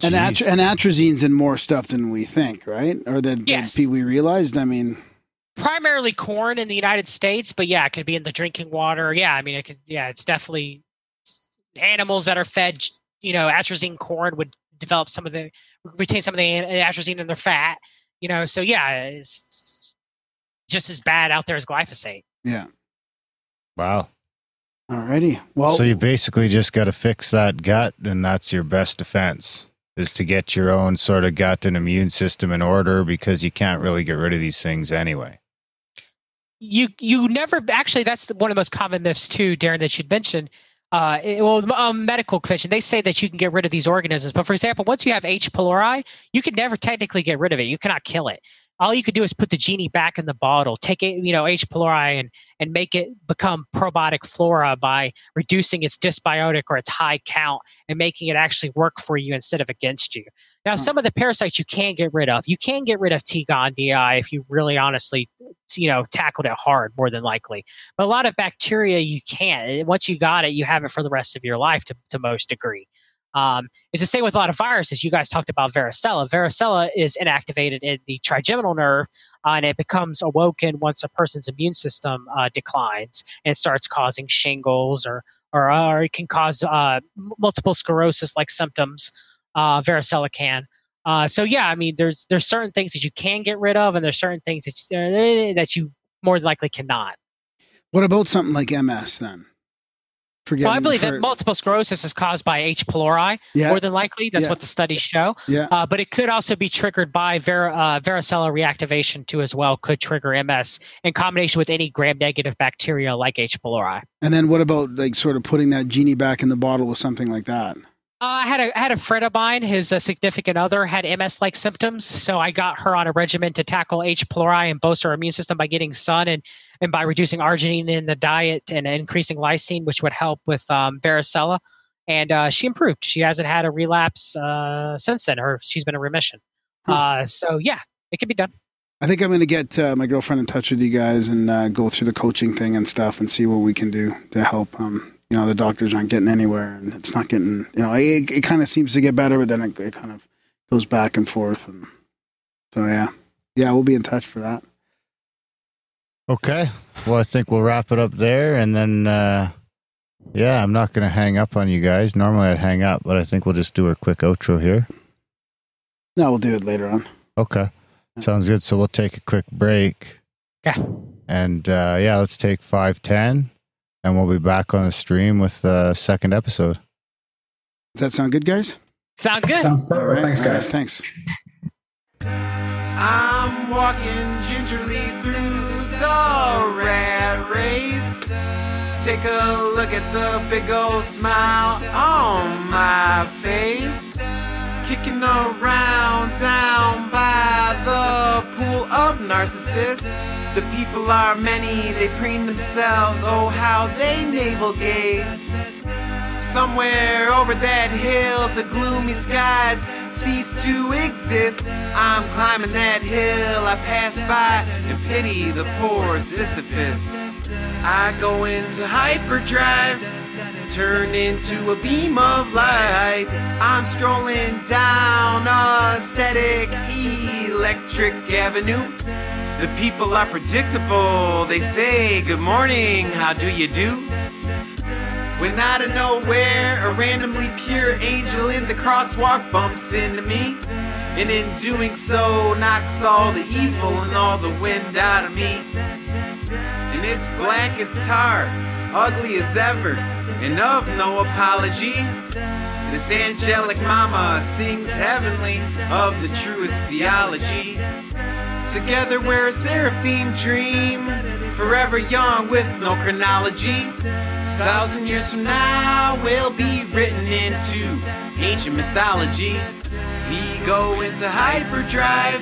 And atrazine's in more stuff than we think, right? Or that we realized. I mean, primarily corn in the United States, but it could be in the drinking water. Yeah, I mean, it's definitely animals that are fed. Atrazine corn would retain some of the atrazine in their fat. So it's just as bad out there as glyphosate. Yeah. Wow. Alrighty. Well, so you basically just got to fix that gut, and that's your best defense, is to get your own sort of gut and immune system in order, because you can't really get rid of these things anyway. You never actually. That's one of the most common myths too, Darren, that you'd mentioned. Medical convention, they say that you can get rid of these organisms. But for example, once you have H. pylori, you can never technically get rid of it. You cannot kill it. All you could do is put the genie back in the bottle, take it, H. pylori, and make it become probiotic flora by reducing its dysbiotic or its high count and making it actually work for you instead of against you. Now, some of the parasites you can get rid of. You can get rid of T. gondii if you really honestly, tackled it hard, more than likely. But a lot of bacteria you can't. Once you got it, you have it for the rest of your life to most degree. It's the same with a lot of viruses. You guys talked about varicella. Varicella is inactivated in the trigeminal nerve, and it becomes awoken once a person's immune system declines and starts causing shingles, or it can cause multiple sclerosis-like symptoms. Varicella can. I mean, there's certain things that you can get rid of, and there's certain things that you more than likely cannot. What about something like MS then? Well, I believe that multiple sclerosis is caused by H. pylori, more than likely. That's what the studies show. Yeah. But it could also be triggered by varicella reactivation too, as well. Could trigger MS in combination with any gram-negative bacteria like H. pylori. And then what about like sort of putting that genie back in the bottle with something like that? I had a friend of mine, his significant other had MS-like symptoms, so I got her on a regimen to tackle H. pylori and boost her immune system by getting sun and by reducing arginine in the diet and increasing lysine, which would help with varicella. And she improved. She hasn't had a relapse since then. She's been in remission. So yeah, it can be done. I think I'm going to get my girlfriend in touch with you guys and go through the coaching thing and stuff and see what we can do to help. The doctors aren't getting anywhere, and it's not getting, it kind of seems to get better, but then it kind of goes back and forth. And so, yeah, we'll be in touch for that. Okay. Well, I think we'll wrap it up there. And then, I'm not going to hang up on you guys. Normally I'd hang up, but I think we'll just do a quick outro here. No, we'll do it later on. Okay. Sounds good. So we'll take a quick break. Okay. And, let's take 5:10. And we'll be back on the stream with the second episode. Does that sound good, guys? Sound good. Sounds perfect. Right. Thanks, guys. Thanks. I'm walking gingerly through the rat race. Take a look at the big old smile on my face. Kicking around down by the pool of narcissists. The people are many, they preen themselves, oh how they navel gaze. Somewhere over that hill, the gloomy skies cease to exist. I'm climbing that hill, I pass by and pity the poor Sisyphus. I go into hyperdrive, turn into a beam of light. I'm strolling down a static electric avenue. The people are predictable, they say, good morning, how do you do? When out of nowhere, a randomly pure angel in the crosswalk bumps into me. And in doing so, knocks all the evil and all the wind out of me. And it's black as tar, ugly as ever, and of no apology. This angelic mama sings heavenly of the truest theology. Together we're a seraphim dream, forever young with no chronology. 1,000 years from now we'll be written into ancient mythology. We go into hyperdrive,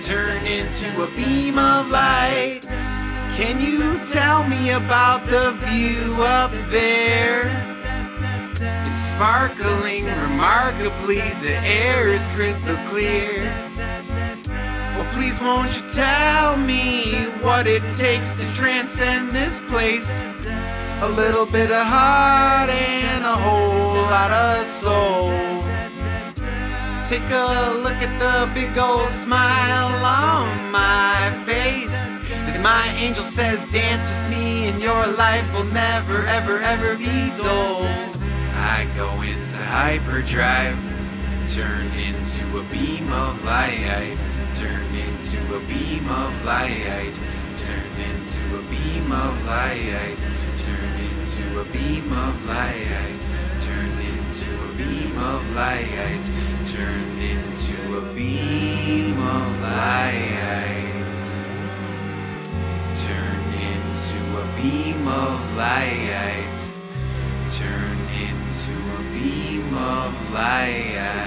turn into a beam of light. Can you tell me about the view up there? It's sparkling remarkably, the air is crystal clear. Well, please won't you tell me what it takes to transcend this place? A little bit of heart and a whole lot of soul. Take a look at the big old smile on my face as my angel says, dance with me and your life will never, ever, ever be dull. I go into hyperdrive, turn into a beam of light. Turn into a beam of light. Turn into a beam of light. Turn into a beam of light. Turn into a beam of light. Turn into a beam of light. Turn into a beam of light. Turn into a beam of light.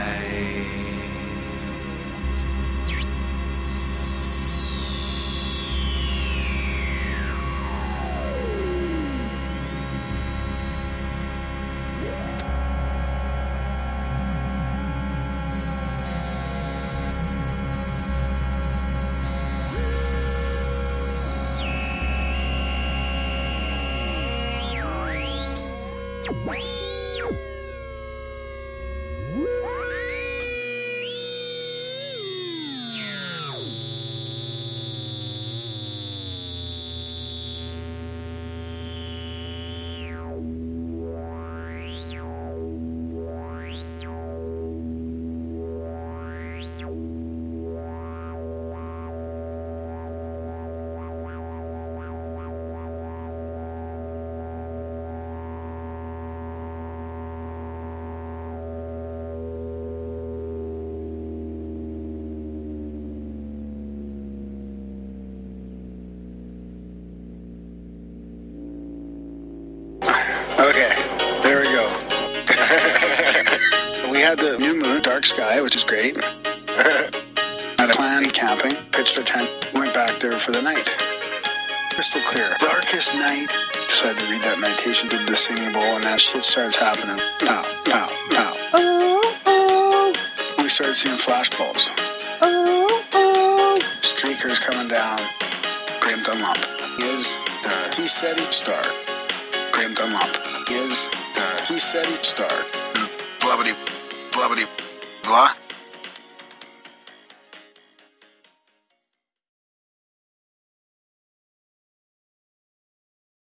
had the new moon, dark sky, which is great. Had a planned camping, pitched our tent, went back there for the night. Crystal clear. Darkest night. Decided to read that meditation, did the singing bowl, and that shit starts happening. Pow, pow, pow. We started seeing flash bulbs. Streakers coming down. Graham Dunlop is the he said star. Graham Dunlop is the he said star. Blubbity, blubbity, blah.